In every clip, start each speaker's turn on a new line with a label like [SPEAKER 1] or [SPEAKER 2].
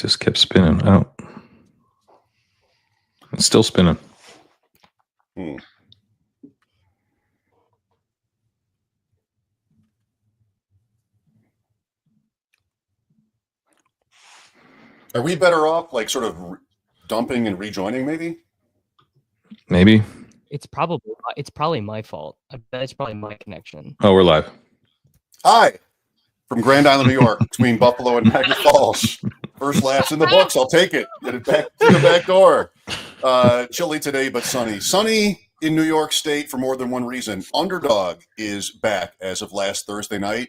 [SPEAKER 1] just kept spinning. Oh, it's still spinning.
[SPEAKER 2] Are we better off, like, sort of dumping and rejoining, maybe?
[SPEAKER 1] Maybe.
[SPEAKER 3] It's probably my fault. I bet it's probably my connection.
[SPEAKER 1] Oh, we're live.
[SPEAKER 2] Hi, from Grand Island, New York, between Buffalo and Niagara Falls. First laps in the books. I'll take it. Get it back through the back door. Chilly today, but sunny. Sunny in New York State for more than one reason. Underdog is back as of last Thursday night.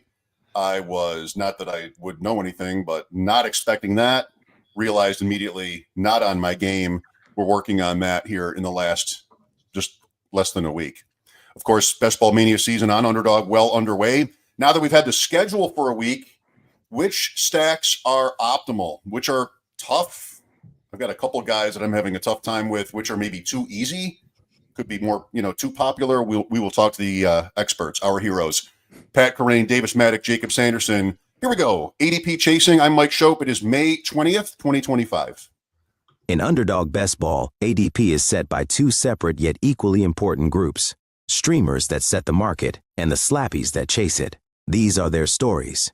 [SPEAKER 2] I was, not that I would know anything, but not expecting that. Realized immediately, not on my game. We're working on that here in the last just less than a week. Of course, Best Ball Mania season on Underdog well underway. Now that we've had the schedule for a week, which stacks are optimal? Which are tough? I've got a couple of guys that I'm having a tough time with, which are maybe too easy. Could be more, too popular. We will talk to the experts, our heroes. Pat Kerrane, Davis Maddock, Jacob Sanderson. Here we go. ADP Chasing. I'm Mike Schopp. It is May 20th, 2025.
[SPEAKER 4] In Underdog Best Ball, ADP is set by two separate yet equally important groups. Streamers that set the market and the slappies that chase it. These are their stories.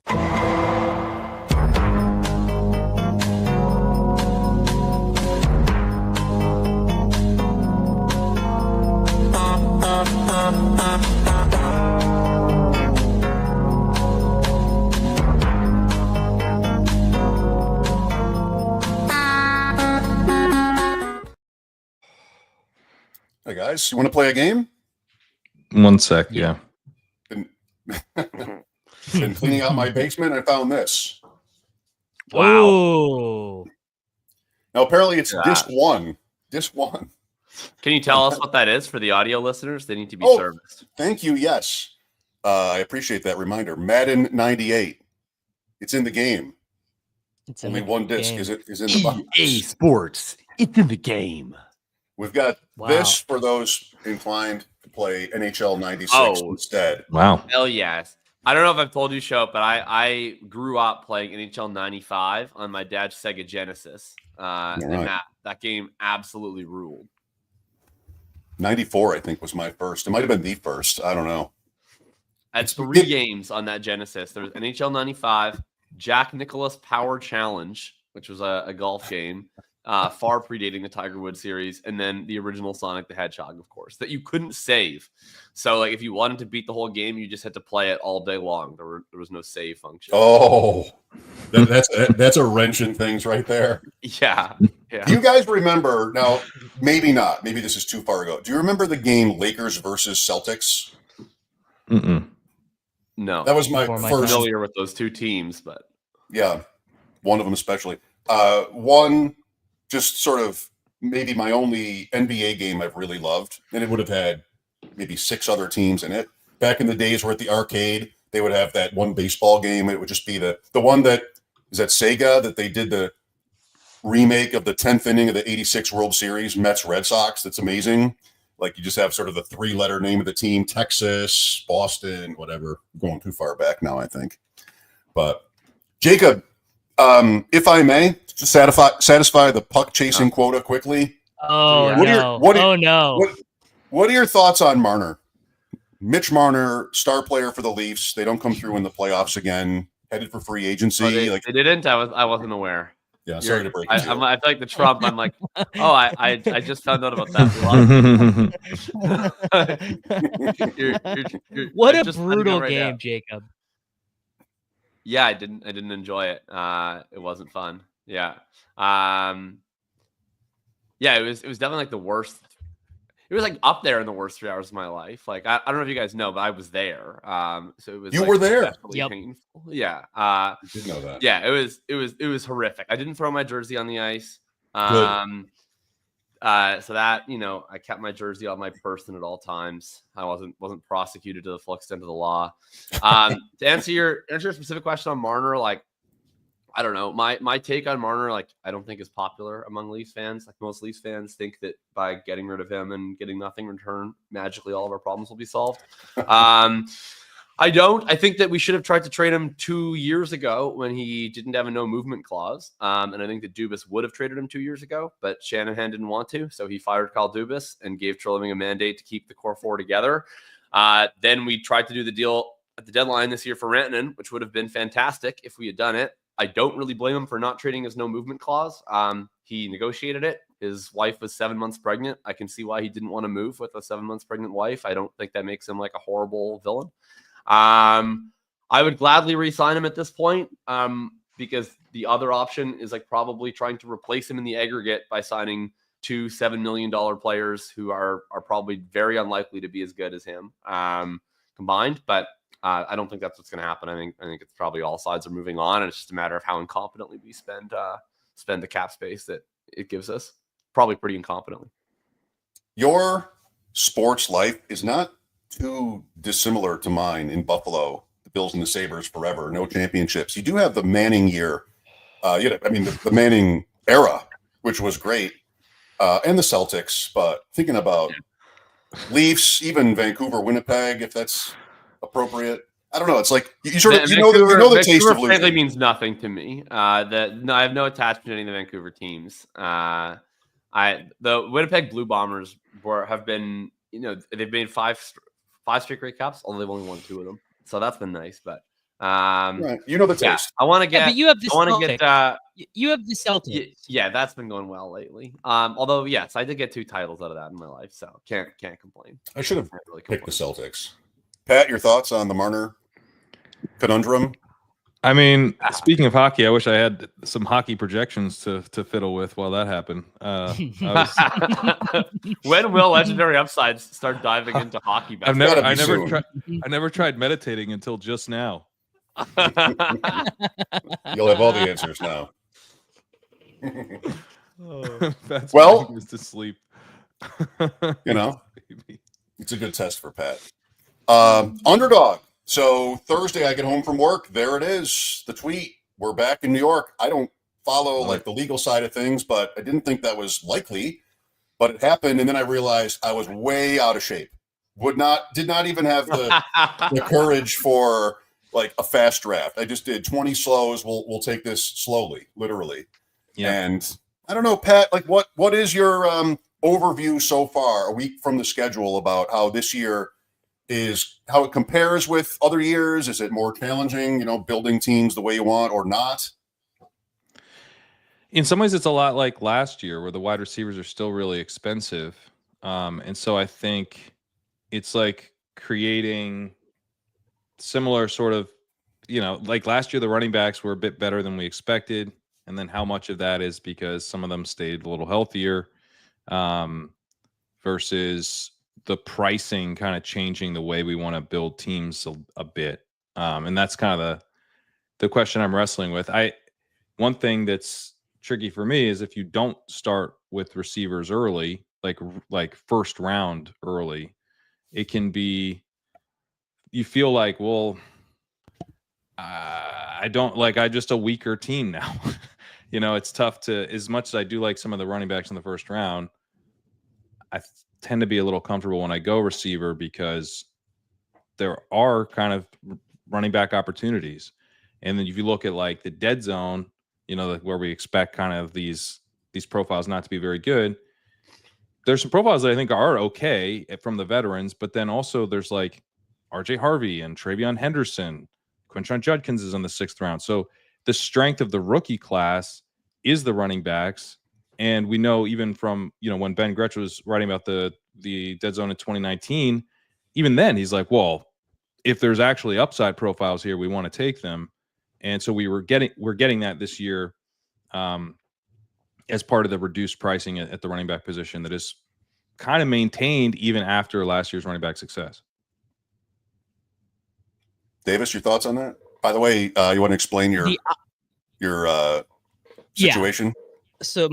[SPEAKER 2] Hey, guys, you want to play a game?
[SPEAKER 1] 1 sec, yeah.
[SPEAKER 2] Been cleaning out my basement. I found this.
[SPEAKER 3] Wow.
[SPEAKER 2] Now, apparently it's disc one. Disc one.
[SPEAKER 5] Can you tell us what that is for the audio listeners? They need to be serviced.
[SPEAKER 2] Thank you. Yes. I appreciate that reminder. Madden 98. It's in the game.
[SPEAKER 3] It's
[SPEAKER 2] only one disc is in the box.
[SPEAKER 5] EA Sports. It's in the game.
[SPEAKER 2] We've got this for those inclined to play NHL 96 instead.
[SPEAKER 1] Wow.
[SPEAKER 5] Hell yes. I don't know if I've told you, Schopp, but I grew up playing NHL 95 on my dad's Sega Genesis. And that game absolutely ruled.
[SPEAKER 2] 94, I think, was my first. It might have been the first. I don't know.
[SPEAKER 5] I had 3 games on that Genesis. There was NHL 95, Jack Nicklaus Power Challenge, which was a golf game. Far predating the Tiger Woods series, and then the original Sonic the Hedgehog, of course, that you couldn't save. So, like, if you wanted to beat the whole game, you just had to play it all day long. There was no save function.
[SPEAKER 2] Oh, that's a wrench in things right there.
[SPEAKER 5] Yeah.
[SPEAKER 2] Do you guys remember? Now, maybe not. Maybe this is too far ago. Do you remember the game Lakers versus Celtics?
[SPEAKER 5] No.
[SPEAKER 2] That was my first.
[SPEAKER 5] I'm familiar with those two teams, but
[SPEAKER 2] yeah, one of them especially. One. Just sort of maybe my only NBA game I've really loved. And it would have had maybe 6 other teams in it. Back in the days where at the arcade, they would have that one baseball game. It would just be the one that is at Sega that they did the remake of the 10th inning of the 86 World Series, Mets Red Sox. That's amazing. Like, you just have sort of the 3-letter name of the team, Texas, Boston, whatever. I'm going too far back now, I think. But Jacob, if I may, to satisfy the puck chasing quota quickly.
[SPEAKER 3] What
[SPEAKER 2] are your thoughts on Marner? Mitch Marner, star player for the Leafs. They don't come through in the playoffs again. Headed for free agency.
[SPEAKER 5] They didn't. I wasn't aware.
[SPEAKER 2] Yeah, sorry to break it.
[SPEAKER 5] I feel like the Trump. I'm like, I just found out about that.
[SPEAKER 3] What a brutal game, Jacob.
[SPEAKER 5] Yeah, I didn't enjoy it. It wasn't fun. Yeah. It was definitely like the worst. It was like up there in the worst 3 hours of my life. Like, I don't know if you guys know, but I was there. So it was.
[SPEAKER 2] You were there.
[SPEAKER 5] Painful. Yeah.
[SPEAKER 2] I did know that.
[SPEAKER 5] Yeah. It was horrific. I didn't throw my jersey on the ice.
[SPEAKER 2] Good.
[SPEAKER 5] So that, I kept my jersey on my person at all times. I wasn't prosecuted to the full extent of the law. To answer your specific question on Marner, like, I don't know. My take on Marner, like, I don't think is popular among Leafs fans. Like, most Leafs fans think that by getting rid of him and getting nothing in return, magically all of our problems will be solved. I don't. I think that we should have tried to trade him 2 years ago when he didn't have a no movement clause. And I think that Dubas would have traded him 2 years ago, but Shanahan didn't want to. So he fired Kyle Dubas and gave Trilliving a mandate to keep the core four together. Then we tried to do the deal at the deadline this year for Rantanen, which would have been fantastic if we had done it. I don't really blame him for not trading his no movement clause. He negotiated it. His wife was 7 months pregnant. I can see why he didn't want to move with a 7 months pregnant wife. I don't think that makes him like a horrible villain. I would gladly re-sign him at this point because the other option is like probably trying to replace him in the aggregate by signing 2 $7 million players who are probably very unlikely to be as good as him combined. But I don't think that's what's going to happen. I think it's probably all sides are moving on, and it's just a matter of how incompetently we spend the cap space that it gives us. Probably pretty incompetently.
[SPEAKER 2] Your sports life is not too dissimilar to mine in Buffalo. The Bills and the Sabres forever, no championships. You do have the Manning year, the Manning era, which was great, and the Celtics. But thinking about Leafs, even Vancouver, Winnipeg, if that's appropriate. I don't know. It's like you know the taste of losing.
[SPEAKER 5] Frankly, means nothing to me. I have no attachment to any of the Vancouver teams. The Winnipeg Blue Bombers have been, they've made five straight Grey Cups, although they've only won 2 of them. So that's been nice. But
[SPEAKER 2] right. You know the taste.
[SPEAKER 5] Yeah, I want to get.
[SPEAKER 3] But you have the
[SPEAKER 5] Celtics.
[SPEAKER 3] You have the Celtics.
[SPEAKER 5] Yeah, that's been going well lately. Although yes, I did get 2 titles out of that in my life, so can't complain.
[SPEAKER 2] I should have picked the Celtics. Pat, your thoughts on the Marner conundrum?
[SPEAKER 1] I mean, speaking of hockey, I wish I had some hockey projections to fiddle with while that happened.
[SPEAKER 5] When will legendary upsides start diving into hockey?
[SPEAKER 1] I never tried meditating until just now.
[SPEAKER 2] You'll have all the answers now.
[SPEAKER 1] That's
[SPEAKER 2] well,
[SPEAKER 1] is to sleep.
[SPEAKER 2] It's a good test for Pat. Underdog. So Thursday I get home from work. There it is. The tweet. We're back in New York. I don't follow like the legal side of things, but I didn't think that was likely. But it happened, and then I realized I was way out of shape. Did not even have the courage for like a fast draft. I just did 20 slows. We'll take this slowly, literally. Yeah. And I don't know, Pat, like what is your overview so far, a week from the schedule, about how this year is, how it compares with other years? Is it more challenging, building teams the way you want or not?
[SPEAKER 1] In some ways, it's a lot like last year where the wide receivers are still really expensive. And so I think it's like creating similar sort of, like last year, the running backs were a bit better than we expected. And then how much of that is because some of them stayed a little healthier versus the pricing kind of changing the way we want to build teams a bit. And that's kind of the question I'm wrestling with. One thing that's tricky for me is if you don't start with receivers early, like first round early, it can be, you feel like, well, I'm just a weaker team now. It's tough to, as much as I do like some of the running backs in the first round, I tend to be a little comfortable when I go receiver because there are kind of running back opportunities. And then if you look at like the dead zone, where we expect kind of these profiles not to be very good, there's some profiles that I think are okay from the veterans, but then also there's like RJ Harvey and Travion Henderson. Quinshon Judkins is in the 6th round. So the strength of the rookie class is the running backs. And we know even from, when Ben Gretsch was writing about the dead zone in 2019, even then he's like, well, if there's actually upside profiles here, we want to take them. And so we're getting that this year as part of the reduced pricing at the running back position that is kind of maintained even after last year's running back success.
[SPEAKER 2] Davis, your thoughts on that? By the way, you want to explain your situation?
[SPEAKER 3] Yeah. So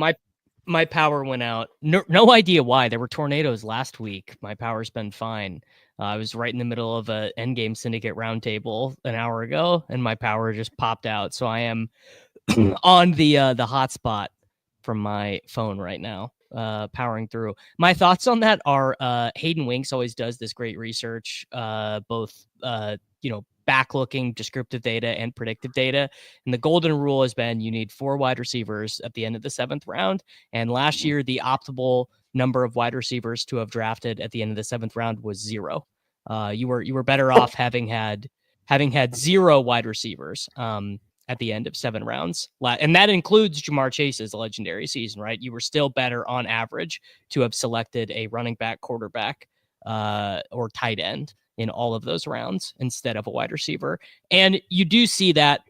[SPEAKER 3] my power went out. No idea why. There were tornadoes last week. My power's been fine. I was right in the middle of a Endgame Syndicate roundtable an hour ago, and my power just popped out. So I am on the hotspot from my phone right now. powering through. My thoughts on that are Hayden Winks always does this great research, both back-looking descriptive data and predictive data. And the golden rule has been you need 4 wide receivers at the end of the 7th round. And last year, the optimal number of wide receivers to have drafted at the end of the 7th round was 0. You were better off having had 0 wide receivers at the end of 7 rounds. And that includes Jamar Chase's legendary season, right? You were still better on average to have selected a running back, quarterback, or tight end in all of those rounds instead of a wide receiver. And you do see that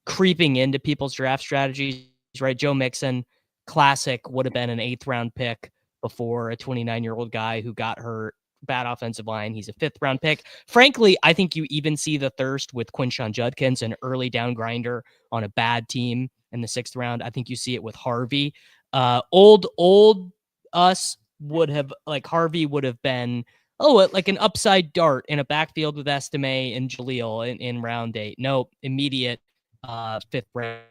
[SPEAKER 3] creeping into people's draft strategies, right? Joe Mixon, classic, would have been an 8th round pick before a 29-year-old guy who got hurt, bad offensive line. He's a 5th round pick. Frankly, I think you even see the thirst with Quinshon Judkins, an early down grinder on a bad team in the 6th round. I think you see it with Harvey. Old us would have, like, Harvey would have been, like an upside dart in a backfield with Estime and Jaleel in round 8. No, immediate 5th round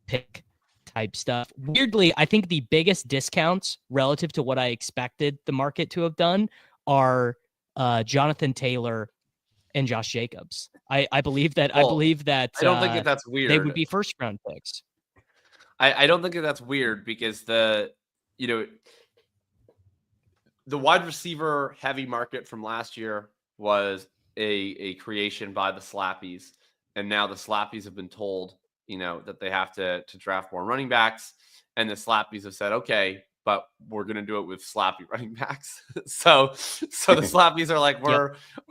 [SPEAKER 3] pick type stuff. Weirdly, I think the biggest discounts relative to what I expected the market to have done are Jonathan Taylor and Josh Jacobs. I believe that. I don't think
[SPEAKER 5] that that's weird.
[SPEAKER 3] They would be 1st round picks.
[SPEAKER 5] I don't think that that's weird because the wide receiver heavy market from last year was a creation by the Slappies. And now the Slappies have been told, that they have to draft more running backs. And the Slappies have said, okay, but we're going to do it with slappy running backs. so the Slappies are like,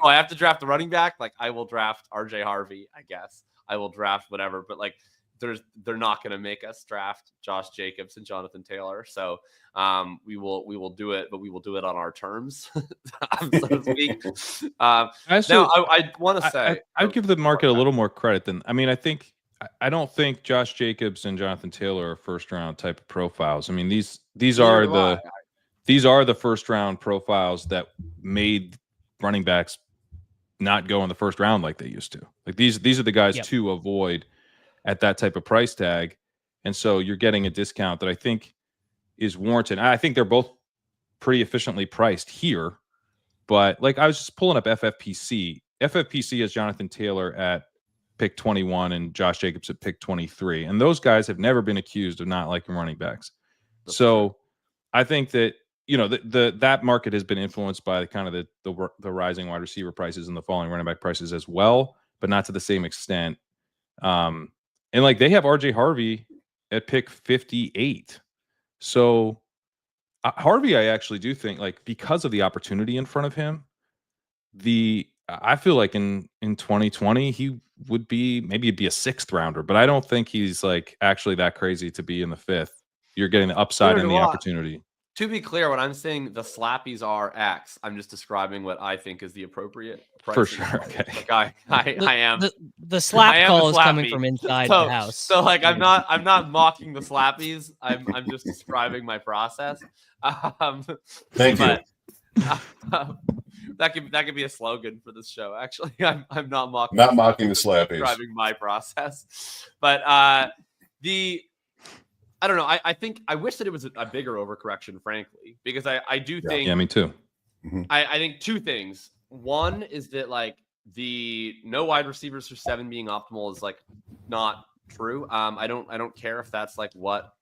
[SPEAKER 5] I have to draft the running back. Like, I will draft RJ Harvey, I guess. I will draft whatever. But like, they're not going to make us draft Josh Jacobs and Jonathan Taylor. So we will do it, but we will do it on our terms, so to speak. I want to say
[SPEAKER 1] I'd give the market a little more credit than, I don't think Josh Jacobs and Jonathan Taylor are 1st round type of profiles. I mean, these are the 1st round profiles that made running backs not go in the 1st round like they used to. Like these are the guys to avoid at that type of price tag. And so you're getting a discount that I think is warranted. I think they're both pretty efficiently priced here, but like I was just pulling up FFPC. FFPC has Jonathan Taylor at pick 21 and Josh Jacobs at pick 23. And those guys have never been accused of not liking running backs. So I think that, that market has been influenced by the kind of the rising wide receiver prices and the falling running back prices as well, but not to the same extent. And like they have RJ Harvey at pick 58. So Harvey, I actually do think, like, because of the opportunity in front of him, I feel like in 2020 he would be a 6th rounder, but I don't think he's like actually that crazy to be in the 5th. You're getting the upside and the opportunity.
[SPEAKER 5] To be clear, when I'm saying the Slappies are X, I'm just describing what I think is the appropriate price.
[SPEAKER 1] For sure. Okay.
[SPEAKER 5] Like I am.
[SPEAKER 3] The slap call is coming from inside the house.
[SPEAKER 5] So like I'm not mocking the Slappies. I'm just describing my process.
[SPEAKER 2] Thank you.
[SPEAKER 5] That could be a slogan for this show. Actually, I'm not mocking.
[SPEAKER 2] Not mocking the Slappies.
[SPEAKER 5] Describing my process, but I don't know. I think I wish that it was a bigger overcorrection, frankly, because I do think.
[SPEAKER 1] Yeah, me too.
[SPEAKER 5] I think 2 things. One is that like the no wide receivers for 7 being optimal is like not true. I don't care if that's like what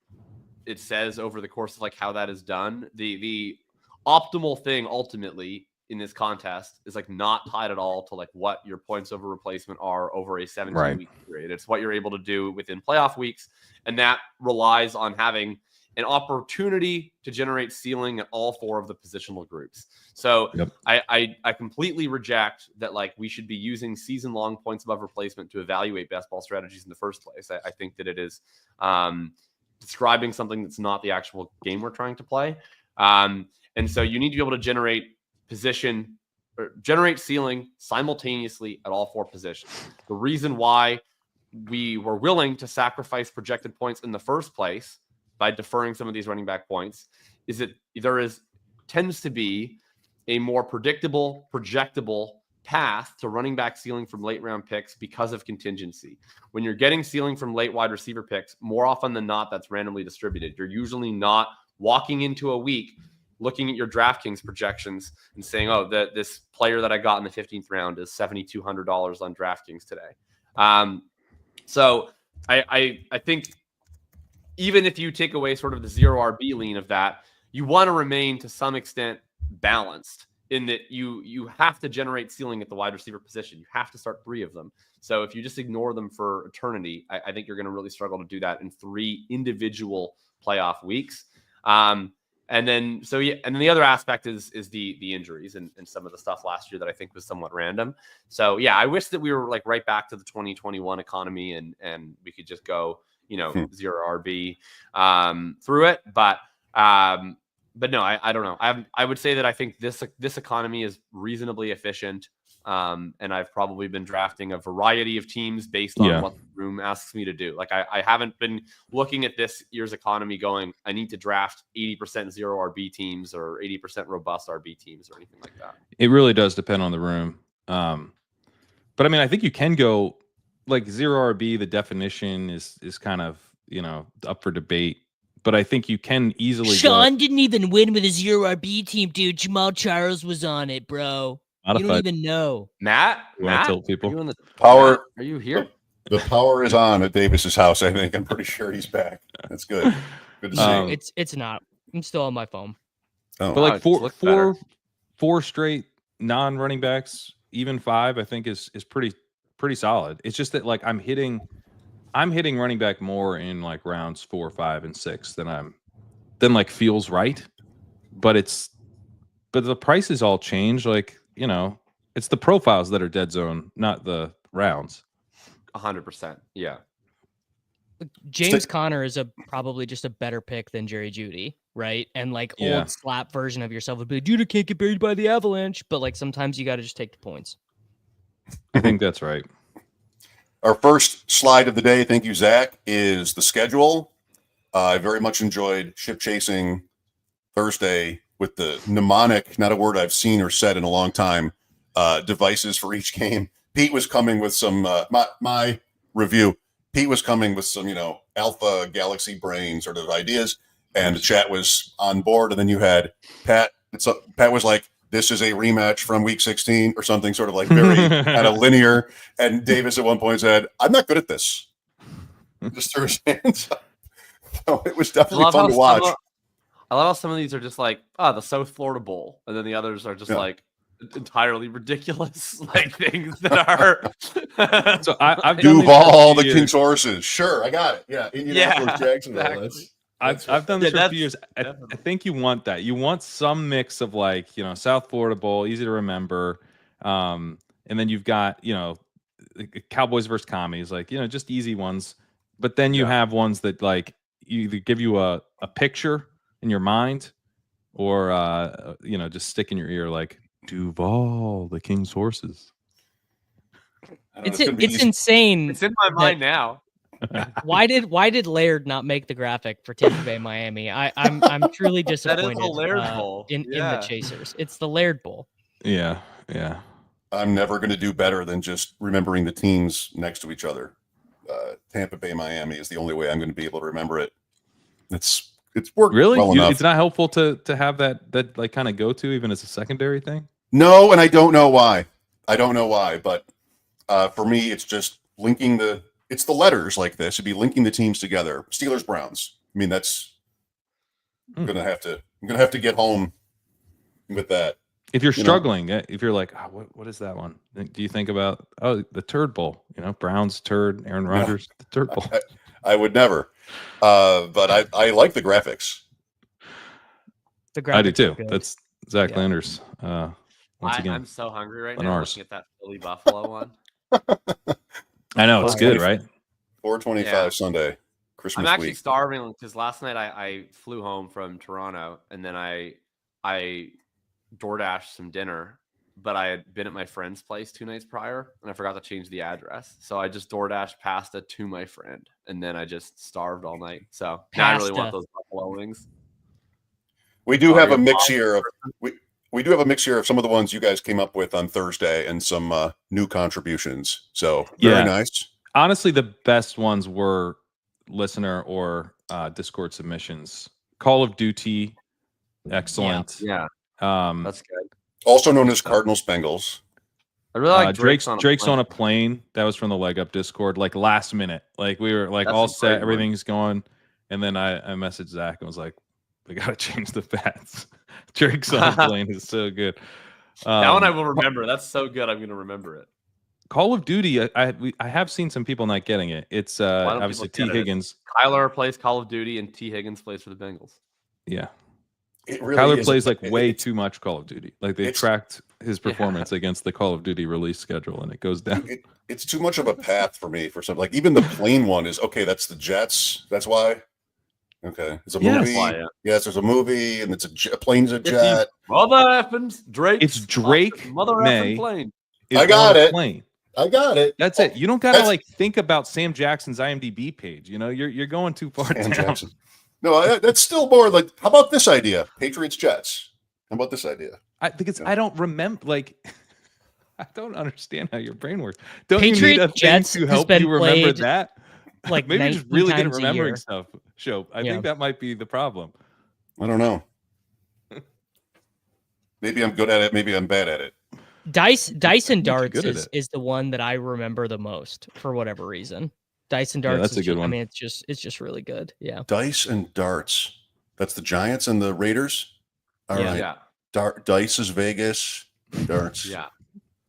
[SPEAKER 5] it says over the course of like how that is done. The optimal thing ultimately in this contest is like not tied at all to like what your points over replacement are over a 17-week period. It's what you're able to do within playoff weeks. And that relies on having an opportunity to generate ceiling at all 4 of the positional groups. So I completely reject that like we should be using season-long points above replacement to evaluate best ball strategies in the first place. I think that it is describing something that's not the actual game we're trying to play. And so you need to be able to generate ceiling simultaneously at all 4 positions. The reason why we were willing to sacrifice projected points in the first place by deferring some of these running back points is that tends to be a more predictable, projectable path to running back ceiling from late round picks because of contingency. When you're getting ceiling from late wide receiver picks, more often than not, that's randomly distributed. You're usually not walking into a week, looking at your DraftKings projections and saying, oh, this player that I got in the 15th round is $7,200 on DraftKings today. So I think even if you take away sort of the zero RB lean of that, you want to remain to some extent balanced in that you have to generate ceiling at the wide receiver position. You have to start 3 of them. So if you just ignore them for eternity, I think you're going to really struggle to do that in 3 individual playoff weeks. And then the other aspect is the injuries and some of the stuff last year that I think was somewhat random. So yeah, I wish that we were like right back to the 2021 economy and we could just go, zero RB through it. But no, I don't know. I would say that I think this economy is reasonably efficient. And I've probably been drafting a variety of teams based on what the room asks me to do. Like I haven't been looking at this year's economy going, I need to draft 80% zero RB teams or 80% robust RB teams or anything like that.
[SPEAKER 1] It really does depend on the room. But I mean, I think you can go like zero RB. The definition is kind of, up for debate. But I think you can easily.
[SPEAKER 3] Sean didn't even win with a zero RB team, dude. Jamal Charles was on it, bro. You don't even know.
[SPEAKER 5] Matt,
[SPEAKER 1] tell people.
[SPEAKER 5] Are you in the
[SPEAKER 2] Power?
[SPEAKER 5] Matt, are you here?
[SPEAKER 2] The power is on at Davis's house. I think I'm pretty sure he's back. That's good. Good to see.
[SPEAKER 3] It's not. I'm still on my phone.
[SPEAKER 2] Oh.
[SPEAKER 1] But like four straight non-running backs, even 5, I think is pretty solid. It's just that like I'm hitting running back more in like rounds 4, 5, and 6 than like feels right. But the prices all change. Like, it's the profiles that are dead zone, not the rounds.
[SPEAKER 5] 100%. Yeah.
[SPEAKER 3] James Conner is probably just a better pick than Jerry Jeudy, right? And like old slap version of yourself would be, dude, can't get buried by the Avalanche. But like sometimes you got to just take the points.
[SPEAKER 1] I think that's right.
[SPEAKER 2] Our first slide of the day, thank you, Zach, is the schedule. I very much enjoyed ship chasing Thursday with the mnemonic, not a word I've seen or said in a long time, devices for each game. Pete was coming with some, my review, Pete was coming with some, alpha galaxy brain sort of ideas, and the chat was on board. And then you had Pat. Pat was like, this is a rematch from week 16 or something sort of like very kind of linear. And Davis at one point said, I'm not good at this. Just threw his hands up. So it was definitely fun to watch.
[SPEAKER 5] I love how some of these are just like, the South Florida Bowl. And then the others are just like entirely ridiculous, like things that are.
[SPEAKER 1] So I've
[SPEAKER 2] Duval, the King's horses. Sure, I got it. Yeah. Indianapolis, Jacksonville.
[SPEAKER 5] Exactly.
[SPEAKER 1] I've done this for a few years. I think you want that. You want some mix of like, South Florida Bowl, easy to remember. And then you've got, Cowboys versus Commies, like, just easy ones. But then you have ones that like either give you a picture in your mind or, just stick in your ear like Duval, the King's horses.
[SPEAKER 3] It's insane.
[SPEAKER 5] It's in my mind now.
[SPEAKER 3] Why did Laird not make the graphic for Tampa Bay Miami? I'm truly disappointed.
[SPEAKER 5] That is the Laird Bowl
[SPEAKER 3] in the Chasers. It's the Laird Bowl.
[SPEAKER 1] Yeah.
[SPEAKER 2] I'm never going to do better than just remembering the teams next to each other. Tampa Bay Miami is the only way I'm going to be able to remember it. It's worked
[SPEAKER 1] really
[SPEAKER 2] well enough.
[SPEAKER 1] It's not helpful to have that like kind of go to even as a secondary thing.
[SPEAKER 2] No, and I don't know why. But for me, it's just linking it's the letters like this. It'd be linking the teams together. Steelers, Browns. I mean, that's I'm gonna have to get home with that.
[SPEAKER 1] If you're struggling, if you're like, what is that one? Do you think about the Turd Bowl? Browns turd, Aaron Rodgers, the Turd Bowl.
[SPEAKER 2] I would never. But I like the graphics.
[SPEAKER 3] The graphics
[SPEAKER 1] I do too.
[SPEAKER 3] good.
[SPEAKER 1] That's Zach Landers. Once again,
[SPEAKER 5] I'm so hungry right
[SPEAKER 1] on
[SPEAKER 5] now.
[SPEAKER 1] ours.
[SPEAKER 5] Looking at that Philly Buffalo one.
[SPEAKER 1] I know it's good, right?
[SPEAKER 2] 425 Sunday, Christmas
[SPEAKER 5] I'm actually
[SPEAKER 2] week.
[SPEAKER 5] starving because last night I flew home from Toronto and then I DoorDashed some dinner, but I had been at my friend's place 2 nights prior and I forgot to change the address. So I just DoorDashed pasta to my friend and then I just starved all night. So now I really want those buffalo wings.
[SPEAKER 2] We do have a mix here of we do have a mix here of some of the ones you guys came up with on Thursday and some new contributions. So very nice.
[SPEAKER 1] Honestly, the best ones were listener or Discord submissions. Call of Duty, excellent.
[SPEAKER 5] Yeah,
[SPEAKER 1] Um,
[SPEAKER 5] that's good.
[SPEAKER 2] Also known as Cardinals Bengals.
[SPEAKER 5] I really like
[SPEAKER 1] Drake's
[SPEAKER 5] Drake's
[SPEAKER 1] on a plane. That was from the Leg Up Discord, like last minute. Like we were like
[SPEAKER 5] That's
[SPEAKER 1] all
[SPEAKER 5] a great
[SPEAKER 1] set,
[SPEAKER 5] one.
[SPEAKER 1] everything's going, and then I messaged Zach and was like, "We gotta change the bats." Drake's on a plane is so good.
[SPEAKER 5] That one I will remember. That's so good. I'm gonna remember it.
[SPEAKER 1] Call of Duty. I have seen some people not getting it. It's
[SPEAKER 5] don't
[SPEAKER 1] obviously
[SPEAKER 5] people
[SPEAKER 1] T
[SPEAKER 5] get it?
[SPEAKER 1] Higgins.
[SPEAKER 5] Kyler plays Call of Duty, and T Higgins plays for the Bengals.
[SPEAKER 1] Yeah,
[SPEAKER 2] It really
[SPEAKER 1] Kyler
[SPEAKER 2] is.
[SPEAKER 1] plays like way
[SPEAKER 2] It's-
[SPEAKER 1] too much Call of Duty. Like they
[SPEAKER 2] it's-
[SPEAKER 1] tracked his performance against the Call of Duty release schedule, and it goes down.
[SPEAKER 2] It's too much of a path for me for something. Like even the plane one is okay. That's the Jets. That's why. Okay, it's a
[SPEAKER 1] Yeah,
[SPEAKER 2] movie.
[SPEAKER 5] that's why, yeah.
[SPEAKER 2] Yes, there's a movie, and it's a plane's a jet.
[SPEAKER 5] Mother effing Drake.
[SPEAKER 1] It's Drake
[SPEAKER 5] Mother
[SPEAKER 1] May.
[SPEAKER 5] effing plane.
[SPEAKER 1] Is
[SPEAKER 2] I got
[SPEAKER 1] on a
[SPEAKER 2] it.
[SPEAKER 1] plane.
[SPEAKER 2] I got it.
[SPEAKER 1] That's it. You don't gotta
[SPEAKER 2] That's-
[SPEAKER 1] like think about Sam Jackson's IMDb page. You know, you're going too far
[SPEAKER 2] Sam
[SPEAKER 1] down.
[SPEAKER 2] Jackson. No, that's still more like. How about this idea? Patriots Jets. How about this idea?
[SPEAKER 1] I think it's.
[SPEAKER 2] Yeah.
[SPEAKER 1] I don't remember. Like, I don't understand how your brain works. Don't
[SPEAKER 3] Patriots
[SPEAKER 1] you need a thing
[SPEAKER 3] Jets
[SPEAKER 1] to
[SPEAKER 3] has
[SPEAKER 1] help
[SPEAKER 3] been
[SPEAKER 1] you remember
[SPEAKER 3] played,
[SPEAKER 1] that?
[SPEAKER 3] like
[SPEAKER 1] Maybe you're just
[SPEAKER 3] 19
[SPEAKER 1] really good at
[SPEAKER 3] times a
[SPEAKER 1] remembering
[SPEAKER 3] year.
[SPEAKER 1] stuff. Show. I
[SPEAKER 3] Yeah.
[SPEAKER 1] think that might be the problem.
[SPEAKER 2] I don't know. Maybe I'm good at it. Maybe I'm bad at it.
[SPEAKER 3] Dice and
[SPEAKER 1] you're
[SPEAKER 3] darts
[SPEAKER 1] good at
[SPEAKER 3] is,
[SPEAKER 1] it.
[SPEAKER 3] is the one that I remember the most for whatever reason. Dice and darts.
[SPEAKER 1] that's
[SPEAKER 3] is
[SPEAKER 1] a good
[SPEAKER 3] just-
[SPEAKER 1] one.
[SPEAKER 3] I mean, it's just really good. Yeah.
[SPEAKER 2] Dice and darts. That's the Giants and the Raiders. All right.
[SPEAKER 3] Yeah.
[SPEAKER 5] Yeah.
[SPEAKER 2] Dice is Vegas. Darts.
[SPEAKER 5] Yeah.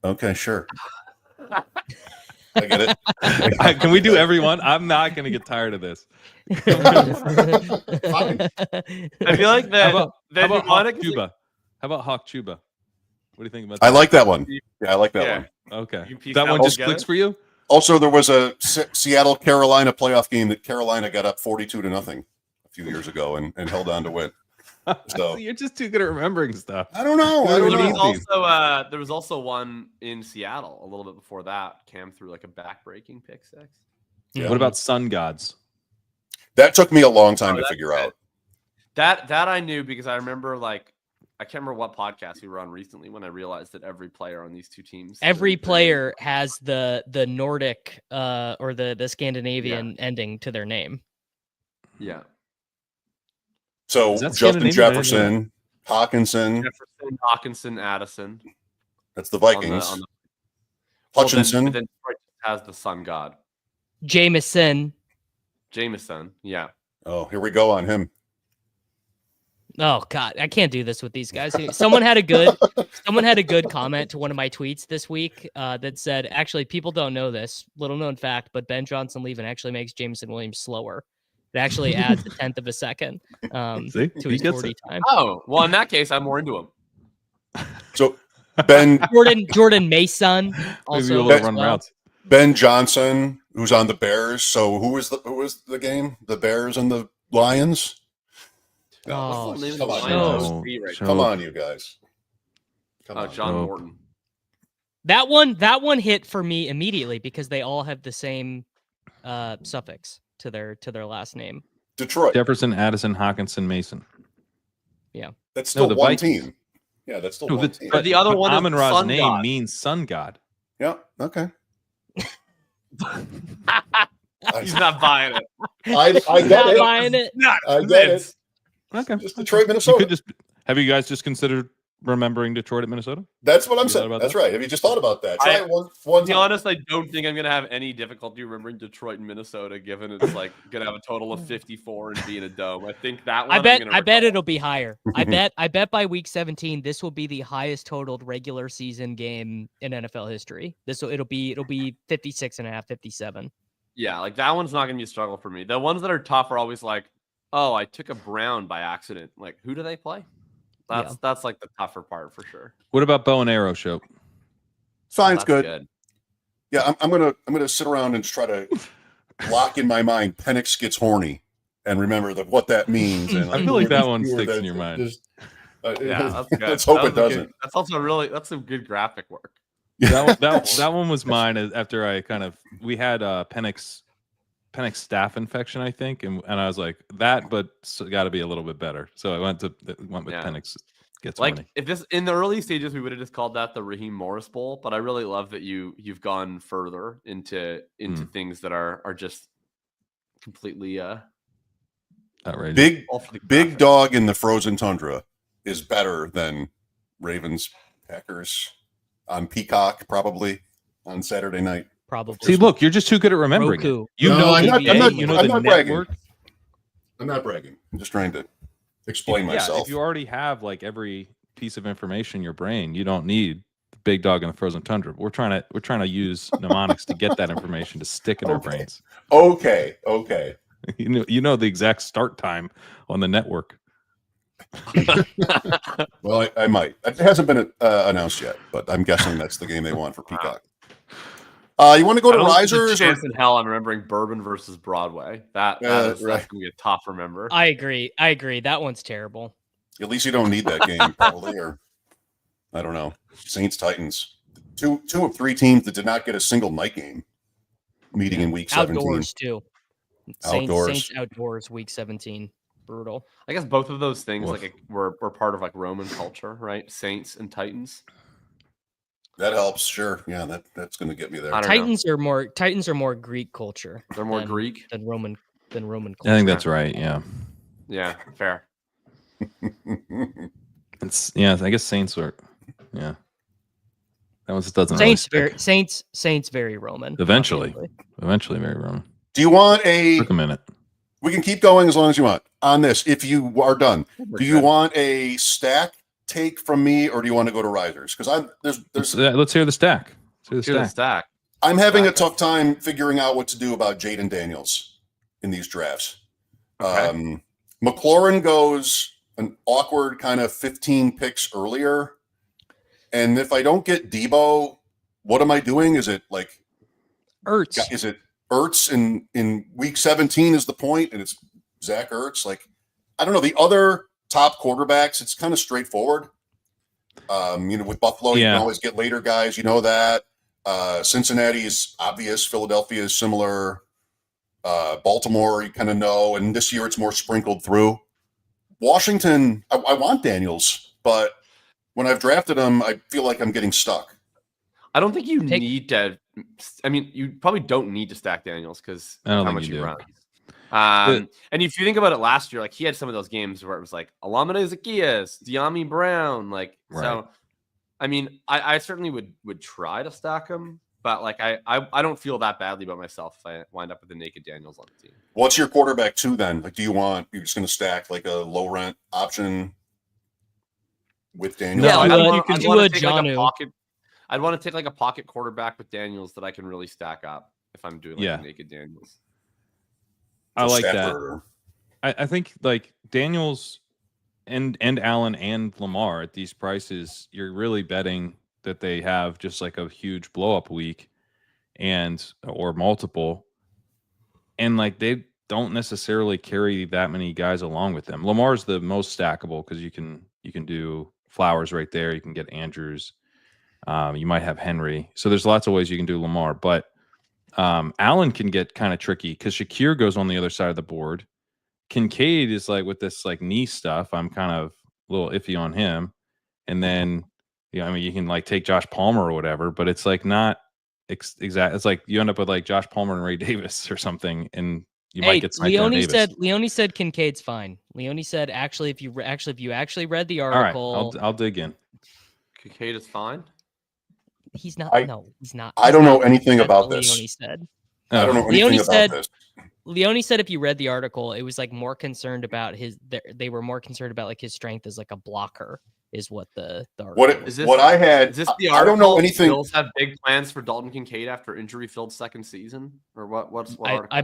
[SPEAKER 2] Okay, sure. I get it.
[SPEAKER 1] Can we do everyone? I'm not going to get tired of this.
[SPEAKER 2] Fine.
[SPEAKER 5] I feel like
[SPEAKER 1] How about,
[SPEAKER 5] the
[SPEAKER 1] how about Hawk
[SPEAKER 5] mnemonic is like-
[SPEAKER 1] Chuba? How about Hawk Chuba? What do you think about
[SPEAKER 2] I
[SPEAKER 1] that?
[SPEAKER 2] like that one. Yeah, I like that
[SPEAKER 5] Yeah.
[SPEAKER 2] one.
[SPEAKER 1] Okay.
[SPEAKER 5] You piece
[SPEAKER 1] That
[SPEAKER 5] that
[SPEAKER 1] one
[SPEAKER 5] one
[SPEAKER 1] just
[SPEAKER 5] together?
[SPEAKER 1] clicks for you?
[SPEAKER 2] Also, there was a Seattle Carolina playoff game that Carolina got up 42-0 a few years ago and held on to win. So
[SPEAKER 1] You're just too good at remembering stuff.
[SPEAKER 2] I don't know. I
[SPEAKER 1] There
[SPEAKER 2] don't
[SPEAKER 1] was
[SPEAKER 2] know.
[SPEAKER 5] there was also one in Seattle a little bit before that. Cam threw like a back-breaking pick six.
[SPEAKER 2] Yeah.
[SPEAKER 1] What about Sun Gods?
[SPEAKER 2] That took me a long time to
[SPEAKER 5] that's
[SPEAKER 2] figure
[SPEAKER 5] good.
[SPEAKER 2] out.
[SPEAKER 5] That I knew because I remember I can't remember what podcast we were on recently when I realized that every player on these two teams,
[SPEAKER 3] Every player has the Nordic or the Scandinavian ending to their name.
[SPEAKER 5] yeah,
[SPEAKER 2] So
[SPEAKER 1] Is that
[SPEAKER 2] Justin
[SPEAKER 1] Scandinavian? I didn't know
[SPEAKER 2] Jefferson, Hawkinson,
[SPEAKER 5] Jefferson, Hawkinson, Addison,
[SPEAKER 2] that's the Vikings.
[SPEAKER 5] on the
[SPEAKER 2] Hutchinson.
[SPEAKER 5] Well, then Detroit has the Sun God,
[SPEAKER 3] Jameson.
[SPEAKER 5] Jameson. Yeah,
[SPEAKER 2] Oh, here we go on him.
[SPEAKER 3] Oh God, I can't do this with these guys. Someone had a good comment to one of my tweets this week that said, actually, people don't know this, little known fact, but Ben Johnson leaving actually makes Jameson Williams slower. It actually adds a tenth of a second
[SPEAKER 1] See?
[SPEAKER 3] to
[SPEAKER 1] He
[SPEAKER 3] his
[SPEAKER 1] gets
[SPEAKER 3] 40
[SPEAKER 1] it.
[SPEAKER 3] time.
[SPEAKER 5] Oh, well, in that case, I'm more into him.
[SPEAKER 2] So Ben
[SPEAKER 3] Jordan Mason
[SPEAKER 1] Maybe
[SPEAKER 3] also
[SPEAKER 1] you'll
[SPEAKER 3] as
[SPEAKER 1] run
[SPEAKER 3] well.
[SPEAKER 1] routes.
[SPEAKER 2] Ben Johnson, who's on the Bears. So who was the game? The Bears and the Lions?
[SPEAKER 3] Oh,
[SPEAKER 5] What's the name of
[SPEAKER 2] come
[SPEAKER 5] the
[SPEAKER 2] on,
[SPEAKER 5] Lions?
[SPEAKER 1] no.
[SPEAKER 5] Three right
[SPEAKER 1] Show-
[SPEAKER 2] Come on, you guys. Come
[SPEAKER 5] now.
[SPEAKER 2] on.
[SPEAKER 5] John
[SPEAKER 1] Nope.
[SPEAKER 5] Morton.
[SPEAKER 3] That one hit for me immediately because they all have the same suffix to their last name.
[SPEAKER 2] Detroit.
[SPEAKER 1] Jefferson, Addison, Hawkinson, Mason.
[SPEAKER 2] That's still
[SPEAKER 1] the
[SPEAKER 2] one
[SPEAKER 1] Vikings.
[SPEAKER 2] team. Yeah, that's still
[SPEAKER 1] No,
[SPEAKER 2] one
[SPEAKER 1] the-
[SPEAKER 2] team.
[SPEAKER 5] But the other one is
[SPEAKER 1] Amon Ra's
[SPEAKER 5] Sun
[SPEAKER 1] name
[SPEAKER 5] God.
[SPEAKER 1] means sun god.
[SPEAKER 2] Yeah, okay.
[SPEAKER 5] He's not buying it.
[SPEAKER 2] I get
[SPEAKER 3] Not
[SPEAKER 2] it.
[SPEAKER 3] buying it.
[SPEAKER 5] Not
[SPEAKER 2] I get it.
[SPEAKER 5] convinced.
[SPEAKER 1] Okay.
[SPEAKER 2] Just Detroit,
[SPEAKER 1] You
[SPEAKER 2] Minnesota.
[SPEAKER 1] could just have you guys just considered remembering Detroit at Minnesota?
[SPEAKER 2] That's what I'm
[SPEAKER 1] You thought
[SPEAKER 2] saying.
[SPEAKER 1] about
[SPEAKER 2] That's
[SPEAKER 1] that?
[SPEAKER 2] right. Have you just thought about that? Try
[SPEAKER 5] I-
[SPEAKER 2] it one
[SPEAKER 5] To be
[SPEAKER 2] time.
[SPEAKER 5] honest, I don't think I'm gonna have any difficulty remembering Detroit and Minnesota, given it's like gonna have a total of 54 and be in a dome. I think that one.
[SPEAKER 3] I bet
[SPEAKER 5] I'm gonna
[SPEAKER 3] it'll
[SPEAKER 5] recall.
[SPEAKER 3] be higher. I bet by week 17 this will be the highest totaled regular season game in NFL history. It'll be 56 and a half, 57.
[SPEAKER 5] Yeah, like that one's not gonna be a struggle for me. The ones that are tough are always like, oh, I took a Brown by accident. Like, who do they play? That's like the tougher part for sure.
[SPEAKER 1] What about bow and arrow show?
[SPEAKER 2] Fine, it's
[SPEAKER 5] That's
[SPEAKER 2] good. Yeah, I'm gonna sit around and just try to lock in my mind Penix gets horny and remember what that means. And
[SPEAKER 1] I feel like that one
[SPEAKER 2] sure
[SPEAKER 1] sticks in
[SPEAKER 2] that
[SPEAKER 1] your mind.
[SPEAKER 2] just-
[SPEAKER 5] Yeah, that's good.
[SPEAKER 2] Let's hope
[SPEAKER 5] That
[SPEAKER 2] it
[SPEAKER 5] was a good-
[SPEAKER 2] doesn't.
[SPEAKER 5] That's also that's some good graphic work.
[SPEAKER 1] That one was mine after I we had Penix staph infection, I think, and I was like that, but got to be a little bit better. So I went with
[SPEAKER 5] Yeah.
[SPEAKER 1] Penix gets
[SPEAKER 5] Like
[SPEAKER 1] horny.
[SPEAKER 5] if this in the early stages, we would have just called that the Raheem Morris Bowl. But I really love that you've gone further into things that are just completely
[SPEAKER 1] outrageous.
[SPEAKER 2] Big dog in the frozen tundra is better than Ravens Packers on Peacock probably on Saturday night.
[SPEAKER 3] Probably.
[SPEAKER 1] See, look, you're just too good at remembering it.
[SPEAKER 3] Roku.
[SPEAKER 1] You
[SPEAKER 2] No,
[SPEAKER 1] know
[SPEAKER 2] I'm
[SPEAKER 1] the
[SPEAKER 2] not-
[SPEAKER 1] NBA,
[SPEAKER 2] I'm not-
[SPEAKER 1] you know
[SPEAKER 2] I'm
[SPEAKER 1] the
[SPEAKER 2] not bragging.
[SPEAKER 1] network.
[SPEAKER 2] I'm not bragging. I'm just trying to explain
[SPEAKER 1] Yeah,
[SPEAKER 2] myself.
[SPEAKER 1] if you already have like every piece of information in your brain, you don't need the big dog in the frozen tundra. We're trying to use mnemonics to get that information to stick in our
[SPEAKER 2] Okay.
[SPEAKER 1] brains.
[SPEAKER 2] Okay.
[SPEAKER 1] You know the exact start time on the network.
[SPEAKER 2] Well, I might. It hasn't been announced yet, but I'm guessing that's the game they want for Peacock. You want to go to
[SPEAKER 5] There's a
[SPEAKER 2] Risers?
[SPEAKER 5] chance in hell I'm remembering Bourbon versus Broadway. That's
[SPEAKER 2] right.
[SPEAKER 5] going to be a tough remember.
[SPEAKER 3] I agree. That one's terrible.
[SPEAKER 2] At least you don't need that game, probably. Or I don't know. Saints Titans. Two of three teams that did not get a single night game meeting in week 17.
[SPEAKER 3] Outdoors too.
[SPEAKER 2] Outdoors.
[SPEAKER 3] Saints outdoors week 17. Brutal.
[SPEAKER 5] I guess both of those things
[SPEAKER 1] Woof.
[SPEAKER 5] were part of like Roman culture, right? Saints and Titans.
[SPEAKER 2] That helps, sure. Yeah, that's going to get me there.
[SPEAKER 5] I don't know.
[SPEAKER 3] Titans are more Greek culture.
[SPEAKER 5] They're more
[SPEAKER 3] than-
[SPEAKER 5] Greek.
[SPEAKER 3] than Roman culture.
[SPEAKER 1] I think that's right. Yeah,
[SPEAKER 5] Yeah, fair.
[SPEAKER 1] I guess Saints are. Yeah, that one just doesn't.
[SPEAKER 3] Saints
[SPEAKER 1] really
[SPEAKER 3] very
[SPEAKER 1] stick.
[SPEAKER 3] Saints very Roman.
[SPEAKER 1] Eventually,
[SPEAKER 3] obviously.
[SPEAKER 1] very wrong.
[SPEAKER 2] Do you want a?
[SPEAKER 1] Took a minute.
[SPEAKER 2] We can keep going as long as you want on this. If you are done, do you want a stack take from me, or do you want to go to Risers? Because
[SPEAKER 1] Let's hear the stack. Let's hear the
[SPEAKER 5] Here's the
[SPEAKER 1] stack.
[SPEAKER 5] stack.
[SPEAKER 2] I'm having a tough time figuring out what to do about Jayden Daniels in these drafts.
[SPEAKER 5] Okay.
[SPEAKER 2] McLaurin goes an awkward kind of 15 picks earlier. And if I don't get Debo, what am I doing? Is it like
[SPEAKER 3] Ertz.
[SPEAKER 2] is it Ertz in week 17 is the point, and it's Zach Ertz? Like, I don't know. The other top quarterbacks, it's kind of straightforward. With Buffalo, you can always get later guys. You know that. Cincinnati is obvious. Philadelphia is similar. Baltimore, you kind of know. And this year, it's more sprinkled through. Washington, I want Daniels, but when I've drafted him, I feel like I'm getting stuck.
[SPEAKER 5] I don't think you need to. I mean, you probably don't need to stack Daniels because
[SPEAKER 1] I don't
[SPEAKER 5] how
[SPEAKER 1] think
[SPEAKER 5] much
[SPEAKER 1] you
[SPEAKER 5] he
[SPEAKER 1] do.
[SPEAKER 5] runs. And if you think about it last year, like he had some of those games where it was like Alameda Zacchaeus, De'Ami Brown, like so. I mean, I certainly would try to stack him, but like I don't feel that badly about myself if I wind up with the naked Daniels on the team. What's
[SPEAKER 2] your quarterback two then? Like, you're just going to stack like a low rent option with Daniels?
[SPEAKER 3] Yeah,
[SPEAKER 5] I'd
[SPEAKER 3] you could do
[SPEAKER 5] wanna
[SPEAKER 3] a
[SPEAKER 5] take, like,
[SPEAKER 3] Janu.
[SPEAKER 5] pocket. I'd want to take like a pocket quarterback with Daniels that I can really stack up if I'm doing like a naked Daniels.
[SPEAKER 1] I like
[SPEAKER 2] Stafford
[SPEAKER 1] that. I think like Daniels and Allen and Lamar at these prices, you're really betting that they have just like a huge blow up week or multiple. And like they don't necessarily carry that many guys along with them. Lamar's the most stackable because you can do Flowers right there. You can get Andrews. You might have Henry. So there's lots of ways you can do Lamar, but Allen can get kind of tricky because Shakir goes on the other side of the board. Kincaid is like with this like knee stuff. I'm kind of a little iffy on him. And then, you can like take Josh Palmer or whatever, but it's like not exact. It's like you end up with like Josh Palmer and Ray Davis or something, and you might get sniped on Davis.
[SPEAKER 3] Leone said Kincaid's fine. Leone said actually, if you read the article,
[SPEAKER 1] all right, I'll dig in.
[SPEAKER 5] Kincaid is fine.
[SPEAKER 3] He's not. He's not.
[SPEAKER 2] I don't know anything about this.
[SPEAKER 3] Leone said.
[SPEAKER 2] I don't know anything about this.
[SPEAKER 3] Leone said if you read the article, it was like more concerned about they were more concerned about like his strength as like a blocker is what the article
[SPEAKER 5] Is this the article?
[SPEAKER 2] I don't know anything.
[SPEAKER 5] Bills have big plans for Dalton Kincaid after injury-filled second season, or what? What article?
[SPEAKER 3] I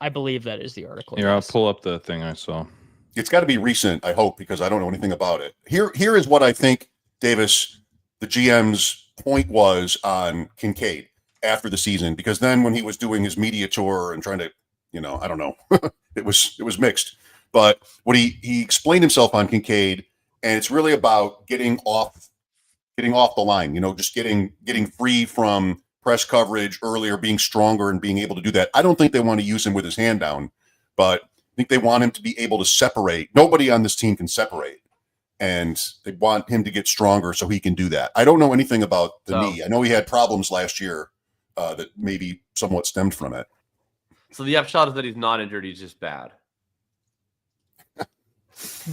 [SPEAKER 3] believe that is the article.
[SPEAKER 1] Here, I'll pull up the thing I saw.
[SPEAKER 2] It's got to be recent, I hope, because I don't know anything about it. Here is what I think, Davis, the GM's point was on Kincaid after the season, because then when he was doing his media tour and trying to, I don't know, it was mixed. But what he explained himself on Kincaid, and it's really about getting off the line, just getting free from press coverage earlier, being stronger and being able to do that. I don't think they want to use him with his hand down, but I think they want him to be able to separate. Nobody on this team can separate, and they want him to get stronger so he can do that. I don't know anything about the knee. I know he had problems last year that maybe somewhat stemmed from it.
[SPEAKER 5] So the upshot is that he's not injured; he's just bad.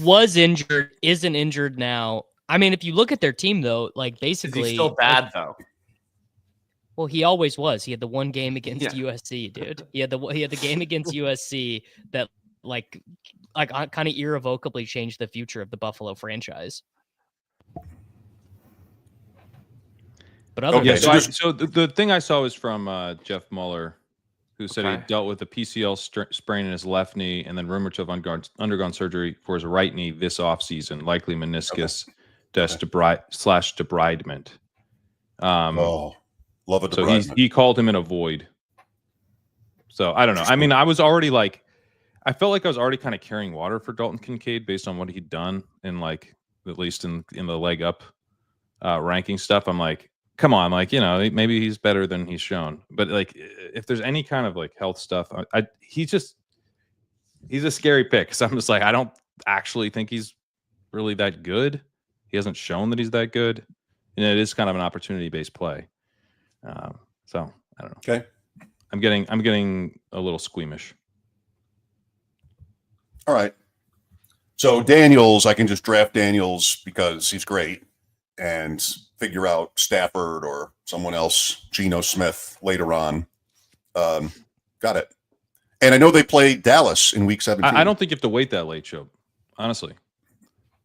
[SPEAKER 3] was injured, isn't injured now. I mean, if you look at their team, though, like basically,
[SPEAKER 5] Is he still bad though?
[SPEAKER 3] Well, he always was. He had the one game against
[SPEAKER 5] Yeah.
[SPEAKER 3] USC, dude. He had the game against USC that like kind of irrevocably changed the future of the Buffalo franchise. But other
[SPEAKER 1] Yeah,
[SPEAKER 3] than
[SPEAKER 1] so the thing I saw was from Jeff Mueller, who said he dealt with a PCL sprain in his left knee and then rumored to have undergone surgery for his right knee this offseason, likely meniscus debridement.
[SPEAKER 2] Love it.
[SPEAKER 1] So he called him in a void. So I don't know. I mean, I was already like, I felt like I was already kind of carrying water for Dalton Kincaid based on what he'd done in like, at least in the leg up ranking stuff. I'm like, come on, like, you know, maybe he's better than he's shown. But like, if there's any kind of like health stuff, he's a scary pick. Because I'm just like, I don't actually think he's really that good. He hasn't shown that he's that good, and it is kind of an opportunity based play. So I don't know.
[SPEAKER 2] Okay,
[SPEAKER 1] I'm getting a little squeamish.
[SPEAKER 2] all right. So Daniels, I can just draft Daniels because he's great, and figure out Stafford or someone else, Geno Smith, later on. Got it. And I know they play Dallas in week 17.
[SPEAKER 1] I don't think you have to wait that late, Joe. Honestly,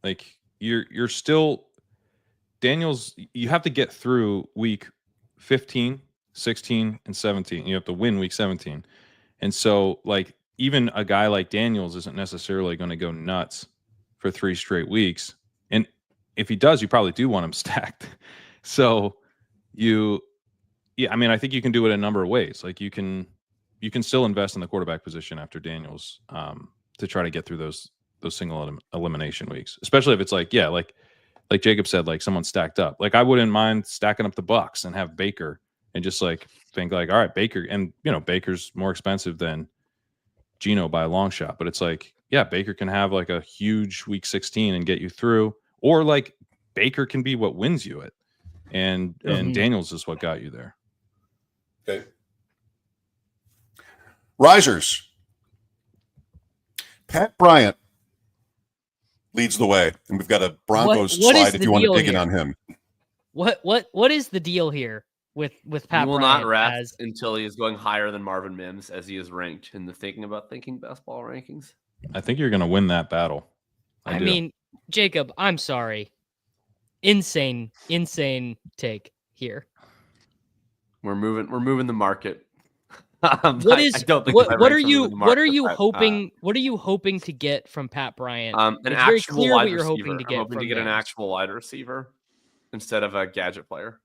[SPEAKER 1] like you're still Daniels. You have to get through week 15, 16, and 17. You have to win week 17, and so like even a guy like Daniels isn't necessarily going to go nuts for 3 straight weeks. And if he does, you probably do want him stacked. So I mean, I think you can do it a number of ways. Like you can still invest in the quarterback position after Daniels to try to get through those single elimination weeks, especially if it's like, yeah, like Jacob said, like someone stacked up. Like I wouldn't mind stacking up the Bucks and have Baker and just like think like, all right, Baker, and you know, Baker's more expensive than Geno by a long shot, but it's like, yeah, Baker can have like a huge week 16 and get you through, or like Baker can be what wins you it, and Daniels is what got you there.
[SPEAKER 2] Okay. Risers. Pat Bryant leads the way, and we've got a Broncos
[SPEAKER 3] what
[SPEAKER 2] slide if you want to dig in on him.
[SPEAKER 3] What is the deal here with Pat
[SPEAKER 5] He will
[SPEAKER 3] Bryant
[SPEAKER 5] not rest until he is going higher than Marvin Mims as he is ranked in the Thinking Best Ball rankings.
[SPEAKER 1] I think you're going to win that battle.
[SPEAKER 3] I mean, Jacob, I'm sorry. Insane take here.
[SPEAKER 5] We're moving the market.
[SPEAKER 3] What are you hoping? What are you hoping to get from Pat Bryant?
[SPEAKER 5] An
[SPEAKER 3] it's
[SPEAKER 5] actual
[SPEAKER 3] very clear
[SPEAKER 5] wide
[SPEAKER 3] what you're
[SPEAKER 5] receiver.
[SPEAKER 3] hoping to get.
[SPEAKER 5] I'm hoping to get an actual wide receiver instead of a gadget player.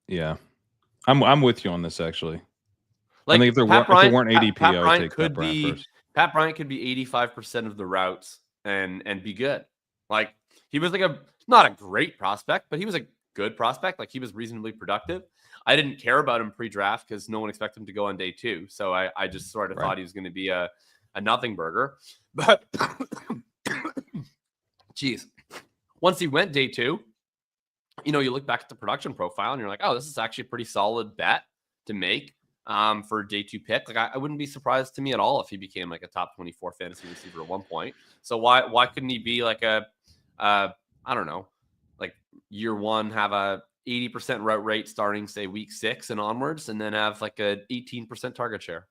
[SPEAKER 1] Yeah, I'm with you on this actually.
[SPEAKER 5] Like
[SPEAKER 1] I think if there weren't ADP, I would take Pat Bryant first.
[SPEAKER 5] Pat Bryant could be 85% of the routes and be good. Like he was like not a great prospect, but he was a good prospect. Like he was reasonably productive. I didn't care about him pre-draft because no one expected him to go on day 2. So I just sort of thought he was going to be a nothing burger. But geez, once he went day 2, you know, you look back at the production profile and you're like, oh, this is actually a pretty solid bet to make for a day 2 pick. Like I wouldn't be surprised to me at all if he became like a top 24 fantasy receiver at one point. So why couldn't he be like I don't know, like year 1 have a 80% route rate starting say week 6 and onwards, and then have like a 18% target share?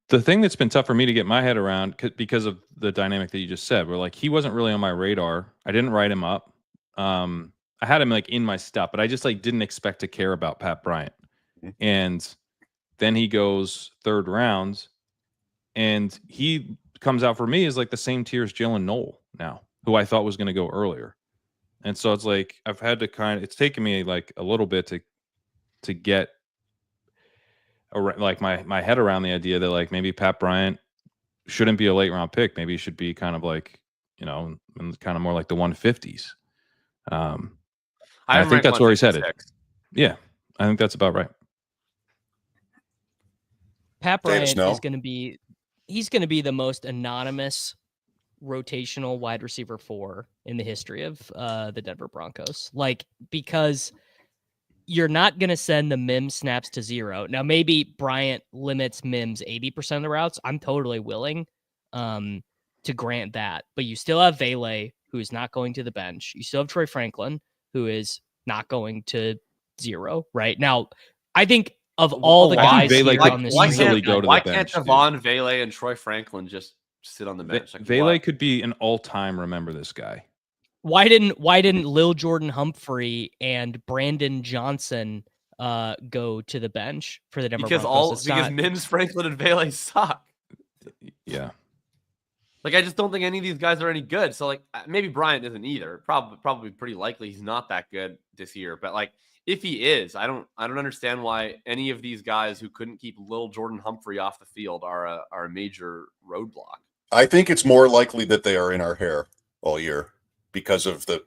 [SPEAKER 1] The thing that's been tough for me to get my head around because of the dynamic that you just said, where like he wasn't really on my radar. I didn't write him up. I had him like in my stuff, but I just like didn't expect to care about Pat Bryant. And then he goes 3rd round, and he comes out for me as like the same tier as Jalen Noel now, who I thought was going to go earlier. And so it's like I've had to it's taken me like a little bit to get like my head around the idea that like maybe Pat Bryant shouldn't be a late round pick. Maybe he should be kind of like, you know, kind of more like the 150s. I think that's where he's headed. Yeah, I think that's about right.
[SPEAKER 3] Pat Bryant is going to be the most anonymous rotational wide receiver 4 in the history of the Denver Broncos. Like, because you're not going to send the Mims snaps to 0. Now, maybe Bryant limits Mims 80% of the routes. I'm totally willing. to grant that. But you still have Vele, who is not going to the bench. You still have Troy Franklin, who is not going to 0 right now. I think of all the guys
[SPEAKER 1] Vele
[SPEAKER 3] here
[SPEAKER 1] could
[SPEAKER 3] on this
[SPEAKER 1] easily
[SPEAKER 3] team,
[SPEAKER 1] go to
[SPEAKER 5] why
[SPEAKER 1] the bench.
[SPEAKER 5] can't Devon, Vele, and Troy Franklin just sit on the bench? Like,
[SPEAKER 1] Vele
[SPEAKER 5] what?
[SPEAKER 1] could be an all-time remember this guy.
[SPEAKER 3] why didn't Lil Jordan Humphrey and Brandon Johnson go to the bench for the Denver Broncos?
[SPEAKER 5] Because Mims, Franklin, and Vele suck.
[SPEAKER 1] Yeah.
[SPEAKER 5] Like, I just don't think any of these guys are any good. So, like, maybe Bryant isn't either. Probably pretty likely he's not that good this year. But like, if he is, I don't understand why any of these guys who couldn't keep Lil Jordan Humphrey off the field are a major roadblock.
[SPEAKER 2] I think it's more likely that they are in our hair all year because of the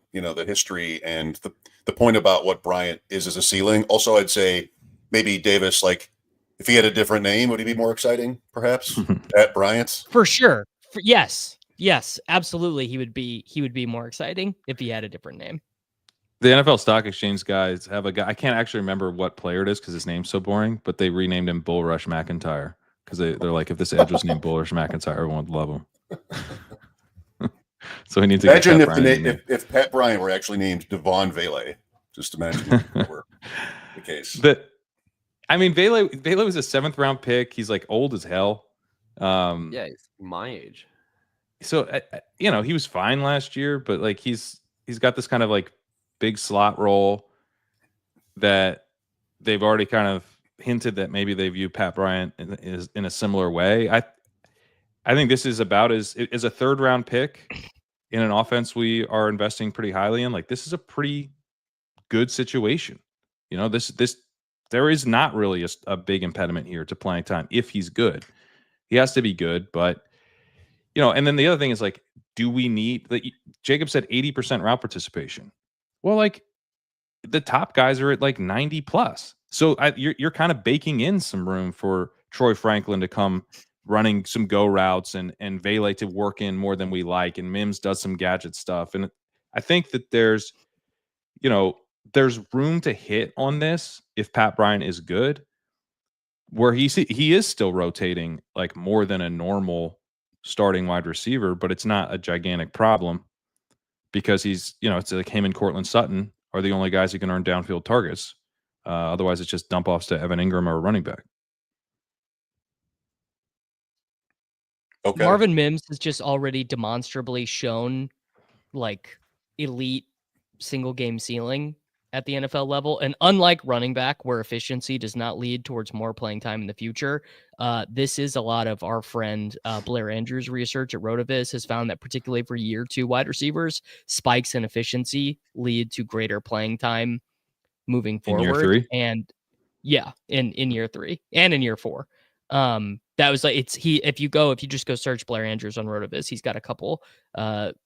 [SPEAKER 2] history and the point about what Bryant is as a ceiling. Also, I'd say maybe Davis, like, if he had a different name, would he be more exciting, perhaps, at Bryant?
[SPEAKER 3] For sure. Yes, absolutely. He would be more exciting if he had a different name.
[SPEAKER 1] The NFL Stock Exchange guys have a guy. I can't actually remember what player it is because his name's so boring, but they renamed him Bull Rush McIntyre because they're like, if this edge was named Bull Rush McIntyre, everyone would love him. So he needs to
[SPEAKER 2] imagine if Pat Bryant were actually named Devon Vele. Just imagine if that were the case.
[SPEAKER 1] Vele was a 7th round pick. He's like old as hell.
[SPEAKER 5] Yeah, he's my age.
[SPEAKER 1] So he was fine last year, but like he's got this kind of like big slot role that they've already kind of hinted that maybe they view Pat Bryant in a similar way. I think this is about as a 3rd round pick in an offense we are investing pretty highly in. Like, this is a pretty good situation. There is not really a big impediment here to playing time if he's good. He has to be good, but and then the other thing is, like, do we need Jakob said 80% route participation? Well, like, the top guys are at like 90 plus. So you're kind of baking in some room for Troy Franklin to come running some go routes and Vele to work in more than we like. And Mims does some gadget stuff. And I think that there's room to hit on this if Pat Bryant is good, where he is still rotating like more than a normal starting wide receiver, but it's not a gigantic problem because he's, it's like him and Cortland Sutton are the only guys who can earn downfield targets. Otherwise, it's just dump offs to Evan Ingram or a running back.
[SPEAKER 2] Okay.
[SPEAKER 3] Marvin Mims has just already demonstrably shown like elite single game ceiling at the NFL level. And unlike running back, where efficiency does not lead towards more playing time in the future, this is a lot of our friend Blair Andrews' research at Rotoviz has found that particularly for year 2 wide receivers, spikes in efficiency lead to greater playing time moving forward.
[SPEAKER 1] In year 3?
[SPEAKER 3] And yeah, in year 3 and in year 4. That was like, if you just go search Blair Andrews on Rotoviz, he's got a couple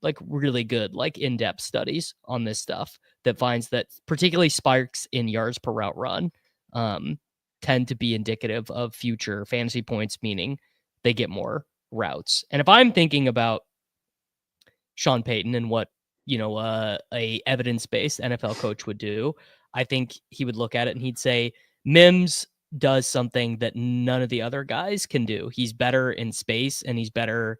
[SPEAKER 3] like really good, like in-depth studies on this stuff that finds that particularly spikes in yards per route run tend to be indicative of future fantasy points, meaning they get more routes. And if I'm thinking about Sean Payton and what, a evidence-based NFL coach would do, I think he would look at it and he'd say, Mims does something that none of the other guys can do. He's better in space and he's better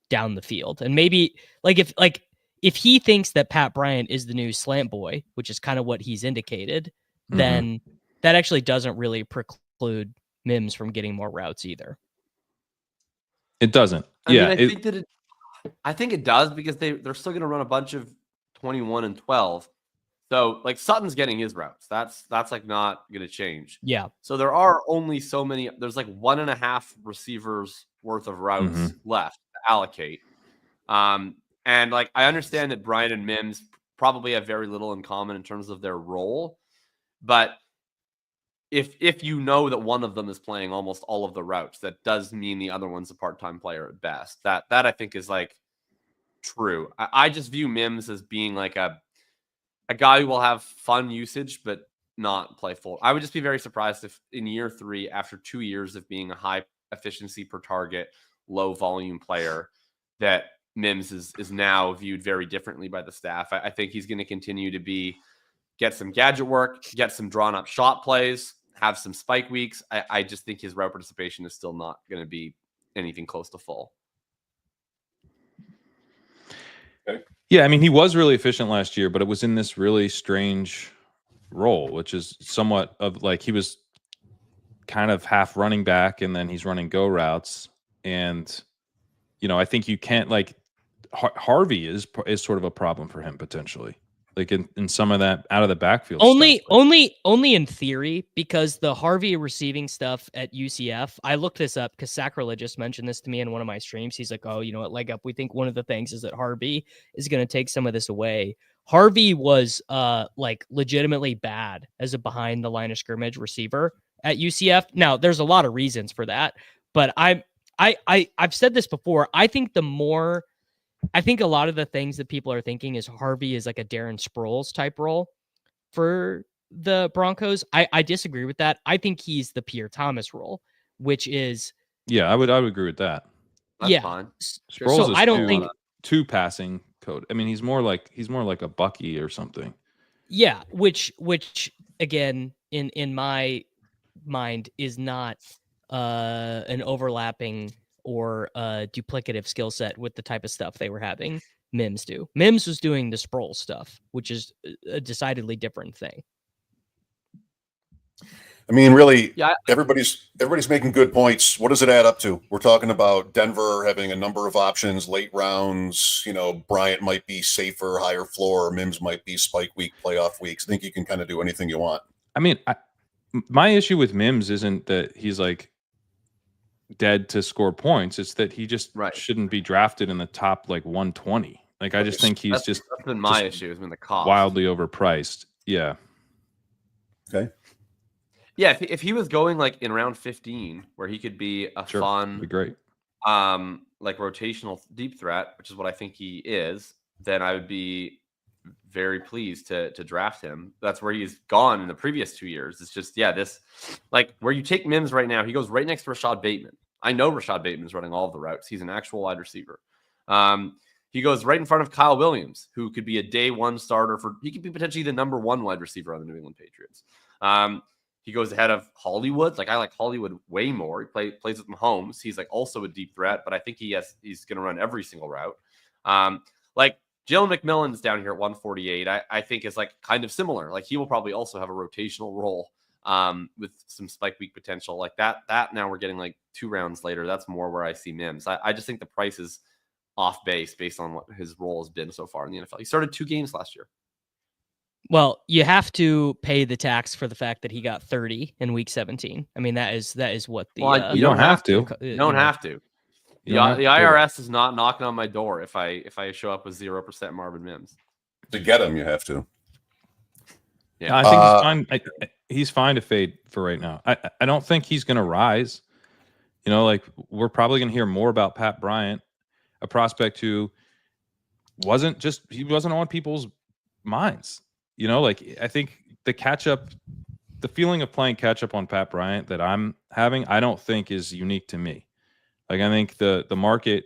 [SPEAKER 3] down the field. And maybe if he thinks that Pat Bryant is the new slant boy, which is kind of what he's indicated, then that actually doesn't really preclude Mims from getting more routes either.
[SPEAKER 1] It doesn't.
[SPEAKER 5] I think it does because they're still going to run a bunch of 21 and 12. So like Sutton's getting his routes. That's like not going to change.
[SPEAKER 3] Yeah.
[SPEAKER 5] So there are only so many. There's like 1.5 receivers worth of routes left to allocate. And like I understand that Bryant and Mims probably have very little in common in terms of their role, but if you know that one of them is playing almost all of the routes, that does mean the other one's a part-time player at best. That I think is like true. I just view Mims as being like a guy who will have fun usage, but not play full. I would just be very surprised if in year 3, after 2 years of being a high efficiency per target, low volume player, that Mims is now viewed very differently by the staff. I think he's going to continue to get some gadget work, get some drawn up shot plays, have some spike weeks. I just think his route participation is still not going to be anything close to full.
[SPEAKER 1] Yeah, I mean, he was really efficient last year, but it was in this really strange role, which is somewhat of like he was kind of half running back and then he's running go routes. And, I think you can't like Harvey is sort of a problem for him potentially. Like in some of that out of the backfield stuff.
[SPEAKER 3] Only in theory, because the Harvey receiving stuff at UCF, I looked this up because Sacrilegious mentioned this to me in one of my streams. He's like, oh, you know what, Leg Up, we think one of the things is that Harvey is going to take some of this away. Harvey was like legitimately bad as a behind the line of scrimmage receiver at UCF. Now, there's a lot of reasons for that, but I've said this before. I think a lot of the things that people are thinking is Harvey is like a Darren Sproles type role for the Broncos. I disagree with that. I think he's the Pierre Thomas role, which is
[SPEAKER 1] I would agree with that.
[SPEAKER 5] That's fine.
[SPEAKER 1] Sproles is
[SPEAKER 3] I don't think
[SPEAKER 1] two passing code. I mean, he's more like a Bucky or something.
[SPEAKER 3] Yeah, which again in my mind is not an overlapping or duplicative skill set with the type of stuff they were having Mims do. Mims was doing the Sproles stuff, which is a decidedly different thing.
[SPEAKER 2] I mean, really, everybody's making good points. What does it add up to? We're talking about Denver having a number of options, late rounds. Bryant might be safer, higher floor. Mims might be spike week, playoff weeks. I think you can kind of do anything you want.
[SPEAKER 1] I mean, my issue with Mims isn't that he's like dead to score points. It's that he just shouldn't be drafted in the top like 120. Like I just think that's
[SPEAKER 5] been my issue. Has been the cost.
[SPEAKER 1] Wildly overpriced. Yeah.
[SPEAKER 2] Okay.
[SPEAKER 5] Yeah, if he was going like in round 15, where he could be a fun,
[SPEAKER 1] be great,
[SPEAKER 5] like rotational deep threat, which is what I think he is, then I would be very pleased to draft him. That's where he's gone in the previous 2 years. It's just this like where you take Mims right now, he goes right next to Rashad Bateman. I know Rashad Bateman's running all of the routes. He's an actual wide receiver. He goes right in front of Kyle Williams, who could be a day one starter he could be potentially the number one wide receiver on the New England Patriots. He goes ahead of Hollywood. Like I like Hollywood way more. He plays with Mahomes. He's like also a deep threat, but I think he's going to run every single route. Like Jalen McMillan's down here at 148. I think is like kind of similar. Like he will probably also have a rotational role with some spike week potential like that. Now we're getting like 2 rounds later. That's more where I see Mims. I just think the price is off base based on what his role has been so far in the NFL. He started 2 games last year.
[SPEAKER 3] Well, you have to pay the tax for the fact that he got 30 in week 17. I mean, that is what the
[SPEAKER 1] you don't have to.
[SPEAKER 5] You don't have to. The IRS is not knocking on my door if I show up with 0% Marvin Mims.
[SPEAKER 2] To get him, you have to.
[SPEAKER 1] Yeah, I think he's fine. He's fine to fade for right now. I don't think he's going to rise. Like we're probably going to hear more about Pat Bryant, a prospect who wasn't on people's minds. Like I think the feeling of playing catch up on Pat Bryant that I'm having, I don't think is unique to me. Like I think the market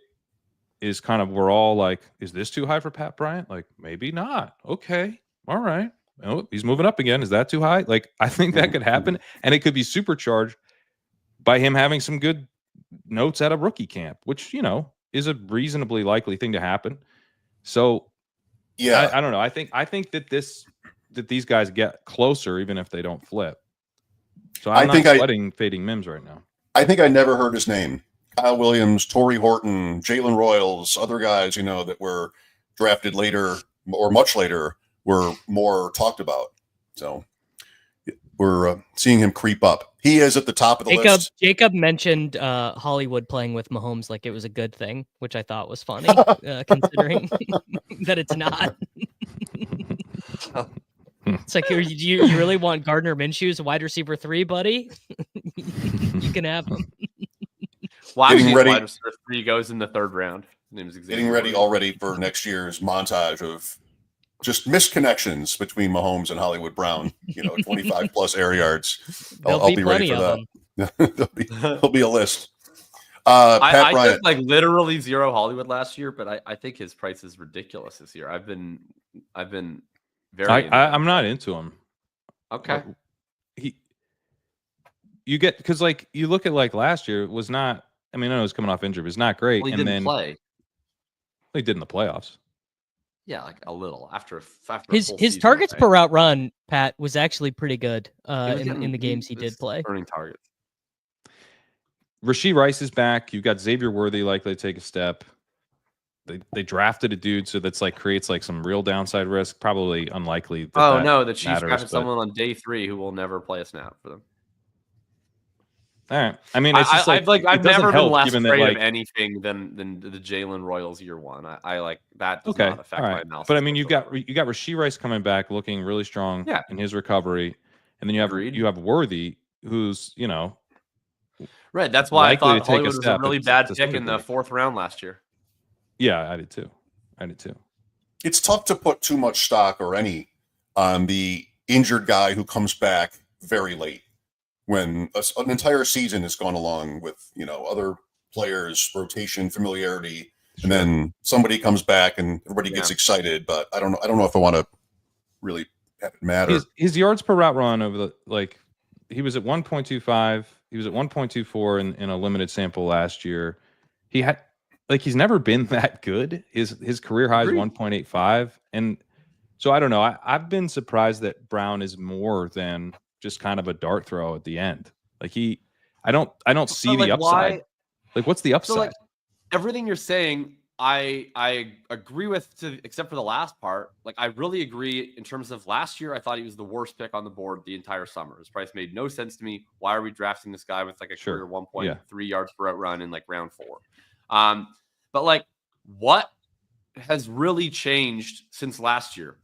[SPEAKER 1] is kind of, we're all like, is this too high for Pat Bryant? Like maybe not. Okay. All right. Oh, he's moving up again. Is that too high? Like I think that could happen, and it could be supercharged by him having some good notes at a rookie camp, which, is a reasonably likely thing to happen. So yeah, I don't know. I think that these guys get closer even if they don't flip. So I'm not sweating fading Mims right now.
[SPEAKER 2] I think I never heard his name. Kyle Williams, Torrey Horton, Jalen Royals, other guys, that were drafted later or much later were more talked about. So we're seeing him creep up. He is at the top of the list.
[SPEAKER 3] Jakob mentioned Hollywood playing with Mahomes like it was a good thing, which I thought was funny, considering that it's not. It's like, do you really want Gardner Minshew as a wide receiver 3, buddy? You can have him.
[SPEAKER 5] Well, getting ready. Wide receiver 3 goes in the 3rd round.
[SPEAKER 2] Getting ready already for next year's montage of just misconnections between Mahomes and Hollywood Brown. 25 plus air yards. I'll be ready for that. There'll be a list.
[SPEAKER 5] I took like literally 0 Hollywood last year, but I think his price is ridiculous this year. I've been very.
[SPEAKER 1] I'm not into him.
[SPEAKER 5] Okay.
[SPEAKER 1] You get, because like you look at like last year, it was not. I mean, I know he was coming off injury, but it's not great.
[SPEAKER 5] Well, he didn't play.
[SPEAKER 1] He did in the playoffs.
[SPEAKER 5] Yeah, like a little after a
[SPEAKER 3] His
[SPEAKER 5] full
[SPEAKER 3] his
[SPEAKER 5] season,
[SPEAKER 3] targets
[SPEAKER 5] right?
[SPEAKER 3] per route run, Pat, was actually pretty good
[SPEAKER 5] He was
[SPEAKER 3] in
[SPEAKER 5] getting-
[SPEAKER 3] the games he
[SPEAKER 5] was
[SPEAKER 3] did play.
[SPEAKER 5] earning targets.
[SPEAKER 1] Rashee Rice is back. You've got Xavier Worthy likely to take a step. They drafted a dude, so that's like creates like some real downside risk. Probably unlikely. That
[SPEAKER 5] No, the Chiefs
[SPEAKER 1] matters,
[SPEAKER 5] drafted
[SPEAKER 1] but-
[SPEAKER 5] someone on day 3 who will never play a snap for them.
[SPEAKER 1] All right. I mean, it's just
[SPEAKER 5] I've
[SPEAKER 1] it
[SPEAKER 5] never
[SPEAKER 1] doesn't
[SPEAKER 5] been
[SPEAKER 1] help,
[SPEAKER 5] less
[SPEAKER 1] given
[SPEAKER 5] afraid
[SPEAKER 1] that,
[SPEAKER 5] of
[SPEAKER 1] like,
[SPEAKER 5] anything than the Jalen Royals year 1. I like that does
[SPEAKER 1] okay,
[SPEAKER 5] not affect
[SPEAKER 1] all
[SPEAKER 5] my
[SPEAKER 1] right.
[SPEAKER 5] analysis.
[SPEAKER 1] But I mean, you got
[SPEAKER 5] whatsoever.
[SPEAKER 1] Rashee Rice coming back, looking really strong
[SPEAKER 5] Yeah.
[SPEAKER 1] in his recovery, and then
[SPEAKER 5] Agreed.
[SPEAKER 1] you have Worthy, who's
[SPEAKER 5] Right. That's why I
[SPEAKER 1] likely to
[SPEAKER 5] thought
[SPEAKER 1] take a
[SPEAKER 5] Hollywood was a
[SPEAKER 1] step
[SPEAKER 5] really
[SPEAKER 1] to
[SPEAKER 5] bad
[SPEAKER 1] some
[SPEAKER 5] pick in the
[SPEAKER 1] degree.
[SPEAKER 5] 4th round last year.
[SPEAKER 1] Yeah, I did too.
[SPEAKER 2] It's tough to put too much stock or any on the injured guy who comes back very late when an entire season has gone along with, other players, rotation, familiarity, and then somebody comes back and everybody gets excited. But I don't know if I want to really have it matter.
[SPEAKER 1] His yards per route run over he was at 1.25. He was at 1.24 in a limited sample last year. He had he's never been that good. His career high is 1.85, and so I don't know. I've been surprised that Brown is more than just kind of a dart throw at the end. I don't see the upside. What's the upside?
[SPEAKER 5] So everything you're saying, I agree with, except for the last part. I really agree in terms of last year. I thought he was the worst pick on the board the entire summer. His price made no sense to me. Why are we drafting this guy with a career 1.3 yards per route run in round 4? But what has really changed since last year?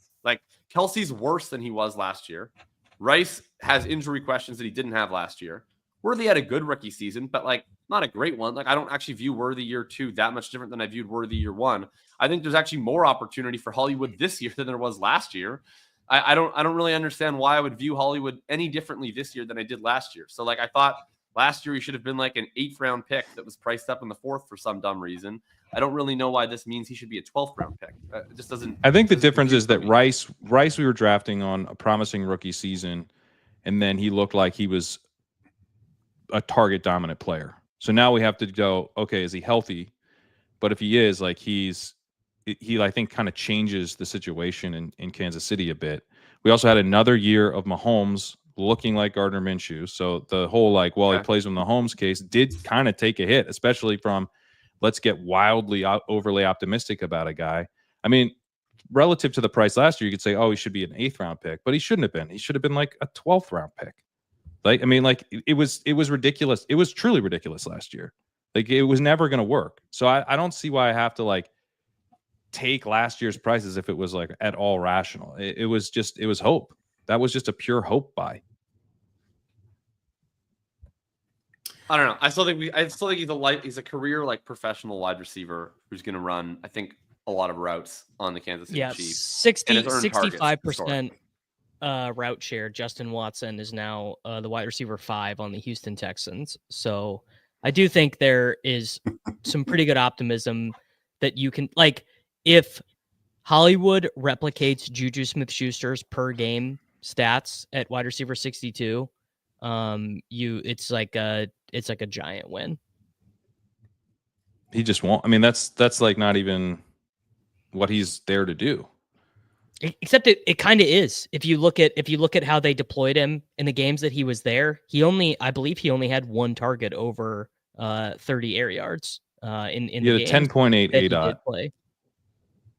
[SPEAKER 5] Kelsey's worse than he was last year. Rice has injury questions that he didn't have last year. Worthy had a good rookie season, but not a great one. I don't actually view Worthy year 2 that much different than I viewed Worthy year 1. I think there's actually more opportunity for Hollywood this year than there was last year. I don't really understand why I would view Hollywood any differently this year than I did last year. So I thought last year he should have been an 8th round pick that was priced up in the 4th for some dumb reason. I don't really know why this means he should be a 12th round pick. It just doesn't.
[SPEAKER 1] I think the difference is that Rice we were drafting on a promising rookie season, and then he looked like he was a target dominant player. So now we have to go, okay, is he healthy? But if he is, he I think kind of changes the situation in Kansas City a bit. We also had another year of Mahomes looking like Gardner Minshew. So the whole he plays with Mahomes case did kind of take a hit, especially from let's get wildly overly optimistic about a guy. I mean, relative to the price last year, you could say, oh, he should be an 8th round pick, but he shouldn't have been. He should have been a 12th round pick. It was ridiculous. It was truly ridiculous last year. It was never going to work. So I don't see why I have to take last year's price as if it was at all rational. It was hope. That was just a pure hope buy.
[SPEAKER 5] I don't know. I still think he's a career professional wide receiver who's going to run, I think, a lot of routes on the Kansas City Chiefs.
[SPEAKER 3] 65% route share. Justin Watson is now the wide receiver 5 on the Houston Texans. So I do think there is some pretty good optimism that you can if Hollywood replicates Juju Smith-Schuster's per game stats at wide receiver 62, it's like a giant win.
[SPEAKER 1] He just won't. I mean, that's not even what he's there to do.
[SPEAKER 3] Except it kind of is. If you look at how they deployed him in the games that he was there, I believe he only had 1 target over 30 air yards in the games
[SPEAKER 1] 10.8
[SPEAKER 3] that he
[SPEAKER 1] ADOT.
[SPEAKER 3] did play.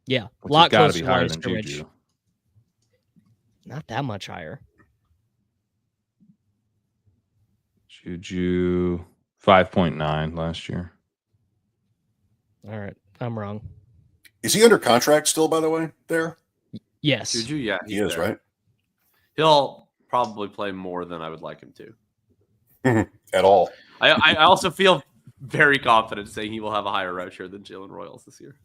[SPEAKER 3] Yeah, a
[SPEAKER 1] Which
[SPEAKER 3] lot
[SPEAKER 1] has got to
[SPEAKER 3] closer
[SPEAKER 1] be
[SPEAKER 3] to
[SPEAKER 1] higher
[SPEAKER 3] line of
[SPEAKER 1] than
[SPEAKER 3] scrimmage.
[SPEAKER 1] Juju.
[SPEAKER 3] Not that much higher.
[SPEAKER 1] Juju 5.9 last year.
[SPEAKER 3] All right, I'm wrong.
[SPEAKER 2] Is he under contract still, by the way, there?
[SPEAKER 3] Yes.
[SPEAKER 5] Juju, yeah.
[SPEAKER 2] He is, right?
[SPEAKER 5] He'll probably play more than I would like him to.
[SPEAKER 2] At all.
[SPEAKER 5] I also feel very confident saying he will have a higher route share than Jalen Royals this year.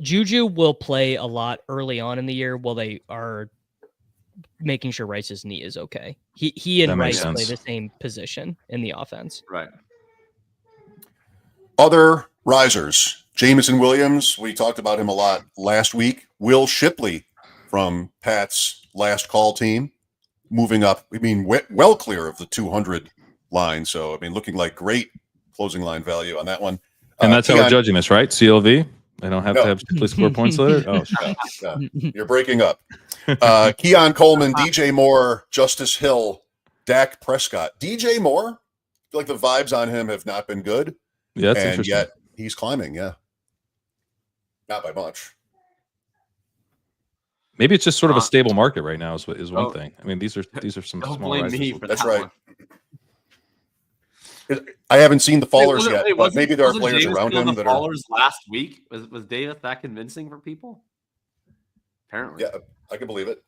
[SPEAKER 3] Juju will play a lot early on in the year while they are making sure Rice's knee is okay. He and Rice play the same position in the offense.
[SPEAKER 5] Right.
[SPEAKER 2] Other risers. Jameson Williams, we talked about him a lot last week. Will Shipley from Pat's last call team, moving up. Well clear of the 200 line. So, looking like great closing line value on that one.
[SPEAKER 1] And that's how we're judging this, right? CLV? I don't have to have Shipley score points later. Oh, shit.
[SPEAKER 2] You're breaking up. Keon Coleman, DJ Moore, Justice Hill, Dak Prescott. DJ Moore, I feel like the vibes on him have not been good.
[SPEAKER 1] Yeah, that's
[SPEAKER 2] and
[SPEAKER 1] interesting.
[SPEAKER 2] Yet he's climbing. Yeah, not by much.
[SPEAKER 1] Maybe it's just sort of a stable market right now. Is one thing. I mean, these are some
[SPEAKER 5] Don't
[SPEAKER 1] small
[SPEAKER 5] blame
[SPEAKER 1] rises.
[SPEAKER 5] me for
[SPEAKER 2] That's
[SPEAKER 5] that
[SPEAKER 2] right.
[SPEAKER 5] one.
[SPEAKER 2] I haven't seen the Fallers yet, but
[SPEAKER 5] wasn't-
[SPEAKER 2] maybe there are
[SPEAKER 5] wasn't
[SPEAKER 2] players
[SPEAKER 5] Davis
[SPEAKER 2] around
[SPEAKER 5] on
[SPEAKER 2] him
[SPEAKER 5] the
[SPEAKER 2] that are.
[SPEAKER 5] Fallers last week. Was Davis that convincing for people? Apparently.
[SPEAKER 2] Yeah, I can believe it.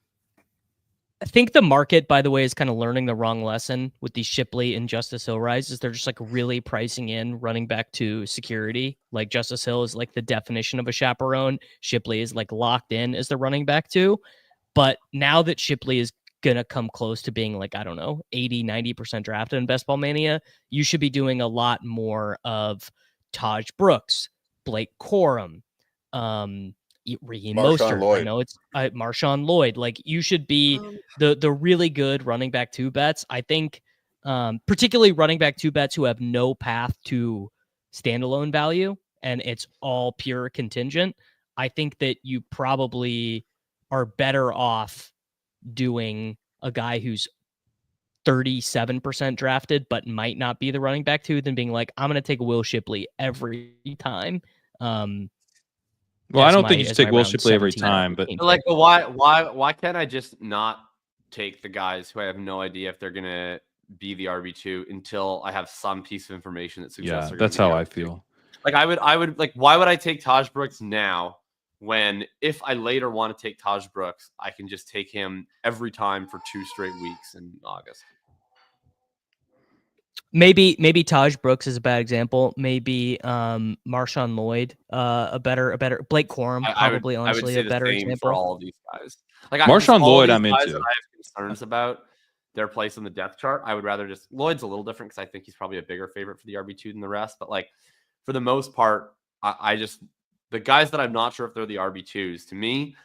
[SPEAKER 3] I think the market, by the way, is kind of learning the wrong lesson with these Shipley and Justice Hill rises. They're just like really pricing in running back to security. Like Justice Hill is like the definition of a chaperone. Shipley is like locked in as the running back too. But now that Shipley is going to come close to being like, I don't know, 80, 90% drafted in Best Ball Mania, you should be doing a lot more of Taj Brooks, Blake Corum, Raheem Mostert.
[SPEAKER 2] Lloyd.
[SPEAKER 3] I know it's Marshawn Lloyd. Like you should be the really good running back 2 bets. I think particularly running back 2 bets who have no path to standalone value and it's all pure contingent. I think that you probably are better off doing a guy who's 37% drafted but might not be the running back 2 than being like, I'm going to take Will Shipley every time.
[SPEAKER 1] Well, I don't think you should take Will Shipley every time, but
[SPEAKER 5] like, why can't I just not take the guys who I have no idea if they're gonna be the RB2 until I have some piece of information that suggests?
[SPEAKER 1] Yeah, that's how I feel.
[SPEAKER 5] Like I would like, why would I take Taj Brooks now when if I later want to take Taj Brooks, I can just take him every time for 2 straight weeks in August?
[SPEAKER 3] Maybe Taj Brooks is a bad example. Maybe Marshawn Lloyd, a better Blake Corum, probably honestly a better example
[SPEAKER 5] for all of these guys. Like
[SPEAKER 1] Marshawn Lloyd, I'm
[SPEAKER 5] into.
[SPEAKER 1] into.
[SPEAKER 5] I have concerns about their place on the depth chart. I would rather just Lloyd's a little different because I think he's probably a bigger favorite for the RB2 than the rest. But like for the most part, I just the guys that I'm not sure if they're the RB2s to me,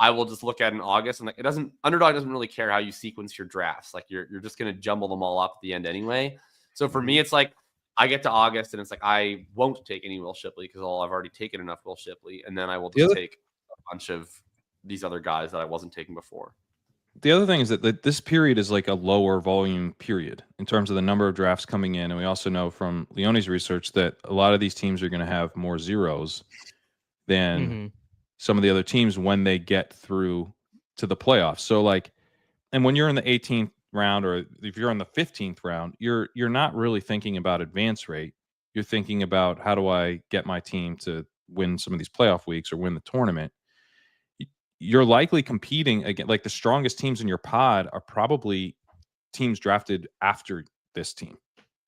[SPEAKER 5] I will just look at in August and like Underdog doesn't really care how you sequence your drafts. Like you're just gonna jumble them all up at the end anyway. So for me, it's like I get to August and it's like I won't take any Will Shipley because I've already taken enough Will Shipley, and then I will just take a bunch of these other guys that I wasn't taking before.
[SPEAKER 1] The other thing is that this period is like a lower volume period in terms of the number of drafts coming in, and we also know from Leone's research that a lot of these teams are going to have more zeros than some of the other teams when they get through to the playoffs. So like, and when you're in the 18th round or if you're in the 15th round, you're not really thinking about advance rate. You're thinking about how do I get my team to win some of these playoff weeks or win the tournament. You're likely competing again, like the strongest teams in your pod are probably teams drafted after this team.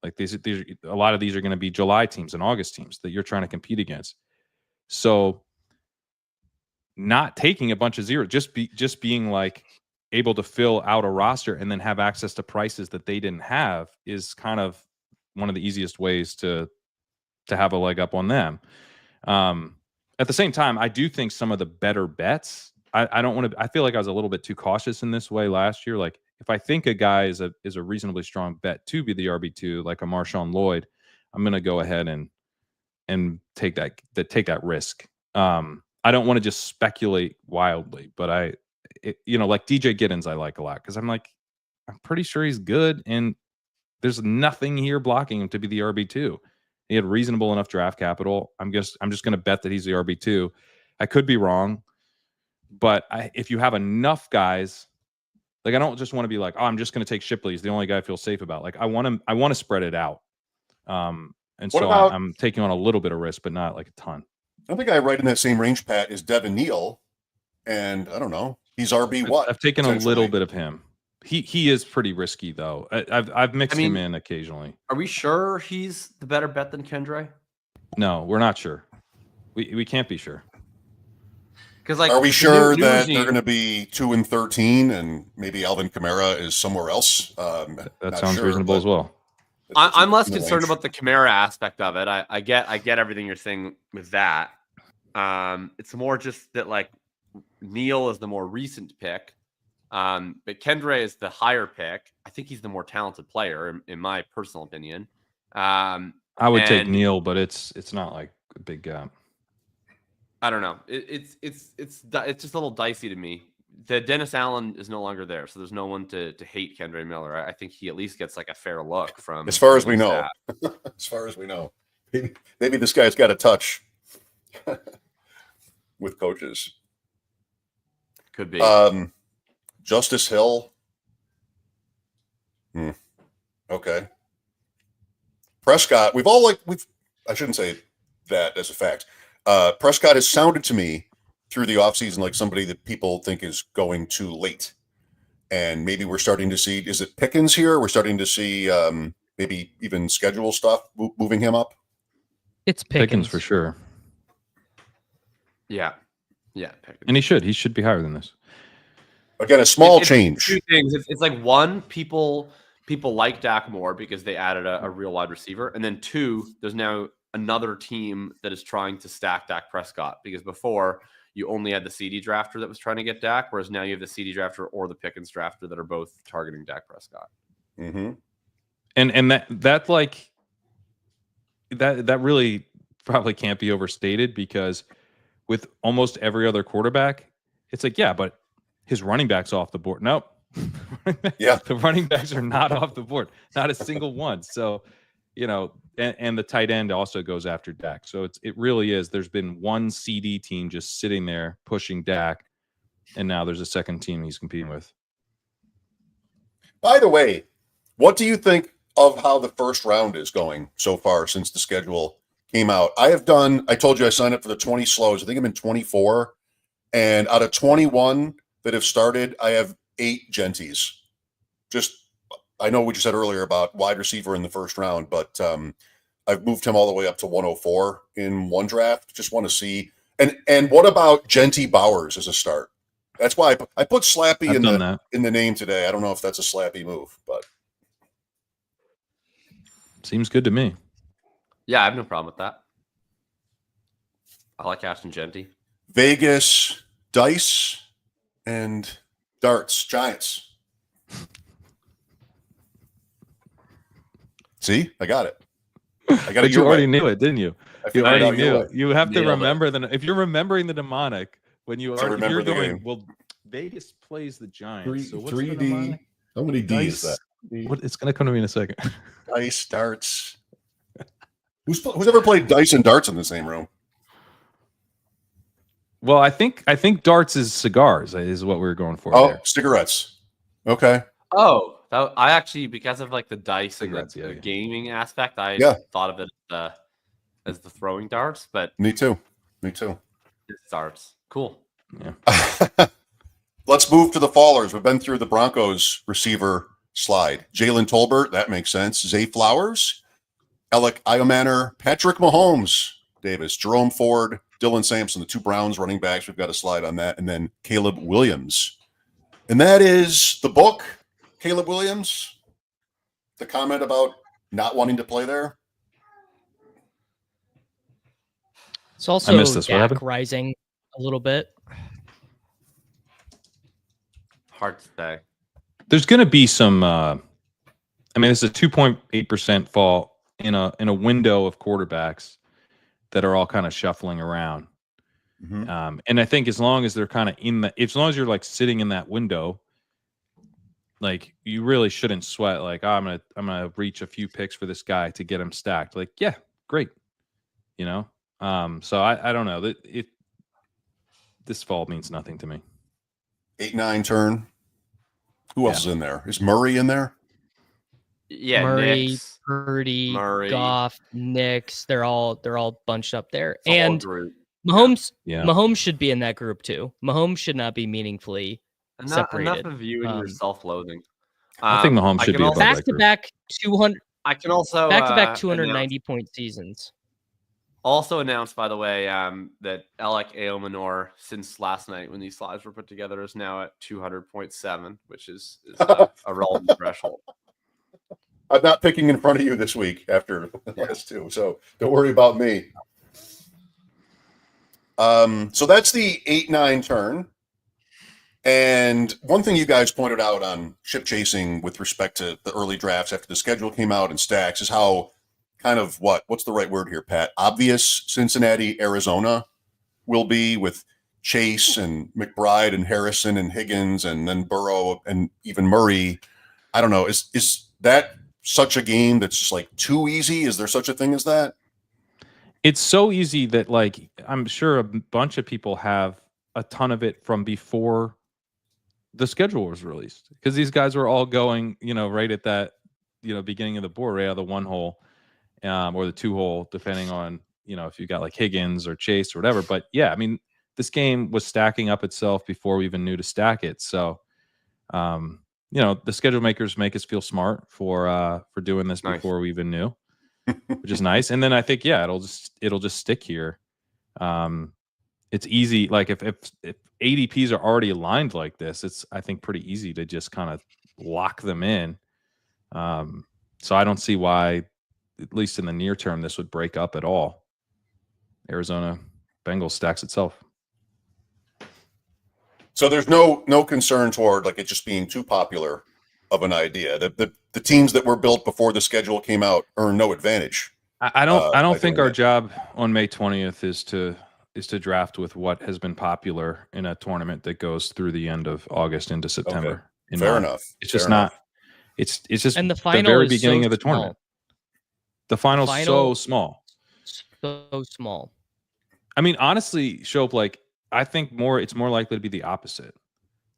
[SPEAKER 1] Like these a lot of these are going to be July teams and August teams that you're trying to compete against. So not taking a bunch of zeros, just being like able to fill out a roster and then have access to prices that they didn't have is kind of one of the easiest ways to have a leg up on them. At the same time, I do think some of the better bets, I don't want to, I feel like I was a little bit too cautious in this way last year. Like if I think a guy is a reasonably strong bet to be the RB2, like a Marshawn Lloyd, I'm going to go ahead and take that risk. I don't want to just speculate wildly, but like DJ Giddens, I like a lot because I'm pretty sure he's good, and there's nothing here blocking him to be the RB2. He had reasonable enough draft capital. I'm just going to bet that he's the RB2. I could be wrong, but if you have enough guys, like I don't just want to be like, oh, I'm just going to take Shipley. He's the only guy I feel safe about. Like I want to spread it out. And so I'm taking on a little bit of risk, but not like a ton.
[SPEAKER 2] I think I right in that same range, Pat, is Devin Neal, and I don't know. He's RB what?
[SPEAKER 1] I've taken a little bit of him. He is pretty risky though. I've mixed him in occasionally.
[SPEAKER 5] Are we sure he's the better bet than Kendre?
[SPEAKER 1] No, we're not sure. We can't be sure.
[SPEAKER 5] Because like,
[SPEAKER 2] are we sure that they're going to be 2 and 13, and maybe Alvin Kamara is somewhere else?
[SPEAKER 1] That sounds reasonable as well.
[SPEAKER 5] I'm less concerned about the Kamara aspect of it. I get everything you're saying with that. It's more just that like Neal is the more recent pick, but Kendre is the higher pick. I think he's the more talented player, in my personal opinion.
[SPEAKER 1] I would take Neal, but it's not like a big gap.
[SPEAKER 5] I don't know. It's just a little dicey to me. The Dennis Allen is no longer there, so there's no one to hate Kendre Miller. I think he at least gets like a fair look from
[SPEAKER 2] as far as we know. As far as we know, maybe this guy's got a touch with coaches.
[SPEAKER 5] Could be.
[SPEAKER 2] Justice Hill. Okay. Prescott. I shouldn't say that as a fact. Prescott has sounded to me through the offseason like somebody that people think is going too late. And maybe we're starting to see, is it Pickens here? We're starting to see maybe even schedule stuff moving him up.
[SPEAKER 3] It's Pickens
[SPEAKER 1] for sure.
[SPEAKER 5] Yeah. Pickens.
[SPEAKER 1] And he should be higher than this.
[SPEAKER 2] Again, a small change.
[SPEAKER 5] Two things. It's like one, people like Dak more because they added a real wide receiver. And then two, there's now another team that is trying to stack Dak Prescott, because before you only had the CD drafter that was trying to get Dak, whereas now you have the CD drafter or the Pickens drafter that are both targeting Dak Prescott.
[SPEAKER 2] Mm-hmm.
[SPEAKER 1] And that like that really probably can't be overstated, because with almost every other quarterback, it's like, yeah, but his running back's off the board. Nope.
[SPEAKER 2] Yeah.
[SPEAKER 1] The running backs are not off the board. Not a single one. So, and the tight end also goes after Dak. So it really is. There's been one CD team just sitting there pushing Dak, and now there's a second team he's competing with.
[SPEAKER 2] By the way, what do you think of how the first round is going so far since the schedule came out? I told you I signed up for the 20 slows. I think I'm in 24. And out of 21 that have started, I have 8 Genties. I know what you said earlier about wide receiver in the first round, but I've moved him all the way up to 104 in one draft. Just want to see. And what about Genty Bowers as a start? That's why I put Slappy in the name today. I don't know if that's a Slappy move, but
[SPEAKER 1] seems good to me.
[SPEAKER 5] Yeah, I have no problem with that. I like Ashton Genty.
[SPEAKER 2] Vegas, dice, and darts, Giants. See, I got it.
[SPEAKER 1] But you already knew it, didn't you? You already knew it. You have to remember if you're remembering the mnemonic when you are. If you're going, well, Vegas plays the Giants. So what's 3D? The mnemonic?
[SPEAKER 2] How many D is that?
[SPEAKER 1] What? It's going to come to me in a second.
[SPEAKER 2] Dice, darts. Who's ever played dice and darts in the same room?
[SPEAKER 1] Well, I think darts is cigars is what we were going for.
[SPEAKER 2] Oh,
[SPEAKER 1] there.
[SPEAKER 2] Cigarettes. Okay.
[SPEAKER 5] Oh, I actually, because of like the dice and the
[SPEAKER 1] yeah.
[SPEAKER 5] gaming aspect, I thought of it as the throwing darts. But
[SPEAKER 2] me too.
[SPEAKER 5] It's darts. Cool.
[SPEAKER 1] Yeah.
[SPEAKER 2] Let's move to the fallers. We've been through the Broncos receiver slide. Jalen Tolbert, that makes sense. Zay Flowers, Alec Iomanner, Patrick Mahomes, Davis, Jerome Ford, Dylan Sampson, the 2 Browns running backs. We've got a slide on that. And then Caleb Williams. And that is the book, Caleb Williams. The comment about not wanting to play there.
[SPEAKER 3] It's also Dak rising a little bit.
[SPEAKER 5] Hard to say.
[SPEAKER 1] There's going to be some. It's a 2.8% fall in a window of quarterbacks that are all kind of shuffling around. Mm-hmm. And I think as long as they're kind of as long as you're like sitting in that window, like you really shouldn't sweat. Like, oh, I'm gonna reach a few picks for this guy to get him stacked. Like, yeah, great. So I don't know that this fall means nothing to me.
[SPEAKER 2] 8-9 turn. Who else is in there? Is Murray in there?
[SPEAKER 5] Yeah,
[SPEAKER 3] Murray,
[SPEAKER 5] Knicks,
[SPEAKER 3] Purdy,
[SPEAKER 5] Murray.
[SPEAKER 3] Goff, Knicks. They're all bunched up there.
[SPEAKER 5] It's
[SPEAKER 3] and Mahomes should be in that group too. Mahomes should not be meaningfully separated.
[SPEAKER 5] Enough of you and your self-loathing.
[SPEAKER 1] I think Mahomes should be above that group.
[SPEAKER 3] Back-to-back 200.
[SPEAKER 5] I can also
[SPEAKER 3] back-to-back 290-point seasons.
[SPEAKER 5] Also announced, by the way, that Alec Iomanor, since last night when these slides were put together, is now at 200.7, which is a relevant threshold.
[SPEAKER 2] I'm not picking in front of you this week after the last 2, so don't worry about me. So that's the 8-9 turn. And one thing you guys pointed out on ship chasing with respect to the early drafts after the schedule came out and stacks is how kind of what's the right word here, Pat? Obvious Cincinnati, Arizona will be with Chase and McBride and Harrison and Higgins and then Burrow and even Murray. I don't know. Is that such a game that's just like too easy? Is there such a thing as that?
[SPEAKER 1] It's so easy that like I'm sure a bunch of people have a ton of it from before the schedule was released, because these guys were all going, right at that, beginning of the board, right out of the 1 hole, or the 2 hole, depending on, if you got like Higgins or Chase or whatever. But yeah, I mean, this game was stacking up itself before we even knew to stack it. So, the schedule makers make us feel smart for doing this before we even knew, which is nice. And then I think, yeah, it'll just stick here. It's easy. Like if ADPs are already aligned like this, it's, I think, pretty easy to just kind of lock them in. So I don't see why, at least in the near term, this would break up at all. Arizona Bengals stacks itself.
[SPEAKER 2] So there's no concern toward like it just being too popular of an idea. The teams that were built before the schedule came out earn no advantage.
[SPEAKER 1] I don't think our job on May 20th is to draft with what has been popular in a tournament that goes through the end of August into September.
[SPEAKER 2] Okay. Fair enough.
[SPEAKER 1] It's just not. It's just
[SPEAKER 3] and the final
[SPEAKER 1] very
[SPEAKER 3] is
[SPEAKER 1] beginning
[SPEAKER 3] so
[SPEAKER 1] of the
[SPEAKER 3] small.
[SPEAKER 1] tournament. The final's so small.
[SPEAKER 3] So small.
[SPEAKER 1] I mean, honestly, Schopp, like I think it's more likely to be the opposite.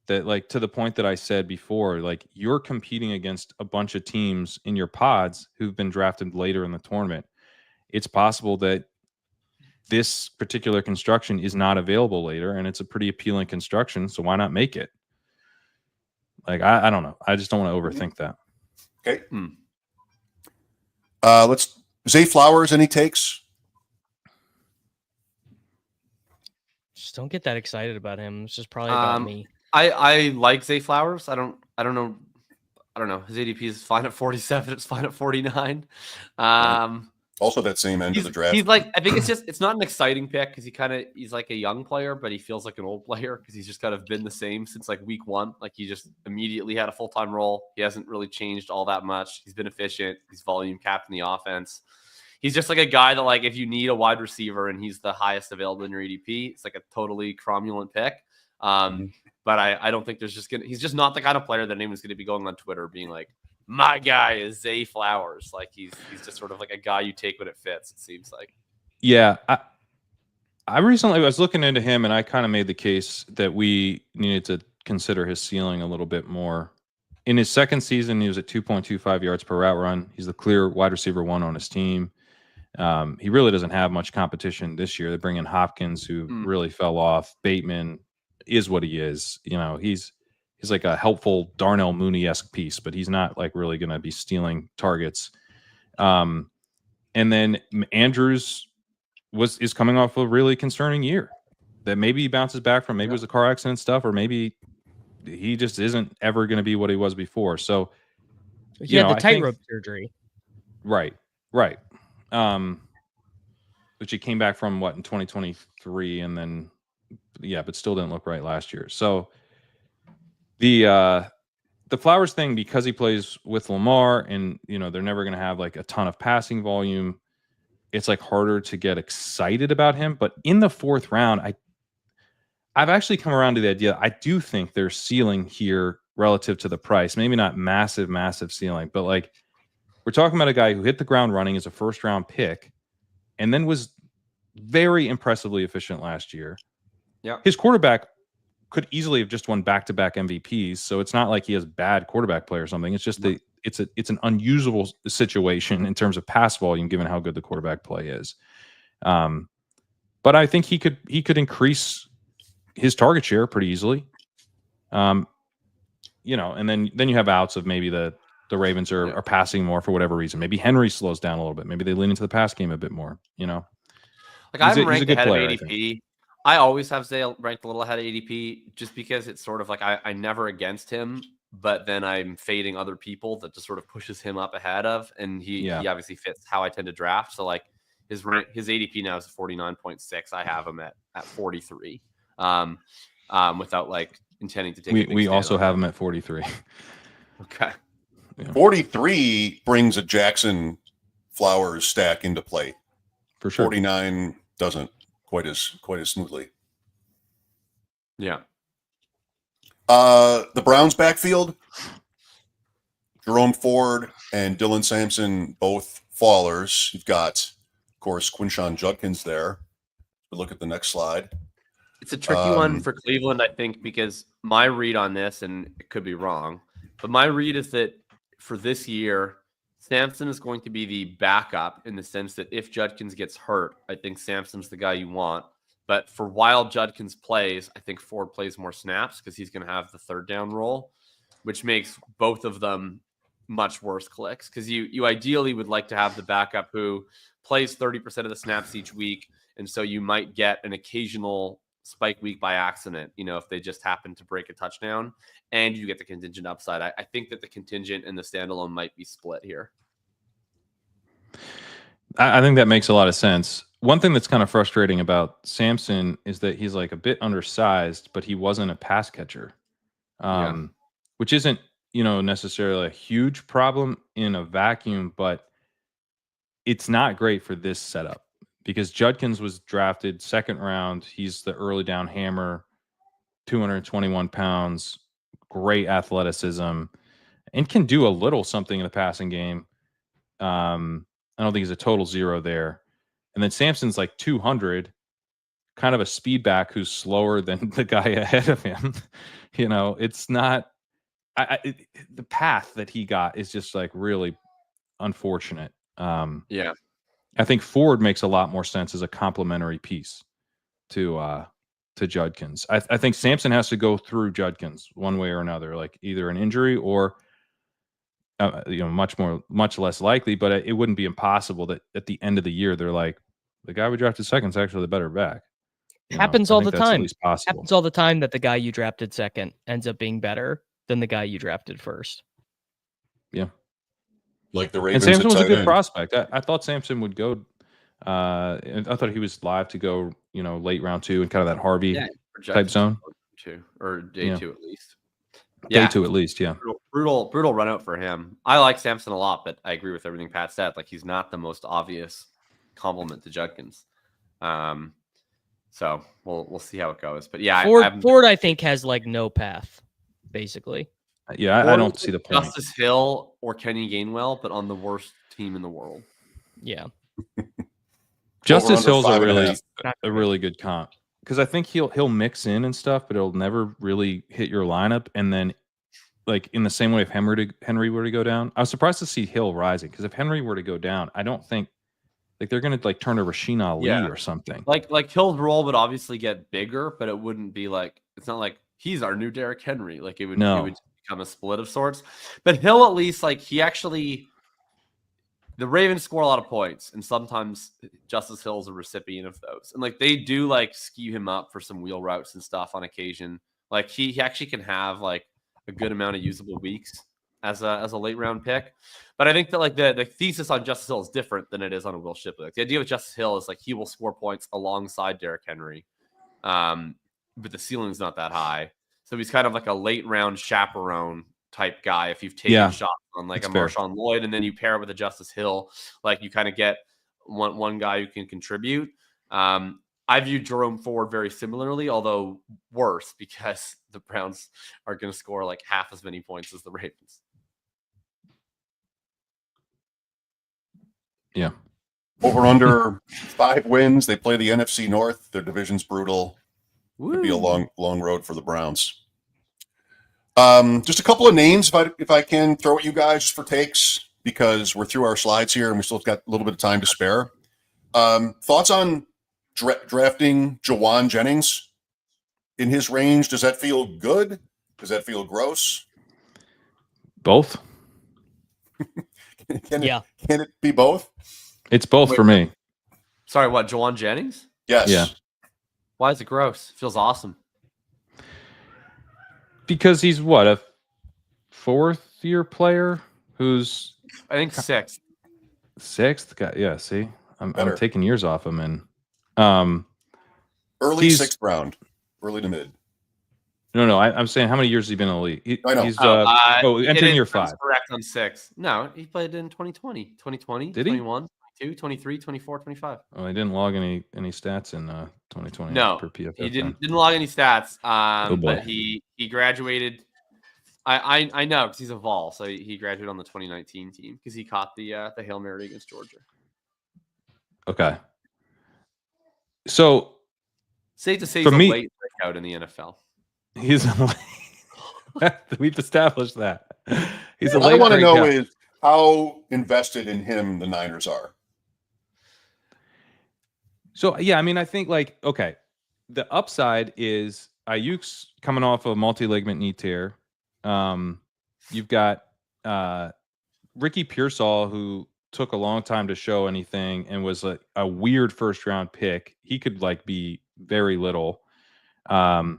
[SPEAKER 1] That, like, to the point that I said before, like you're competing against a bunch of teams in your pods who've been drafted later in the tournament. It's possible that this particular construction is not available later, and it's a pretty appealing construction, so why not make it? Like, I don't know. I just don't want to overthink that.
[SPEAKER 2] Okay. Let's Zay Flowers, any takes?
[SPEAKER 3] Just don't get that excited about him. It's just probably about me.
[SPEAKER 5] I like Zay Flowers. I don't know. His ADP is fine at 47. It's fine at 49.
[SPEAKER 2] Also that same end of the draft.
[SPEAKER 5] He's like, I think it's not an exciting pick because he's like a young player, but he feels like an old player because he's just kind of been the same since like week 1. Like he just immediately had a full-time role. He hasn't really changed all that much. He's been efficient. He's volume capped in the offense. He's just like a guy that, like, if you need a wide receiver and he's the highest available in your ADP, it's like a totally cromulent pick. But I don't think he's just not the kind of player that anyone's going to be going on Twitter being like, my guy is Zay Flowers. Like he's just sort of like a guy you take when it fits, it seems like.
[SPEAKER 1] Yeah. I recently was looking into him, and I kind of made the case that we needed to consider his ceiling a little bit more. In his second season, he was at 2.25 yards per route run. He's the clear wide receiver 1 on his team. He really doesn't have much competition this year. They bring in Hopkins, who really fell off. Bateman is what he is. He's like a helpful Darnell Mooney-esque piece, but he's not like really going to be stealing targets. And then Andrews is coming off a really concerning year that maybe he bounces back from. Maybe it was a car accident stuff, or maybe he just isn't ever going to be what he was before. So
[SPEAKER 3] he had the tightrope surgery.
[SPEAKER 1] Right. Which he came back from in 2023, and then but still didn't look right last year. So the Flowers thing, because he plays with Lamar, and they're never going to have like a ton of passing volume, it's like harder to get excited about him. But in the 4th round, I've actually come around to the idea. I do think there's ceiling here relative to the price. Maybe not massive ceiling, but like we're talking about a guy who hit the ground running as a 1st-round pick, and then was very impressively efficient last year.
[SPEAKER 5] Yeah,
[SPEAKER 1] his quarterback could easily have just won back-to-back MVPs, so it's not like he has bad quarterback play or something. It's just it's an unusual situation in terms of pass volume, given how good the quarterback play is. But I think he could increase his target share pretty easily. And then you have outs of maybe the Ravens are passing more for whatever reason. Maybe Henry slows down a little bit. Maybe they lean into the pass game a bit more.
[SPEAKER 5] Like I have him ranked ahead of ADP. I always have Zay ranked a little ahead of ADP just because it's sort of like I never against him, but then I'm fading other people that just sort of pushes him up ahead of, and he obviously fits how I tend to draft. So like his ADP now is 49.6. I have him at 43. Without like intending to take.
[SPEAKER 1] We also have him at 43.
[SPEAKER 5] Okay.
[SPEAKER 1] Yeah.
[SPEAKER 2] 43 brings a Jackson Flowers stack into play.
[SPEAKER 1] For sure.
[SPEAKER 2] 49 doesn't quite as smoothly.
[SPEAKER 5] Yeah.
[SPEAKER 2] The Browns backfield, Jerome Ford and Dylan Sampson, both fallers. You've got, of course, Quinshon Judkins there. But look at the next slide.
[SPEAKER 5] It's a tricky one for Cleveland, I think, because my read on this, and it could be wrong, but my read is that for this year, Sampson is going to be the backup in the sense that if Judkins gets hurt, I think Sampson's the guy you want. But for while Judkins plays, I think Ford plays more snaps because he's going to have the third down role, which makes both of them much worse clicks because you ideally would like to have the backup who plays 30% of the snaps each week. And so you might get an occasional spike week by accident, if they just happen to break a touchdown and you get the contingent upside. I think that the contingent and the standalone might be split here.
[SPEAKER 1] I think that makes a lot of sense. One thing that's kind of frustrating about Sampson is that he's like a bit undersized, but he wasn't a pass catcher, which isn't, necessarily a huge problem in a vacuum, but it's not great for this setup because Judkins was drafted second round. He's the early down hammer, 221 pounds, great athleticism, and can do a little something in the passing game. I don't think he's a total zero there. And then Sampson's like 200, kind of a speed back who's slower than the guy ahead of him. It's not the path that he got is just like really unfortunate.
[SPEAKER 5] Yeah.
[SPEAKER 1] I think Ford makes a lot more sense as a complementary piece to Judkins. I think Sampson has to go through Judkins one way or another, like either an injury or much less likely, but it wouldn't be impossible that at the end of the year they're like, the guy we drafted second is actually the better back.
[SPEAKER 3] Happens all the time.
[SPEAKER 1] Possible.
[SPEAKER 3] Happens all the time that the guy you drafted second ends up being better than the guy you drafted first.
[SPEAKER 1] Yeah.
[SPEAKER 2] Like the Ravens.
[SPEAKER 1] And Sampson was a good prospect. I thought Sampson would go. I thought he was live to go, late round 2 and kind of that Harvey type zone.
[SPEAKER 5] Or day 2 at least.
[SPEAKER 1] Day 2 at least, yeah.
[SPEAKER 5] Brutal run out for him. I like Sampson a lot, but I agree with everything Pat said. Like he's not the most obvious complement to Judkins. So we'll see how it goes. But yeah,
[SPEAKER 3] Ford I think has like no path, basically.
[SPEAKER 1] Yeah, I don't see the point.
[SPEAKER 5] Justice Hill or Kenny Gainwell, but on the worst team in the world.
[SPEAKER 3] Yeah.
[SPEAKER 1] Justice Hill's a really good comp because I think he'll mix in and stuff, but it'll never really hit your lineup. And then, like in the same way, if Henry were to go down, I was surprised to see Hill rising because if Henry were to go down, I don't think they're going to turn to Rasheen Ali or something.
[SPEAKER 5] Like Hill's role would obviously get bigger, but it wouldn't be like it's not like he's our new Derrick Henry. Like it would become a split of sorts. But Hill at least the Ravens score a lot of points, and sometimes Justice Hill's a recipient of those. And they do skew him up for some wheel routes and stuff on occasion. Like he actually can have a good amount of usable weeks as a late round pick. But I think that the thesis on Justice Hill is different than it is on a Will Shipley. The idea with Justice Hill is he will score points alongside Derrick Henry. But the ceiling's not that high. So he's kind of like a late round chaperone type guy. If you've taken shots on a Marshawn Lloyd and then you pair it with a Justice Hill, you kind of get one guy who can contribute. I view Jerome Ford very similarly, although worse because the Browns are going to score half as many points as the Ravens.
[SPEAKER 1] Yeah.
[SPEAKER 2] Over under 5 wins. They play the NFC North. Their division's brutal. It'd be a long road for the Browns. Just a couple of names, if I can throw at you guys for takes, because we're through our slides here and we still got a little bit of time to spare. Thoughts on drafting Jauan Jennings in his range? Does that feel good? Does that feel gross?
[SPEAKER 1] Both.
[SPEAKER 2] Can it be both?
[SPEAKER 1] It's both for me.
[SPEAKER 5] Sorry, what? Jauan Jennings?
[SPEAKER 2] Yes.
[SPEAKER 1] Yeah.
[SPEAKER 5] Why is it gross? It feels awesome.
[SPEAKER 1] Because he's a 4th-year player who's
[SPEAKER 5] I think 6th.
[SPEAKER 1] 6th guy. Yeah, see, I'm taking years off him, and
[SPEAKER 2] early 6th round, early to mid.
[SPEAKER 1] No, I'm saying how many years has he been in the league?
[SPEAKER 2] I know.
[SPEAKER 1] He's entering year 5.
[SPEAKER 5] Correct on 6. No, he played in 2020, 2020,
[SPEAKER 1] Did he?
[SPEAKER 5] 21, 22, 23, 24, 25.
[SPEAKER 1] Oh, he didn't log any stats in 2020
[SPEAKER 5] No,
[SPEAKER 1] per PFF.
[SPEAKER 5] he didn't log any stats.
[SPEAKER 1] Oh, boy.
[SPEAKER 5] But he graduated. I know because he's a Vol, so he graduated on the 2019 team because he caught the Hail Mary against Georgia.
[SPEAKER 1] Okay. So
[SPEAKER 5] safe to say
[SPEAKER 1] for
[SPEAKER 5] he's
[SPEAKER 1] me,
[SPEAKER 5] a late breakout in the NFL.
[SPEAKER 1] He's we've established that. He's a
[SPEAKER 2] What I
[SPEAKER 1] late
[SPEAKER 2] want to know
[SPEAKER 1] breakout.
[SPEAKER 2] is how invested in him the Niners are.
[SPEAKER 1] So yeah, I mean, I think okay, the upside is Aiyuk's coming off a multi-ligament knee tear. You've got Ricky Pearsall, who took a long time to show anything and was a weird first round pick. He could be very little. And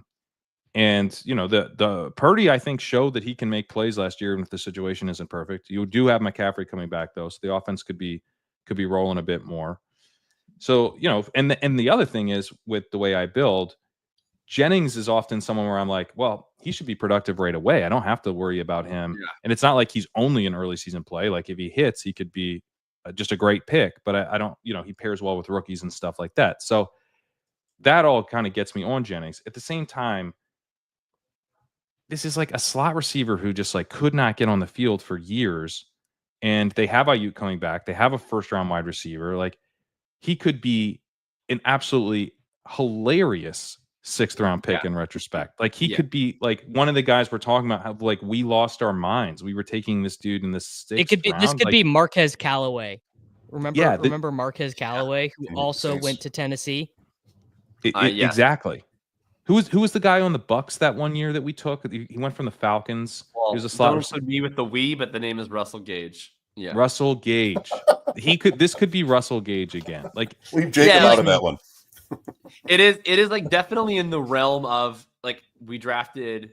[SPEAKER 1] the Purdy, I think, showed that he can make plays last year, even if the situation isn't perfect. You do have McCaffrey coming back though, so the offense could be rolling a bit more. So and the other thing is, with the way I build, Jennings is often someone where I'm like, well, he should be productive right away. I don't have to worry about him. Yeah. And it's not like he's only an early season play. Like if he hits, he could be just a great pick. But I don't, he pairs well with rookies and stuff like that. So that all kind of gets me on Jennings. At the same time, this is a slot receiver who just could not get on the field for years. And they have Aiyuk coming back. They have a first round wide receiver. He could be an absolutely hilarious 6th round pick in retrospect. He could be one of the guys we're talking about. How we lost our minds. We were taking this dude in the 6th round.
[SPEAKER 3] This could be Marquez Callaway. Remember Marquez Callaway, who also went to Tennessee.
[SPEAKER 1] Exactly. Who was the guy on the Bucks that one year that we took? He went from the Falcons.
[SPEAKER 5] Well,
[SPEAKER 1] he was a slot.
[SPEAKER 5] Would be with the we, but the name is Russell Gage. Yeah,
[SPEAKER 1] Russell Gage. This could be Russell Gage again.
[SPEAKER 2] Leave Jacob out of that one.
[SPEAKER 5] It is definitely in the realm of we drafted,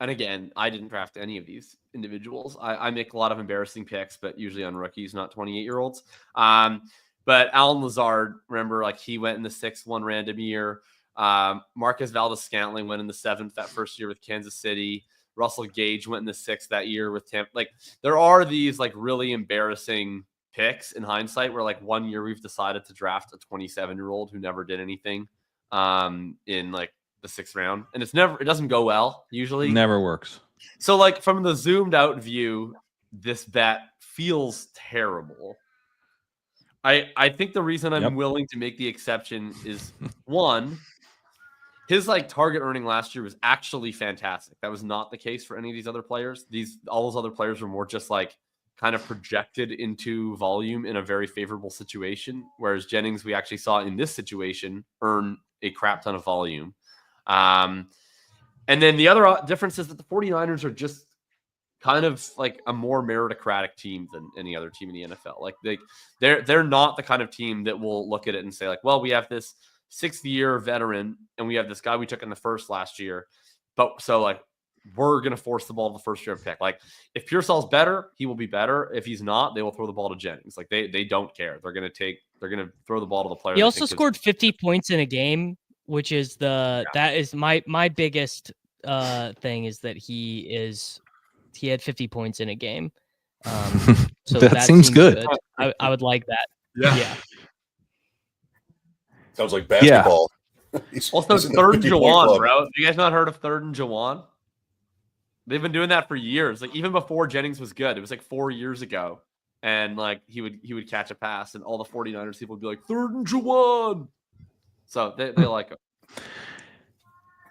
[SPEAKER 5] and again, I didn't draft any of these individuals. I make a lot of embarrassing picks, but usually on rookies, not 28-year-olds. But Alan Lazard, remember, he went in the 6th one random year. Marquez Valdes-Scantling went in the 7th that first year with Kansas City. Russell Gage went in the 6th that year with Tampa. There are these really embarrassing picks in hindsight where one year we've decided to draft a 27-year-old who never did anything in the 6th round, and it doesn't go well usually.
[SPEAKER 1] Never works.
[SPEAKER 5] So from the zoomed out view, this bet feels terrible. I think the reason I'm willing to make the exception is one, his target earning last year was actually fantastic. That was not the case for any of these other players. All those other players were more just kind of projected into volume in a very favorable situation. Whereas Jennings, we actually saw in this situation earn a crap ton of volume. And then the other difference is that the 49ers are just kind of a more meritocratic team than any other team in the NFL. They're not the kind of team that will look at it and say well, we have this 6th-year veteran and we have this guy we took in the 1st last year, but so we're going to force the ball to the first-round pick. If Pearsall's better, he will be better. If he's not, they will throw the ball to Jennings. They don't care. They're going to throw the ball to the player.
[SPEAKER 3] He also scored 50 points in a game, which is that is my biggest thing is that he had 50 points in a game. So
[SPEAKER 1] that seems good.
[SPEAKER 3] I would like that.
[SPEAKER 5] Yeah.
[SPEAKER 2] Sounds like basketball.
[SPEAKER 5] Yeah. Also, 3rd and Jauan, bro. Have you guys not heard of 3rd and Jauan? They've been doing that for years. Even before Jennings was good. It was 4 years ago. And he would catch a pass and all the 49ers people would be 3rd and Jauan. So they like him.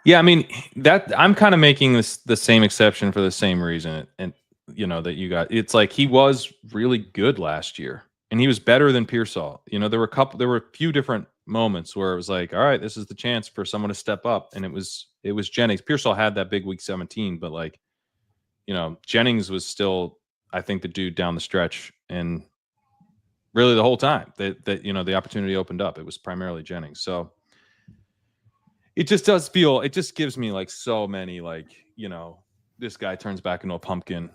[SPEAKER 1] Yeah, I mean, that I'm kind of making the same exception for the same reason. And that you got, it's he was really good last year. And he was better than Pearsall. There were a few different moments where it was all right, this is the chance for someone to step up. And it was Jennings. Pearsall had that big week 17, but Jennings was still, I think, the dude down the stretch. And really the whole time that the opportunity opened up, it was primarily Jennings. So it just gives me so many, this guy turns back into a pumpkin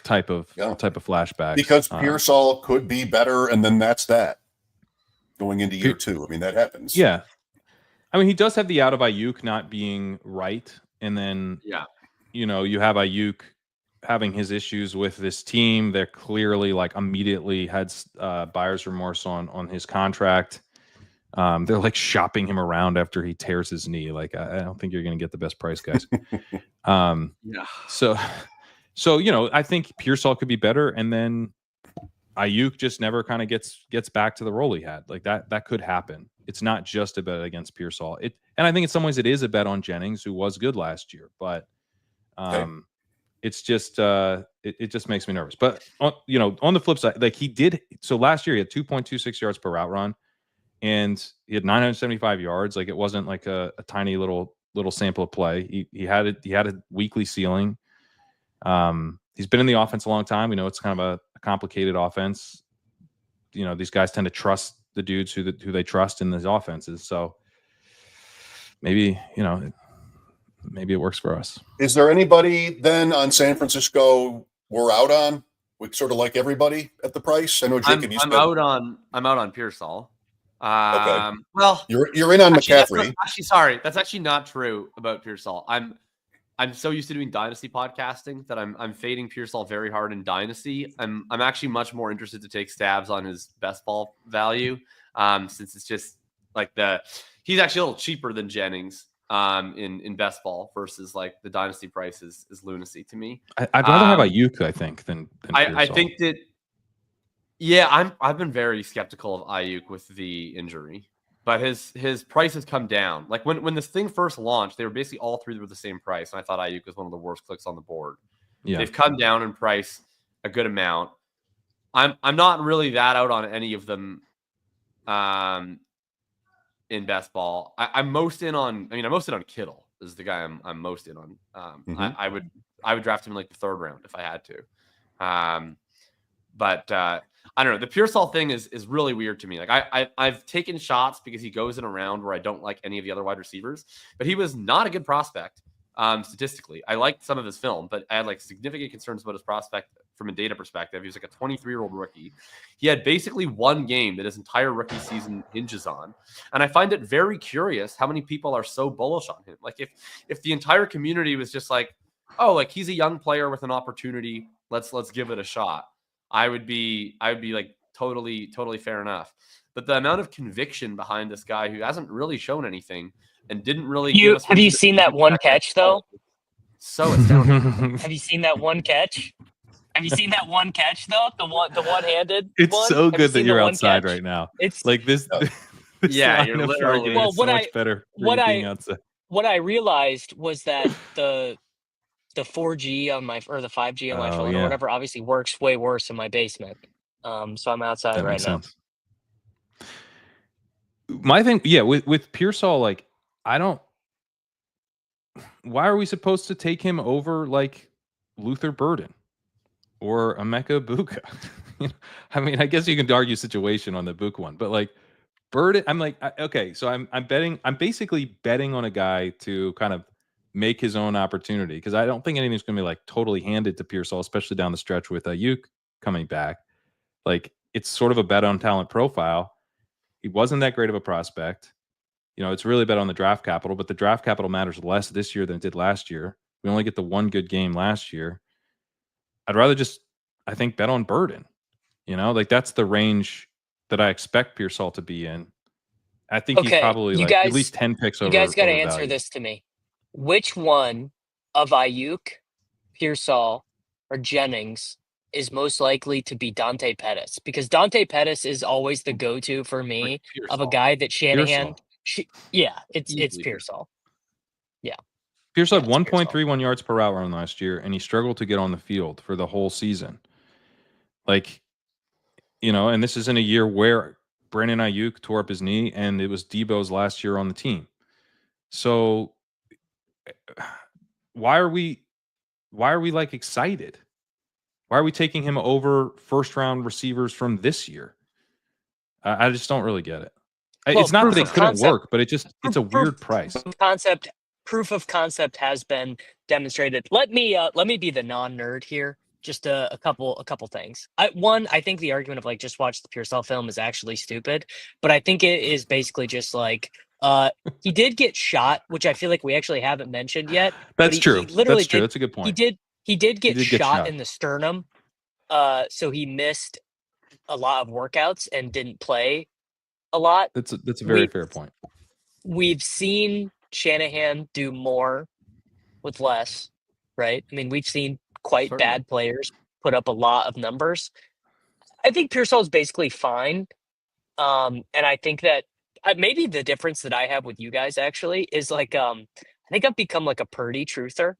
[SPEAKER 1] type of flashback,
[SPEAKER 2] because Pearsall could be better, and then that's that going into year 2. I mean, that happens.
[SPEAKER 1] Yeah, I mean, he does have the out of Aiyuk not being right, and then you have Aiyuk having his issues with this team. They're clearly like immediately had buyer's remorse on his contract. They're like shopping him around after he tears his knee. Like, I don't think you're going to get the best price, guys.
[SPEAKER 5] Yeah.
[SPEAKER 1] So, I think Pearsall could be better. And then Aiyuk just never kind of gets back to the role he had. Like that could happen. It's not just a bet against Pearsall. And I think in some ways it is a bet on Jennings, who was good last year, but it's just it just makes me nervous. But on the flip side, like so last year he had 2.26 yards per route run, and he had 975 yards. Like, it wasn't like a tiny little sample of play. He had a weekly ceiling. He's been in the offense a long time. We know it's kind of a complicated offense. These guys tend to trust the dudes who they trust in these offenses. So maybe it works for us.
[SPEAKER 2] Is there anybody then on San Francisco we're out on? We sort of like everybody at the price. I know Jacob.
[SPEAKER 5] I'm out on Pearsall.
[SPEAKER 2] Okay.
[SPEAKER 5] Well,
[SPEAKER 2] you're in on McCaffrey.
[SPEAKER 5] Sorry, that's actually not true about Pearsall. I'm so used to doing dynasty podcasting that I'm fading Pearsall very hard in dynasty. I'm actually much more interested to take stabs on his best ball value, since it's just like he's actually a little cheaper than Jennings in best ball versus like the dynasty price is lunacy to me.
[SPEAKER 1] I'd rather have Aiyuk, I think, than
[SPEAKER 5] I think that. Yeah, I've been very skeptical of Aiyuk with the injury, but his price has come down. Like when this thing first launched, they were basically all three were the same price, and I thought Aiyuk was one of the worst clicks on the board.
[SPEAKER 1] Yeah.
[SPEAKER 5] They've come down in price a good amount. I'm not really that out on any of them in best ball. I'm most in on Kittle is the guy I'm most in on. I would draft him in like the third round if I had to. But I don't know. The Pearsall thing is really weird to me. Like I've taken shots because he goes in a round where I don't like any of the other wide receivers, but he was not a good prospect statistically. I liked some of his film, but I had like significant concerns about his prospect from a data perspective. He was like a 23-year-old rookie. He had basically one game that his entire rookie season hinges on. And I find it very curious how many people are so bullish on him. Like if the entire community was just like, oh, like he's a young player with an opportunity, let's give it a shot, I would be like totally fair enough. But the amount of conviction behind this guy who hasn't really shown anything and didn't really
[SPEAKER 3] have you seen that one catch though?
[SPEAKER 5] So astounding.
[SPEAKER 3] Have you seen that one catch? Have you seen that one catch though? The one-handed.
[SPEAKER 1] It's
[SPEAKER 3] one?
[SPEAKER 1] so
[SPEAKER 3] Have
[SPEAKER 1] good that you're outside
[SPEAKER 3] catch?
[SPEAKER 1] Right now.
[SPEAKER 3] It's
[SPEAKER 1] like this. this
[SPEAKER 5] yeah, you're literally.
[SPEAKER 1] Well, so much better.
[SPEAKER 3] What I realized was that the 4G on my or the 5G on my phone or whatever obviously works way worse in my basement. So I'm outside
[SPEAKER 1] that
[SPEAKER 3] right now.
[SPEAKER 1] Sense. My thing, with Pearsall, like why are we supposed to take him over like Luther Burden or Emeka Buka? I mean, I guess you can argue situation on the Buka one, but like Burden, I'm like, okay, so I'm basically betting on a guy to kind of make his own opportunity, because I don't think anything's going to be like totally handed to Pearsall, especially down the stretch with Aiyuk coming back. Like, it's sort of a bet on talent profile. He wasn't that great of a prospect. It's really bet on the draft capital, but the draft capital matters less this year than it did last year. We only get the one good game last year. I'd rather just, I think, bet on Burden. Like that's the range that I expect Pearsall to be in. I think he's probably at least 10 picks over.
[SPEAKER 3] You guys got to answer this to me. Which one of Aiyuk, Pearsall, or Jennings is most likely to be Dante Pettis? Because Dante Pettis is always the go-to for me of a guy that Shanahan. It's Pearsall. Yeah.
[SPEAKER 1] Pearsall had 1.31 yards per route run last year, and he struggled to get on the field for the whole season. Like, and this is in a year where Brandon Aiyuk tore up his knee, and it was Debo's last year on the team. So why are we like excited? Why are we taking him over first round receivers from this year? I just don't really get it. It's not that it couldn't work, but it's a weird price.
[SPEAKER 3] Proof of concept has been demonstrated. Let me be the non-nerd here. Just a couple things. I think the argument of like just watch the Pearsall film is actually stupid, but I think it is basically just like he did get shot, which I feel like we actually haven't mentioned yet.
[SPEAKER 1] That's true.
[SPEAKER 3] He literally
[SPEAKER 1] That's true. That's a good point.
[SPEAKER 3] He did get
[SPEAKER 1] get
[SPEAKER 3] shot
[SPEAKER 1] shot.
[SPEAKER 3] in the sternum, so he missed a lot of workouts and didn't play a lot.
[SPEAKER 1] That's a very fair point.
[SPEAKER 3] We've seen Shanahan do more with less, right? I mean, we've seen quite
[SPEAKER 5] Certainly.
[SPEAKER 3] bad players put up a lot of numbers. I think Pearsall is basically fine. And I think that maybe the difference that I have with you guys actually is like, I think I've become like a Purdy truther.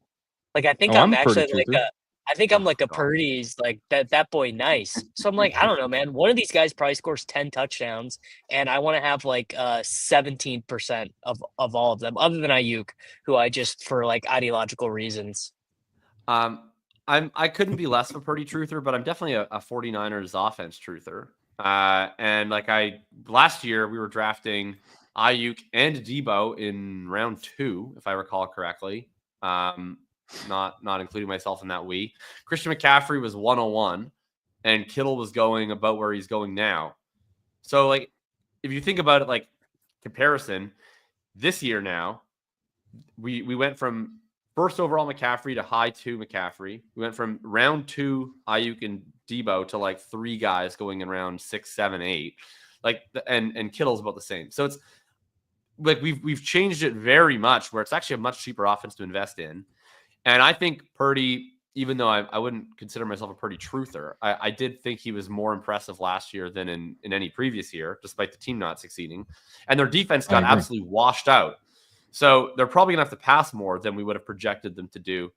[SPEAKER 3] Like, I think I'm
[SPEAKER 1] a Purdy
[SPEAKER 3] actually like
[SPEAKER 1] truther.
[SPEAKER 3] I think I'm
[SPEAKER 5] Oh,
[SPEAKER 3] like a
[SPEAKER 5] God.
[SPEAKER 3] Purdy's like that boy nice. So I'm like, I don't know, man. One of these guys probably scores 10 touchdowns, and I want to have like 17% of all of them, other than Aiyuk, who I just for like ideological reasons.
[SPEAKER 5] I couldn't be less of a Purdy truther, but I'm definitely a 49ers offense truther. And like last year we were drafting Aiyuk and Debo in round 2, if I recall correctly. Not including myself in that we. Christian McCaffrey was 101, and Kittle was going about where he's going now. So like, if you think about it, like comparison, this year now, we went from first overall McCaffrey to high 2 McCaffrey. We went from round 2 Aiyuk and Debo to like 3 guys going in round 6, 7, 8. Like and Kittle's about the same. So it's like we've changed it very much, where it's actually a much cheaper offense to invest in. And I think Purdy, even though I wouldn't consider myself a Purdy truther, I did think he was more impressive last year than in any previous year, despite the team not succeeding. And their defense got absolutely washed out. So they're probably going to have to pass more than we would have projected them to do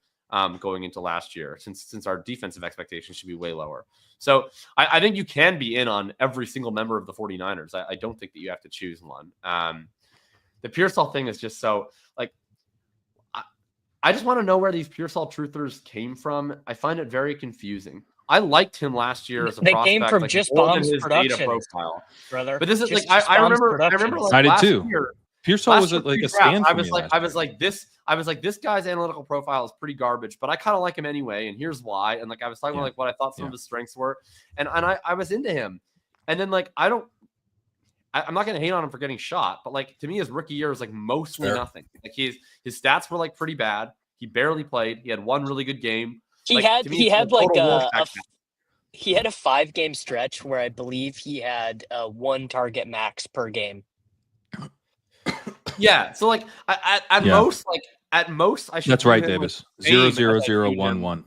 [SPEAKER 5] going into last year, since our defensive expectations should be way lower. So I think you can be in on every single member of the 49ers. I don't think that you have to choose one. The Pearsall thing is just so, like, I just want to know where these Pearsall truthers came from. I find it very confusing. I liked him last year as a prospect.
[SPEAKER 3] They came from
[SPEAKER 5] like,
[SPEAKER 3] just
[SPEAKER 5] more than
[SPEAKER 3] bombs
[SPEAKER 5] his
[SPEAKER 3] production,
[SPEAKER 5] data profile,
[SPEAKER 3] brother.
[SPEAKER 5] But this is
[SPEAKER 3] Just
[SPEAKER 5] like I
[SPEAKER 3] bombs
[SPEAKER 5] remember
[SPEAKER 3] production.
[SPEAKER 5] like
[SPEAKER 1] I did
[SPEAKER 5] last
[SPEAKER 1] too.
[SPEAKER 5] year.
[SPEAKER 1] Pearsall was like a stand for me.
[SPEAKER 5] I was like this guy's analytical profile is pretty garbage, but I kind of like him anyway, and here's why. And like I was talking about like what I thought some of his strengths were, and I was into him. And then like I'm not gonna hate on him for getting shot, but like to me his rookie year was like mostly nothing. Like his stats were like pretty bad. He barely played. He had one really good game.
[SPEAKER 3] He had a 5-game stretch where I believe he had 1 target max per game.
[SPEAKER 5] Yeah. So like at most I should.
[SPEAKER 1] That's right, Davis. 0-0-0-1-1.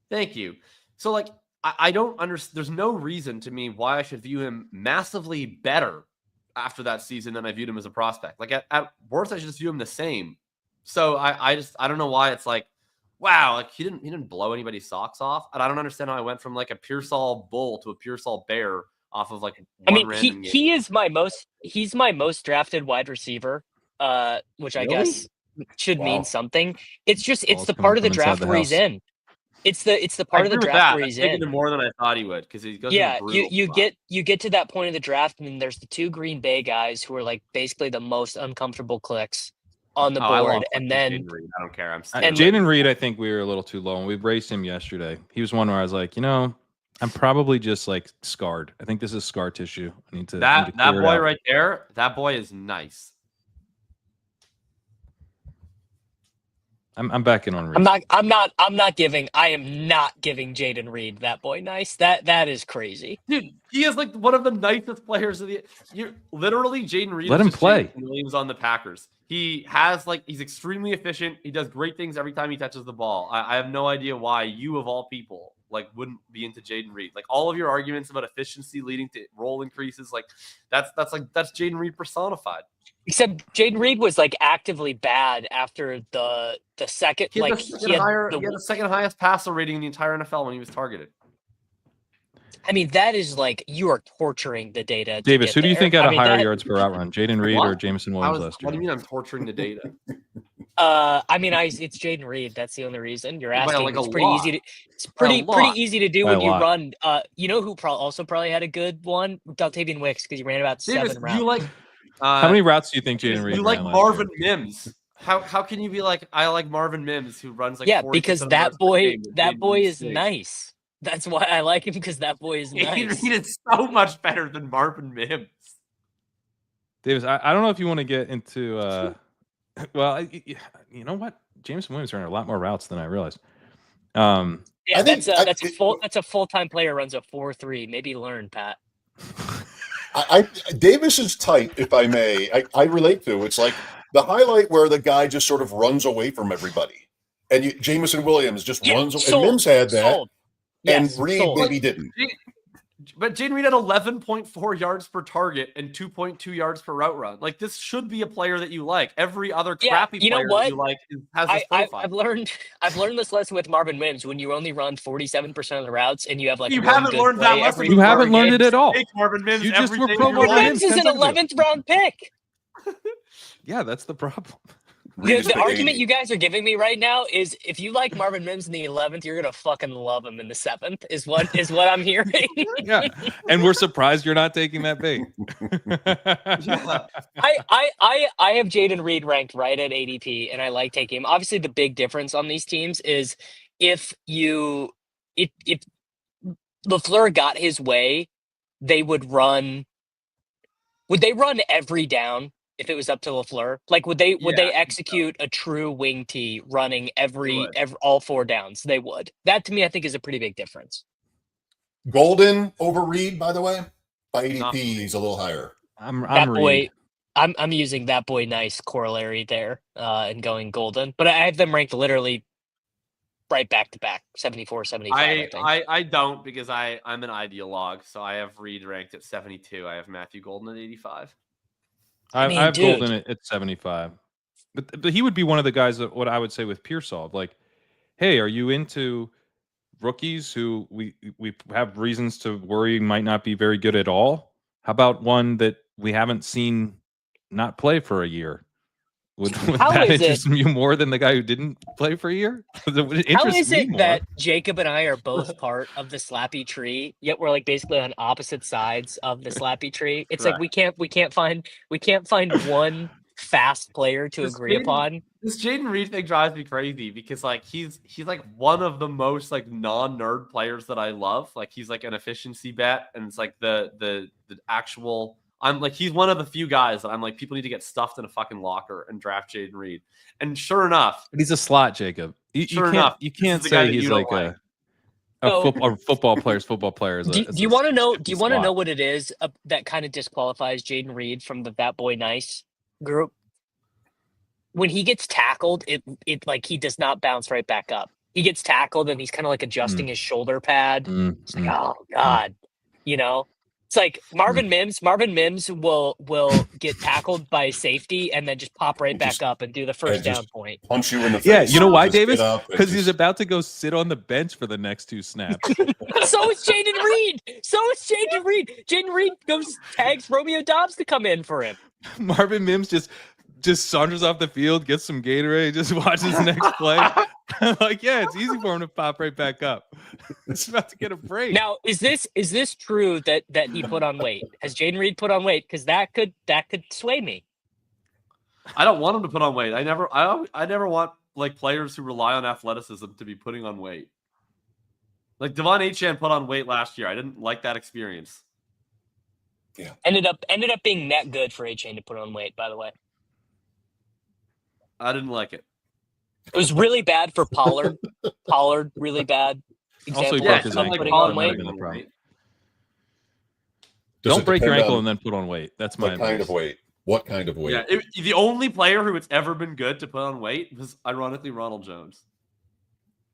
[SPEAKER 5] Thank you. So like I don't understand. There's no reason to me why I should view him massively better after that season than I viewed him as a prospect. Like at worst, I should just view him the same. So I don't know why it's like, wow, like he didn't blow anybody's socks off. And I don't understand how I went from like a Pearsall bull to a Pearsall bear off of like one random game.
[SPEAKER 3] He's my most drafted wide receiver, which I guess should mean something. It's just the part of the draft where he's in. It's the part of the draft where he's in.
[SPEAKER 5] More than I thought he would, because he goes.
[SPEAKER 3] Yeah, you get to that point of the draft, and then there's the 2 Green Bay guys who are like basically the most uncomfortable clicks on the board, and then
[SPEAKER 5] I don't care.
[SPEAKER 1] Jayden Reed, I think we were a little too low, and we braced him yesterday. He was one where I was like, I'm probably just like scarred. I think this is scar tissue. I need to
[SPEAKER 5] that boy right there. That boy is nice.
[SPEAKER 1] I'm backing on Reed.
[SPEAKER 3] I am not giving Jayden Reed that boy nice. That is crazy.
[SPEAKER 5] Dude, he is like one of the nicest players of the year. Literally, Jayden Reed.
[SPEAKER 1] Let him play.
[SPEAKER 5] Jameson Williams on the Packers. He's extremely efficient. He does great things every time he touches the ball. I have no idea why you of all people like wouldn't be into Jayden Reed. Like all of your arguments about efficiency leading to role increases, like that's Jayden Reed personified.
[SPEAKER 3] Except Jayden Reed was like actively bad after the second.
[SPEAKER 5] He had the second highest passer rating in the entire NFL when he was targeted.
[SPEAKER 3] I mean, that is like you are torturing the data.
[SPEAKER 1] Davis, who do you think had a higher yards per route run, Jayden Reed or Jameson Williams last year?
[SPEAKER 5] What do you mean I'm torturing the data?
[SPEAKER 3] It's Jayden Reed. That's the only reason you're asking. It's pretty easy to. It's pretty easy to do when you run. You know who also probably had a good one? Daltavian Wicks, because he ran about 7 routes.
[SPEAKER 5] You like.
[SPEAKER 1] How many routes do you think Jayden Reed?
[SPEAKER 5] You like Marvin Mims? How can you be like I like Marvin Mims who runs like
[SPEAKER 3] because that boy is nice. That's why I like him, because that boy is nice.
[SPEAKER 5] He is so much better than Marvin Mims.
[SPEAKER 1] Davis, I don't know if you want to get into. Well, you know what? Jameson Williams ran a lot more routes than I realized.
[SPEAKER 3] Yeah,
[SPEAKER 2] I think
[SPEAKER 3] that's a full-time player runs a 4.3. Maybe learn, Pat.
[SPEAKER 2] Davis's type, if I may, I relate to. It's like the highlight where the guy just sort of runs away from everybody, and Jameson Williams just runs. And Mims had that, and Reed maybe didn't.
[SPEAKER 5] But Jayden Reed had 11.4 yards per target and 2.2 yards per route run. Like, this should be a player that you like. Every other crappy player that you like has this profile.
[SPEAKER 3] I've learned this lesson with Marvin Mims. When you only run 47% of the routes and you have like
[SPEAKER 5] you haven't learned that lesson.
[SPEAKER 1] You haven't learned it at all.
[SPEAKER 5] Marvin Mims.
[SPEAKER 1] You just were
[SPEAKER 3] Marvin Mims is an 11th round pick.
[SPEAKER 1] Yeah, that's the problem.
[SPEAKER 3] The argument you guys are giving me right now is if you like Marvin Mims in the 11th, you're gonna fucking love him in the 7th. Is what I'm hearing.
[SPEAKER 1] Yeah, and we're surprised you're not taking that bait.
[SPEAKER 5] Yeah.
[SPEAKER 3] I have Jayden Reed ranked right at ADP, and I like taking him. Obviously, the big difference on these teams is if LaFleur got his way, they would run. Would they run every down? If it was up to LaFleur, like would they execute a true wing tee running every all 4 downs? They would. That to me, I think, is a pretty big difference.
[SPEAKER 2] Golden over Reed, by the way. By ADP, he's a little higher.
[SPEAKER 3] I'm using that boy nice corollary there and going Golden, but I have them ranked literally right back to back 74, 75. I think.
[SPEAKER 5] I don't because I'm an ideologue, so I have Reed ranked at 72. I have Matthew Golden at 85.
[SPEAKER 1] I have Golden at 75, but he would be one of the guys that what I would say with Pearsall, like, hey, are you into rookies who we have reasons to worry might not be very good at all? How about one that we haven't seen not play for a year? Would that interest you more than the guy who didn't play for a year?
[SPEAKER 3] How is it that Jakob and I are both part of the Slappy tree, yet we're like basically on opposite sides of the Slappy tree? It's like we can't find one fast player to agree upon.
[SPEAKER 5] This Jayden Reed thing drives me crazy because like he's like one of the most like non-nerd players that I love. Like he's like an efficiency bet, and it's like the actual. I'm like, he's one of the few guys that I'm like, people need to get stuffed in a fucking locker and draft Jayden Reed. And sure enough,
[SPEAKER 1] but he's a slot, Jacob. You can't say he's like football players.
[SPEAKER 3] Do you want to know? Do you want to know what it is that kind of disqualifies Jayden Reed from that boy nice group? When he gets tackled, it like he does not bounce right back up. He gets tackled and he's kind of like adjusting his shoulder pad. It's like, oh God, you know. It's like Marvin Mims. Marvin Mims will get tackled by safety and then just pop right back up and do the first down point.
[SPEAKER 2] Punch you in the face.
[SPEAKER 1] Yeah, you know why, Davis? Because he's about to go sit on the bench for the next 2 snaps.
[SPEAKER 3] So is Jayden Reed. Jayden Reed tags Romeo Doubs to come in for him.
[SPEAKER 1] Marvin Mims just saunters off the field, gets some Gatorade, just watches the next play. Like, yeah, it's easy for him to pop right back up. It's about to get a break.
[SPEAKER 3] Now, is this true that he put on weight? Has Jayden Reed put on weight? Because that could sway me.
[SPEAKER 5] I don't want him to put on weight. I never want like players who rely on athleticism to be putting on weight. Like Devon Achane put on weight last year. I didn't like that experience.
[SPEAKER 3] Yeah. Ended up being net good for Achane to put on weight, by the way.
[SPEAKER 5] I didn't like it.
[SPEAKER 3] It was really bad for Pollard. Pollard, really bad.
[SPEAKER 1] Also,
[SPEAKER 3] example
[SPEAKER 1] broke his
[SPEAKER 3] of
[SPEAKER 1] ankle.
[SPEAKER 3] putting on weight.
[SPEAKER 1] Don't break your ankle and then put on weight. That's my advice.
[SPEAKER 2] What kind of weight?
[SPEAKER 5] Yeah, the only player who it's ever been good to put on weight was ironically Ronald Jones.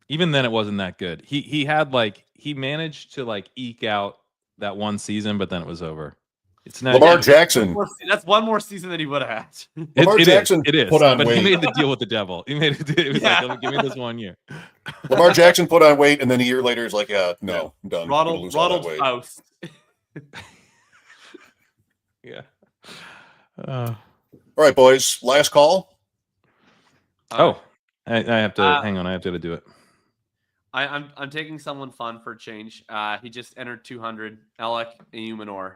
[SPEAKER 1] Even then, it wasn't that good. He managed to like eke out that one season, but then it was over. It's not
[SPEAKER 2] Lamar Jackson.
[SPEAKER 5] That's one more season that he would have had.
[SPEAKER 2] Lamar Jackson
[SPEAKER 1] put on
[SPEAKER 2] weight.
[SPEAKER 1] He made the deal with the devil. He made it. It was like, give me this 1 year.
[SPEAKER 2] Lamar Jackson put on weight, and then a year later, he's like, no, I'm done.
[SPEAKER 5] Ronald's house.
[SPEAKER 1] Yeah.
[SPEAKER 2] All right, boys. Last call.
[SPEAKER 1] I have to hang on. I have to do it.
[SPEAKER 5] I'm taking someone fun for a change. He just entered 200. Alec Ayumanor.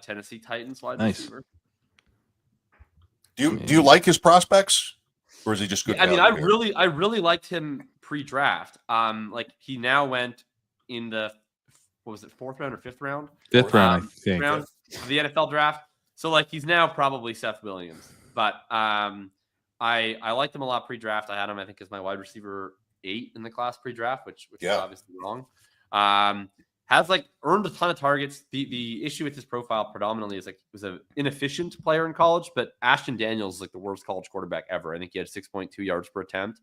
[SPEAKER 5] Tennessee Titans wide receiver.
[SPEAKER 2] Do you like his prospects, or is he just good?
[SPEAKER 5] I mean, I really liked him pre-draft. Like he now went in the 4th round or 5th round?
[SPEAKER 1] 5th round, I think.
[SPEAKER 5] Round of the NFL draft. So like he's now probably Seth Williams, but I liked him a lot pre-draft. I had him, I think, as my wide receiver 8 in the class pre-draft, which is
[SPEAKER 2] Yeah.
[SPEAKER 5] obviously wrong. Has like earned a ton of targets. The issue with his profile predominantly is like he was an inefficient player in college, but Ashton Daniels is like the worst college quarterback ever. I think he had 6.2 yards per attempt.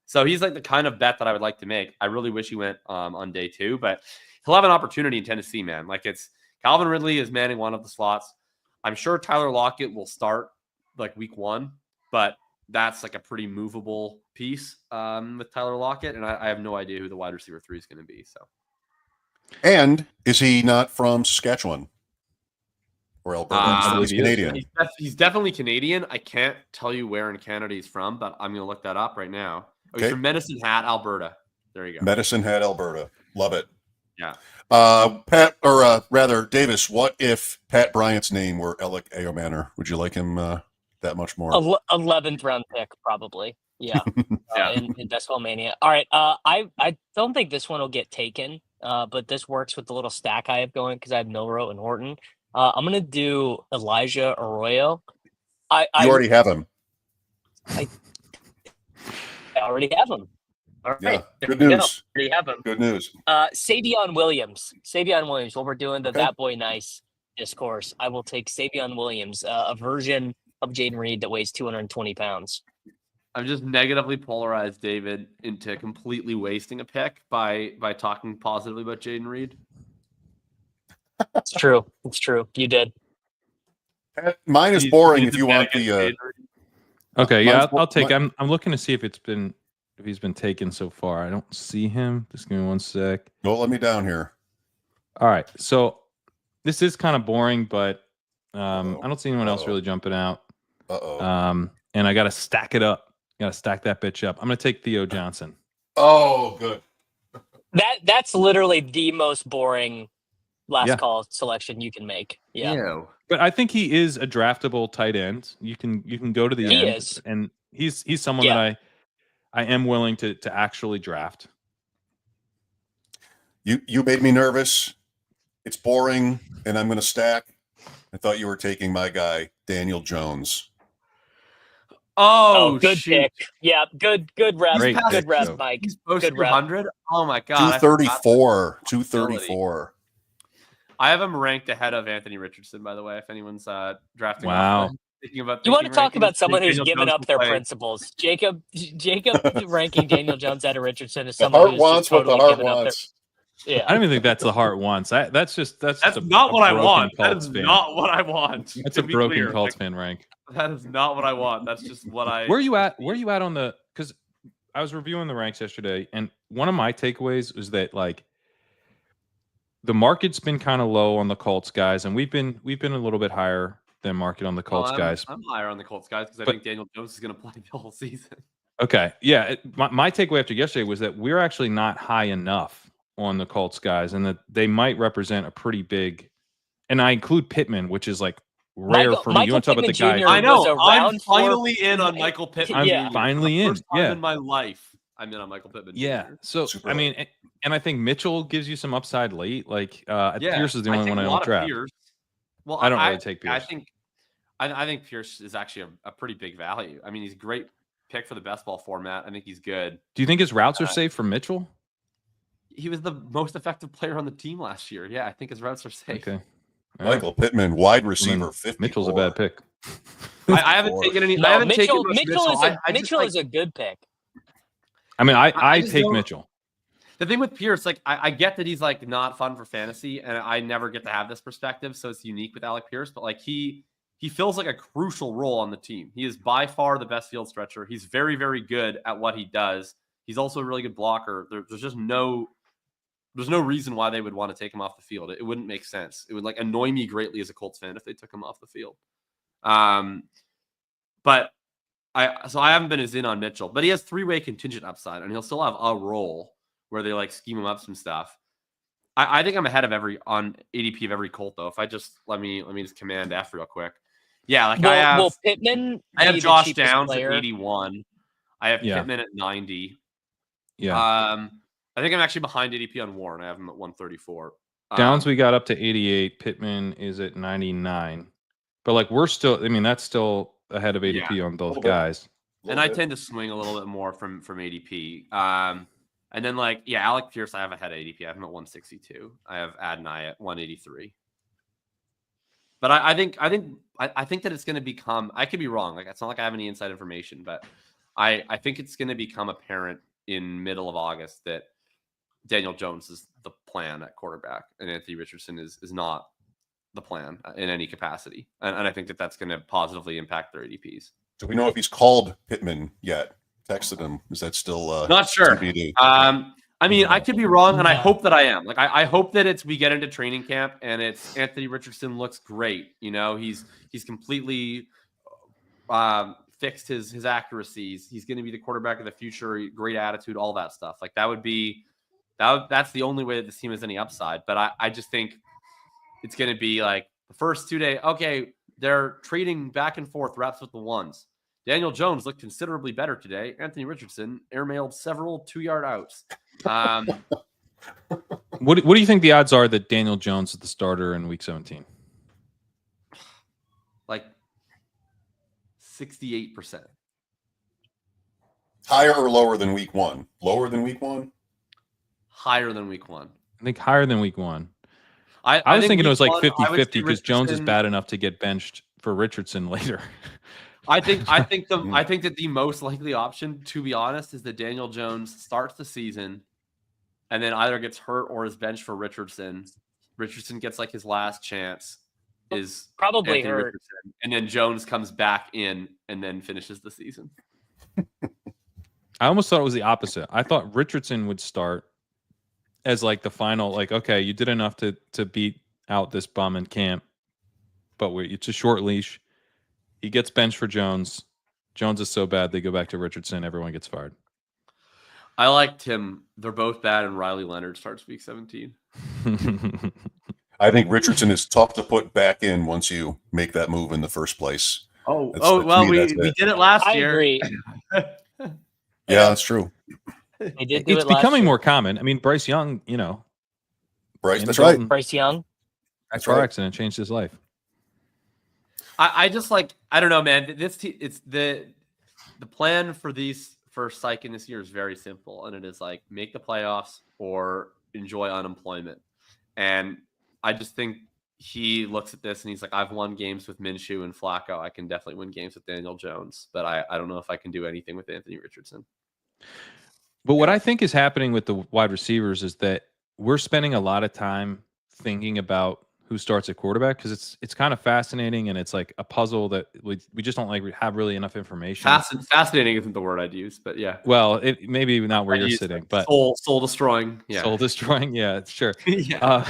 [SPEAKER 5] So he's like the kind of bet that I would like to make. I really wish he went on day 2, but he'll have an opportunity in Tennessee, man. Like it's Calvin Ridley is manning one of the slots. I'm sure Tyler Lockett will start like week 1, but that's like a pretty movable piece with Tyler Lockett. And I have no idea who the wide receiver 3 is going to be. So.
[SPEAKER 2] And is he not from Saskatchewan or Alberta? He's Canadian.
[SPEAKER 5] He's definitely Canadian. I can't tell you where in Canada he's from, but I'm going to look that up right now. Okay. He's from Medicine Hat, Alberta. There you go.
[SPEAKER 2] Medicine Hat, Alberta. Love it.
[SPEAKER 5] Yeah.
[SPEAKER 2] Pat, or rather, Davis, what if Pat Bryant's name were Alec Ayomanor? Would you like him that much more?
[SPEAKER 3] 11th round pick, probably. Yeah. In Best Ball Mania. All right. I don't think this one will get taken. But this works with the little stack I have going because I have Milroe and Horton. I'm going to do Elijah Arroyo.
[SPEAKER 2] You already have him.
[SPEAKER 3] I already have him. All right.
[SPEAKER 2] Yeah. Good news.
[SPEAKER 3] Already have him.
[SPEAKER 2] Good news.
[SPEAKER 3] Savion Williams. While we're doing the That Boy Nice discourse, I will take Savion Williams, a version of Jayden Reed that weighs 220 pounds.
[SPEAKER 5] I'm just negatively polarized, David, into completely wasting a pick by talking positively about Jayden Reed.
[SPEAKER 3] It's true. It's true. You did.
[SPEAKER 2] Mine is boring. If you want the.
[SPEAKER 1] Okay, yeah, I'll take. I'm looking to see if he's been taken so far. I don't see him. Just give me one sec.
[SPEAKER 2] Don't let me down here.
[SPEAKER 1] All right, so this is kind of boring, but I don't see anyone else really jumping out. And I got to stack it up. Got to stack that bitch up. I'm going to take Theo Johnson.
[SPEAKER 2] Oh, good.
[SPEAKER 3] That's literally the most boring last call selection you can make. Yeah.
[SPEAKER 5] Ew.
[SPEAKER 1] But I think he is a draftable tight end. You can go to the end.
[SPEAKER 3] He is.
[SPEAKER 1] And he's someone that I am willing to actually draft.
[SPEAKER 2] You made me nervous. It's boring, and I'm going to stack. I thought you were taking my guy, Daniel Jones.
[SPEAKER 5] Oh,
[SPEAKER 3] good
[SPEAKER 5] shoot.
[SPEAKER 3] pick. Yeah, good rep. Good rep, Mike.
[SPEAKER 5] He's supposed to
[SPEAKER 3] Good
[SPEAKER 5] be
[SPEAKER 3] rep.
[SPEAKER 5] 100. Oh my god.
[SPEAKER 2] 234.
[SPEAKER 5] I have him ranked ahead of Anthony Richardson, by the way, if anyone's drafting.
[SPEAKER 1] Wow.
[SPEAKER 5] Thinking about
[SPEAKER 3] you want to talk about someone who's
[SPEAKER 5] Daniel
[SPEAKER 3] given
[SPEAKER 5] Jones
[SPEAKER 3] up their
[SPEAKER 5] play.
[SPEAKER 3] principles. Jacob ranking Daniel Jones out of Richardson is
[SPEAKER 2] The
[SPEAKER 3] someone
[SPEAKER 2] heart
[SPEAKER 3] who's
[SPEAKER 2] wants
[SPEAKER 3] just totally
[SPEAKER 2] what the heart
[SPEAKER 3] given up
[SPEAKER 2] wants.
[SPEAKER 3] Yeah.
[SPEAKER 1] I don't even think that's the heart wants. That's
[SPEAKER 5] not what I want. That
[SPEAKER 1] Colts
[SPEAKER 5] is
[SPEAKER 1] fan.
[SPEAKER 5] not what I want.
[SPEAKER 1] That's
[SPEAKER 5] to
[SPEAKER 1] a
[SPEAKER 5] be
[SPEAKER 1] broken
[SPEAKER 5] clear.
[SPEAKER 1] Colts
[SPEAKER 5] Like,
[SPEAKER 1] fan rank.
[SPEAKER 5] That is not what I want. That's just what I.
[SPEAKER 1] Where are you at? Where are you at on the? Because I was reviewing the ranks yesterday, and one of my takeaways was that like the market's been kind of low on the Colts guys, and we've been a little bit higher than market on the Colts guys.
[SPEAKER 5] I'm higher on the Colts guys because I think Daniel Jones is going to play the whole season.
[SPEAKER 1] Okay, yeah. My takeaway after yesterday was that we're actually not high enough on the Colts guys, and that they might represent a pretty big. And I include Pittman, which is like rare for me. You want to talk about the guy?
[SPEAKER 5] I know.
[SPEAKER 3] was
[SPEAKER 5] I'm
[SPEAKER 3] around
[SPEAKER 5] finally in on Michael Pittman.
[SPEAKER 1] I'm finally in.
[SPEAKER 5] First time in my life, I'm in on Michael Pittman.
[SPEAKER 1] Yeah.
[SPEAKER 5] Jr.
[SPEAKER 1] So
[SPEAKER 2] Super
[SPEAKER 1] I mean, and I think Mitchell gives you some upside late. Like Pierce is the only one I don't draft.
[SPEAKER 5] Well,
[SPEAKER 1] I don't really take Pierce.
[SPEAKER 5] I think Pierce is actually a pretty big value. I mean, he's a great pick for the best ball format. I think he's good.
[SPEAKER 1] Do you think his routes are safe from Mitchell?
[SPEAKER 5] He was the most effective player on the team last year. Yeah, I think his routes are safe.
[SPEAKER 1] Okay.
[SPEAKER 2] Michael Pittman, wide receiver, 54.
[SPEAKER 1] Mitchell's a bad pick.
[SPEAKER 5] I haven't taken any.
[SPEAKER 3] No,
[SPEAKER 5] I haven't
[SPEAKER 3] Mitchell,
[SPEAKER 5] taken
[SPEAKER 3] Mitchell is a good pick.
[SPEAKER 1] I mean, I
[SPEAKER 5] just
[SPEAKER 1] take
[SPEAKER 5] don't-
[SPEAKER 1] Mitchell.
[SPEAKER 5] The thing with Pierce, like I get that he's like not fun for fantasy, and I never get to have this perspective, so it's unique with Alec Pierce. But like he fills like a crucial role on the team. He is by far the best field stretcher. He's very, very good at what he does. He's also a really good blocker. There's just no reason why they would want to take him off the field. It wouldn't make sense. It would like annoy me greatly as a Colts fan if they took him off the field. But I haven't been as in on Mitchell, but he has 3-way contingent upside, and he'll still have a role where they like scheme him up some stuff. I think I'm ahead of on ADP of every Colt though. If I just let me just command F real quick. Yeah, like
[SPEAKER 3] Will Pittman
[SPEAKER 5] I have
[SPEAKER 3] be the
[SPEAKER 5] Josh
[SPEAKER 3] cheapest
[SPEAKER 5] Downs
[SPEAKER 3] player?
[SPEAKER 5] at 81. I have
[SPEAKER 1] Yeah.
[SPEAKER 5] Pittman at 90.
[SPEAKER 1] Yeah.
[SPEAKER 5] I think I'm actually behind ADP on Warren. I have him at 134.
[SPEAKER 1] Downs we got up to 88. Pittman is at 99. But like we're still, I mean, that's still ahead of ADP on both guys.
[SPEAKER 5] And I tend to swing a little bit more from ADP. And then Alec Pierce, I have ahead of ADP. I have him at 162. I have Adonai at 183. But I think that it's going to become. I could be wrong. It's not like I have any inside information, but I think it's going to become apparent in middle of August that Daniel Jones is the plan at quarterback, and Anthony Richardson is not the plan in any capacity. And I think that that's going to positively impact their ADPs.
[SPEAKER 2] Do we know if he's called Pittman yet? Texted him. Is that still
[SPEAKER 5] not sure?
[SPEAKER 2] TBD?
[SPEAKER 5] I mean, I could be wrong, and I hope that I am. I hope that we get into training camp and it's Anthony Richardson looks great. He's completely fixed his accuracies. He's going to be the quarterback of the future. Great attitude, all that stuff. That's the only way that this team has any upside. But I just think it's going to be the first 2 days. Okay, they're trading back and forth reps with the ones. Daniel Jones looked considerably better today. Anthony Richardson airmailed several 2-yard outs.
[SPEAKER 1] What do you think the odds are that Daniel Jones is the starter in Week 17?
[SPEAKER 5] 68%.
[SPEAKER 2] Higher or lower than Week 1? Lower than Week 1?
[SPEAKER 5] Higher than Week 1.
[SPEAKER 1] I think higher than Week 1.
[SPEAKER 5] I
[SPEAKER 1] was thinking it was
[SPEAKER 5] 50-50
[SPEAKER 1] because Jones is bad enough to get benched for Richardson later.
[SPEAKER 5] I think that the most likely option, to be honest, is that Daniel Jones starts the season and then either gets hurt or is benched for Richardson. Richardson gets his last chance. Is
[SPEAKER 3] probably
[SPEAKER 5] Anthony
[SPEAKER 3] hurt,
[SPEAKER 5] Richardson, and then Jones comes back in and then finishes the season.
[SPEAKER 1] I almost thought it was the opposite. I thought Richardson would start as the final, okay, you did enough to beat out this bum in camp, but it's a short leash. He gets benched for Jones. Jones is so bad they go back to Richardson. Everyone gets fired.
[SPEAKER 5] I liked him. They're both bad, and Riley Leonard starts Week 17.
[SPEAKER 2] I think Richardson is tough to put back in once you make that move in the first place.
[SPEAKER 5] We did it last year.
[SPEAKER 3] I agree.
[SPEAKER 2] Yeah, that's true.
[SPEAKER 3] They did do
[SPEAKER 1] It's
[SPEAKER 3] it last
[SPEAKER 1] becoming
[SPEAKER 3] year.
[SPEAKER 1] more common. I mean, Bryce Young,
[SPEAKER 2] Bryce, that's right.
[SPEAKER 3] Bryce Young.
[SPEAKER 2] That's
[SPEAKER 1] car
[SPEAKER 2] right.
[SPEAKER 1] accident changed his life.
[SPEAKER 5] I just I don't know, man. It's the plan for Sykin this year is very simple, and it is make the playoffs or enjoy unemployment. And I just think he looks at this and he's I've won games with Minshew and Flacco. I can definitely win games with Daniel Jones, but I don't know if I can do anything with Anthony Richardson.
[SPEAKER 1] But what I think is happening with the wide receivers is that we're spending a lot of time thinking about who starts at quarterback because it's kind of fascinating and it's a puzzle that we just don't have really enough information.
[SPEAKER 5] Fascinating isn't the word I'd use, but yeah.
[SPEAKER 1] Well, it maybe not where you're sitting, but
[SPEAKER 5] soul destroying. Yeah.
[SPEAKER 1] Soul destroying. Yeah, sure.
[SPEAKER 5] Yeah.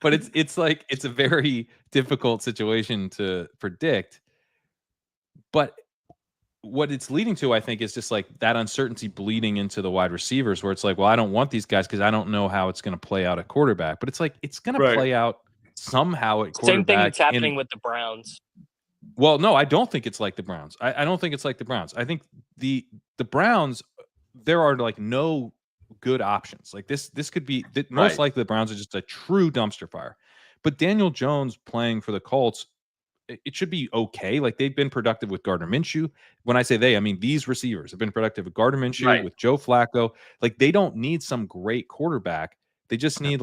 [SPEAKER 1] But it's a very difficult situation to predict. But what it's leading to, I think, is just that uncertainty bleeding into the wide receivers where it's well, I don't want these guys because I don't know how it's going to play out at quarterback. But it's going to play out somehow at quarterback.
[SPEAKER 3] Same thing that's happening with the Browns.
[SPEAKER 1] Well, no, I don't think it's like the Browns. I don't think it's like the Browns. I think the Browns, there are no good options. This could be most likely the Browns are just a true dumpster fire. But Daniel Jones playing for the Colts, it should be okay. They've been productive with Gardner Minshew. When I say they, I mean these receivers have been productive with Gardner Minshew, with Joe Flacco. They don't need some great quarterback. They just need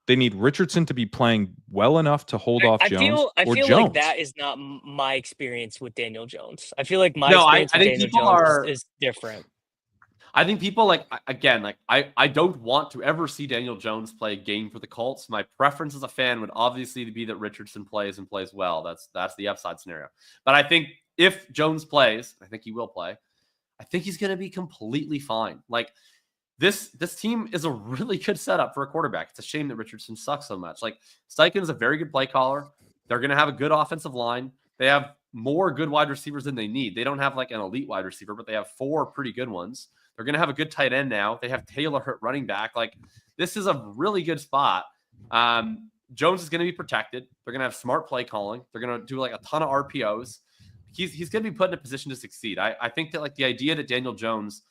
[SPEAKER 1] they need Richardson to be playing well enough to hold off Jones. I feel
[SPEAKER 3] like that is not my experience with Daniel Jones. I feel like my experience with Daniel Jones is different.
[SPEAKER 5] I think people I don't want to ever see Daniel Jones play a game for the Colts. My preference as a fan would obviously be that Richardson plays and plays well. That's the upside scenario. But I think if Jones plays, I think he will play. I think he's going to be completely fine. This team is a really good setup for a quarterback. It's a shame that Richardson sucks so much. Steichen is a very good play caller. They're going to have a good offensive line. They have more good wide receivers than they need. They don't have an elite wide receiver, but they have 4 pretty good ones. They're going to have a good tight end now. They have Taylor at running back. This is a really good spot. Jones is going to be protected. They're going to have smart play calling. They're going to do a ton of RPOs. He's going to be put in a position to succeed. I think that the idea that Daniel Jones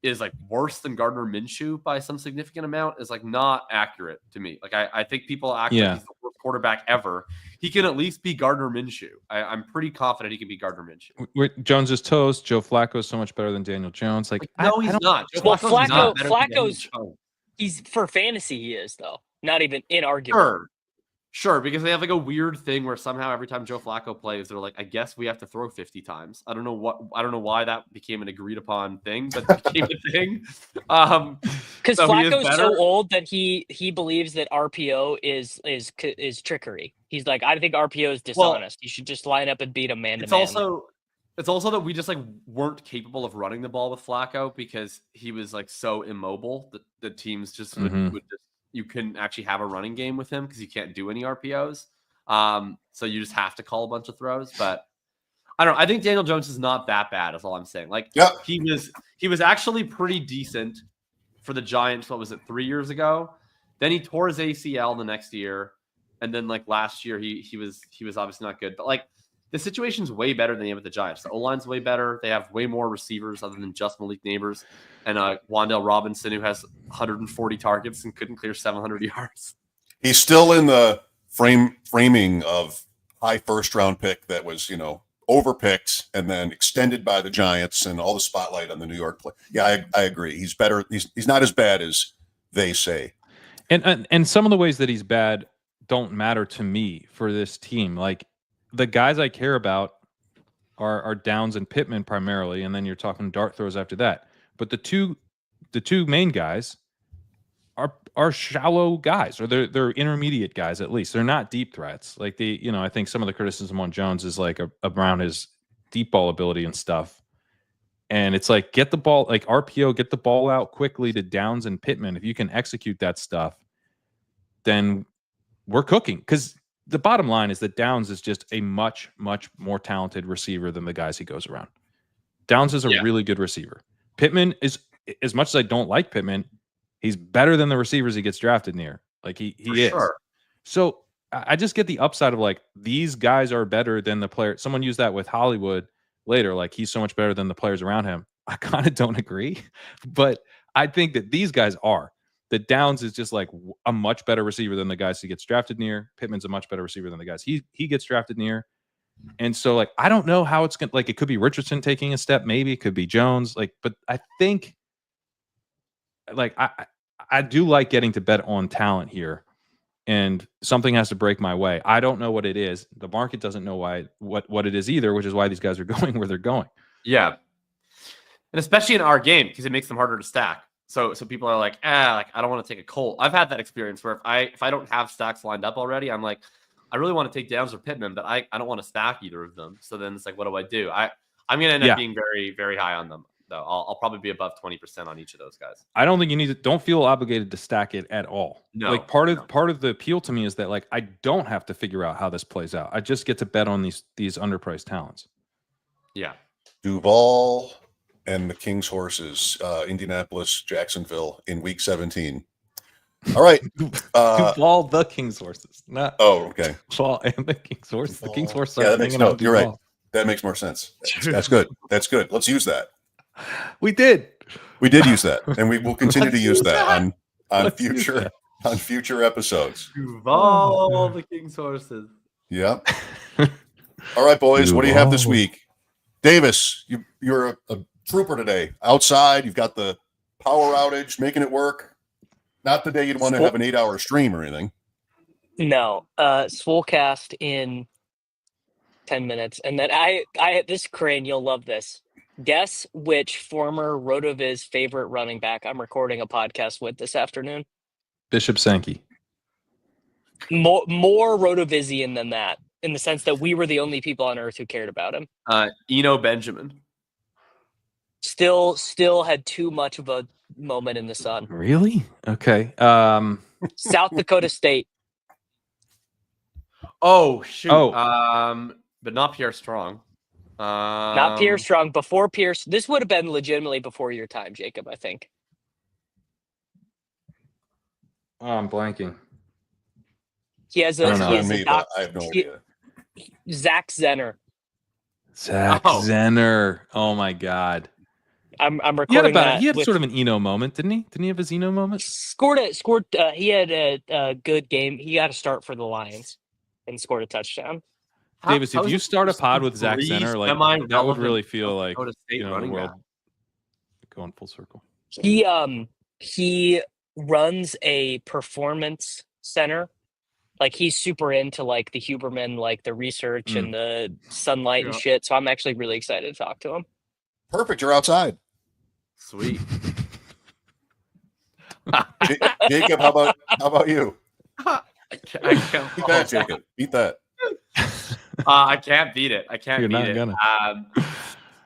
[SPEAKER 5] is worse than Gardner Minshew by some significant amount is not accurate to me. I think people act like he's the worst quarterback ever, he can at least be Gardner Minshew. I'm pretty confident he can be Gardner Minshew.
[SPEAKER 1] Jones is toast. Joe Flacco is so much better than Daniel Jones. Like,
[SPEAKER 5] no, he's not. Joe
[SPEAKER 3] Well,
[SPEAKER 5] Flacco's not better than Daniel
[SPEAKER 3] Flacco's
[SPEAKER 5] Jones.
[SPEAKER 3] he's for fantasy. He is though, not even inarguable.
[SPEAKER 5] Sure, because they have like a weird thing where somehow every time Joe Flacco plays, they're like, I guess we have to throw 50 times. I don't know why that became an agreed upon thing, but it became a thing.
[SPEAKER 3] Because
[SPEAKER 5] so
[SPEAKER 3] Flacco's so old that he believes that RPO is trickery. He's like, I think RPO is dishonest. You should just line up and beat him man to man.
[SPEAKER 5] It's also that we just like weren't capable of running the ball with Flacco because he was like so immobile that the teams just would just, you couldn't actually have a running game with him because you can't do any RPOs. So you just have to call a bunch of throws. But I don't know. I think Daniel Jones is not that bad, is all I'm saying. Like he was actually pretty decent for the Giants, what was it, 3 years ago? Then he tore his ACL the next year. And then like last year he was obviously not good. But like the situation's way better than they have with the Giants. The O-line's way better. They have way more receivers other than just Malik Neighbors and Wan'Dale Robinson, who has 140 targets and couldn't clear 700 yards.
[SPEAKER 2] He's still in the framing of high first-round pick that was, overpicked and then extended by the Giants and all the spotlight on the New York play. Yeah, I agree. He's better. He's not as bad as they say.
[SPEAKER 1] And some of the ways that he's bad don't matter to me for this team. Like, the guys I care about are Downs and Pittman primarily, and then you're talking dart throws after that. But the two main guys are shallow guys, or they're intermediate guys at least. They're not deep threats. Like I think some of the criticism on Jones is like around his deep ball ability and stuff. And it's like, get the ball, like RPO, get the ball out quickly to Downs and Pittman. If you can execute that stuff, then we're cooking. Because the bottom line is that Downs is just a much, much more talented receiver than the guys he goes around. Downs is a really good receiver. Pittman is, as much as I don't like Pittman, he's better than the receivers he gets drafted near. Like he is. Sure. So I just get the upside of like, these guys are better than the player. Someone used that with Hollywood later. Like, he's so much better than the players around him. I kind of don't agree, but I think that these guys are. That Downs is just like a much better receiver than the guys he gets drafted near. Pittman's a much better receiver than the guys he gets drafted near. And so, like, I don't know how it's going to, like, it could be Richardson taking a step, maybe it could be Jones, like, but I think, like, I do like getting to bet on talent here, and something has to break my way. I don't know what it is. The market doesn't know what it is either, which is why these guys are going where they're going.
[SPEAKER 5] Yeah. And especially in our game, because it makes them harder to stack. So people are like, I don't want to take a Colt. I've had that experience where if I don't have stacks lined up already, I'm like, I really want to take Downs or Pittman, but I don't want to stack either of them. So then it's like, what do I do? I'm going to end up being very, very high on them, though. I'll probably be above 20% on each of those guys.
[SPEAKER 1] I don't think you need to. Don't feel obligated to stack it at all.
[SPEAKER 5] No,
[SPEAKER 1] like part of the appeal to me is that, like, I don't have to figure out how this plays out. I just get to bet on these underpriced talents.
[SPEAKER 5] Yeah,
[SPEAKER 2] Duval and the King's horses, Indianapolis, Jacksonville in week 17. All right.
[SPEAKER 1] Duval, the King's horses. Not
[SPEAKER 2] okay.
[SPEAKER 1] Duval and the King's horses. The King's horses.
[SPEAKER 2] Yeah, you're right. That makes more sense. That's good. That's good. Let's use that.
[SPEAKER 1] We did
[SPEAKER 2] use that, and we will continue to use that on future episodes.
[SPEAKER 5] Duval, the King's horses.
[SPEAKER 2] Yep. All right, boys. Duval. What do you have this week? Davis, you're a trooper today. Outside, you've got the power outage, making it work. Not the day you'd want to have an 8-hour stream or anything.
[SPEAKER 3] No, Swolecast in 10 minutes, and then I this Crane, you'll love this. Guess which former RotoViz favorite running back I'm recording a podcast with this afternoon?
[SPEAKER 1] Bishop Sankey.
[SPEAKER 3] More RotoVizian than that, in the sense that we were the only people on earth who cared about him.
[SPEAKER 5] Eno Benjamin.
[SPEAKER 3] Still had too much of a moment in the sun.
[SPEAKER 1] Really? Okay.
[SPEAKER 3] South Dakota State.
[SPEAKER 5] Oh, shoot. But not Pierre Strong.
[SPEAKER 3] Not Pierre Strong. Before Pierce. This would have been legitimately before your time, Jacob, I think.
[SPEAKER 1] Oh, I'm blanking.
[SPEAKER 3] He has a
[SPEAKER 2] I have no idea.
[SPEAKER 3] Zach Zenner.
[SPEAKER 1] Zach Zenner. Oh my God.
[SPEAKER 3] I'm
[SPEAKER 1] He had
[SPEAKER 3] recording that.
[SPEAKER 1] he had
[SPEAKER 3] with-
[SPEAKER 1] sort of an Eno moment, didn't he? Didn't he have his Eno moment?
[SPEAKER 3] Scored. He had a good game. He got a start for the Lions and scored a touchdown.
[SPEAKER 1] Davis,
[SPEAKER 5] How
[SPEAKER 1] if
[SPEAKER 5] is
[SPEAKER 1] you
[SPEAKER 5] it
[SPEAKER 1] start a
[SPEAKER 5] supposed to
[SPEAKER 1] pod
[SPEAKER 5] be
[SPEAKER 1] with Zach
[SPEAKER 5] three
[SPEAKER 1] Center, like that would
[SPEAKER 5] semi-relevant
[SPEAKER 1] really feel like
[SPEAKER 5] Dakota State
[SPEAKER 1] the
[SPEAKER 5] running
[SPEAKER 1] world
[SPEAKER 5] back?
[SPEAKER 1] going full circle.
[SPEAKER 3] He runs a performance center. Like he's super into like the Huberman, like the research and the sunlight and
[SPEAKER 5] Yeah.
[SPEAKER 3] shit. So I'm actually really excited to talk to him.
[SPEAKER 2] Perfect. You're outside.
[SPEAKER 5] Sweet.
[SPEAKER 2] Jacob, how about you?
[SPEAKER 5] I can't
[SPEAKER 2] Beat that, Jacob. Beat that.
[SPEAKER 5] I can't beat it. I can't
[SPEAKER 1] You're
[SPEAKER 5] beat
[SPEAKER 1] not
[SPEAKER 5] it.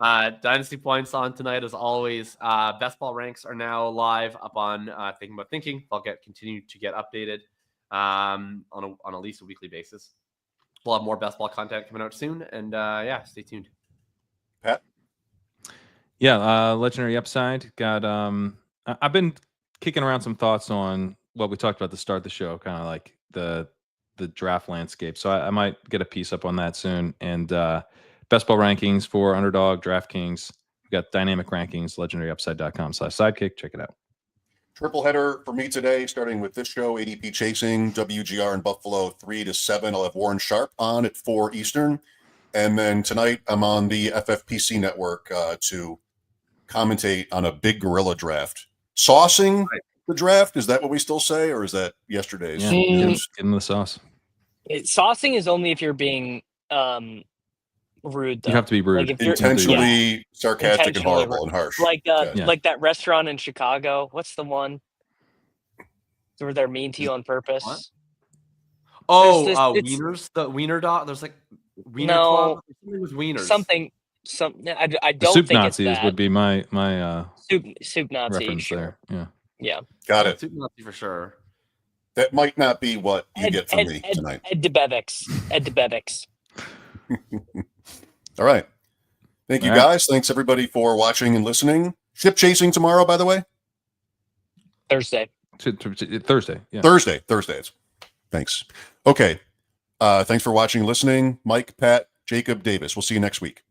[SPEAKER 1] gonna.
[SPEAKER 5] Dynasty points on tonight as always. Best ball ranks are now live up on Thinking About Thinking. They'll continue to get updated on at least a weekly basis. We'll have more best ball content coming out soon, and stay tuned.
[SPEAKER 2] Pat?
[SPEAKER 1] Yeah, legendary upside. Got I've been kicking around some thoughts on what we talked about at the start of the show, kind of like the draft landscape. So I might get a piece up on that soon. And best ball rankings for Underdog, DraftKings. We got dynamic rankings, legendaryupside.com/sidekick. Check it out.
[SPEAKER 2] Triple header for me today, starting with this show, ADP Chasing, WGR in Buffalo, 3 to 7. I'll have Warren Sharp on at 4 Eastern. And then tonight I'm on the FFPC network to commentate on a big gorilla draft. Saucing the draft, is that what we still say, or is that yesterday's?
[SPEAKER 1] Yeah, get in the sauce.
[SPEAKER 3] Saucing is only if you're being rude. Though.
[SPEAKER 1] You have to be rude.
[SPEAKER 3] Like if you're
[SPEAKER 2] Intentionally sarcastic and
[SPEAKER 3] Intentionally
[SPEAKER 2] horrible and harsh.
[SPEAKER 3] like
[SPEAKER 2] Okay.
[SPEAKER 3] like that restaurant in Chicago. What's the one where they're mean to you on purpose?
[SPEAKER 5] What? Oh,
[SPEAKER 3] There's this-
[SPEAKER 5] wieners. The wiener dog. There's like wiener
[SPEAKER 3] No.
[SPEAKER 5] club. Something with wieners.
[SPEAKER 3] Something. I
[SPEAKER 1] The
[SPEAKER 3] don't
[SPEAKER 1] soup
[SPEAKER 3] think
[SPEAKER 1] Nazis
[SPEAKER 3] it's that.
[SPEAKER 1] would be my
[SPEAKER 3] soup Nazi.
[SPEAKER 1] reference
[SPEAKER 3] Sure.
[SPEAKER 1] there. Yeah.
[SPEAKER 2] Got it.
[SPEAKER 5] Soup Nazi for sure.
[SPEAKER 2] That might not be what you get from me tonight.
[SPEAKER 3] Ed DeBevics.
[SPEAKER 2] All right. Thank you,
[SPEAKER 1] All right.
[SPEAKER 2] guys. Thanks, everybody, for watching and listening. Ship chasing tomorrow, by the way?
[SPEAKER 3] Thursday.
[SPEAKER 1] Thursday. Yeah.
[SPEAKER 2] Thursday. Thanks. Okay. Thanks for watching and listening. Mike, Pat, Jacob, Davis. We'll see you next week.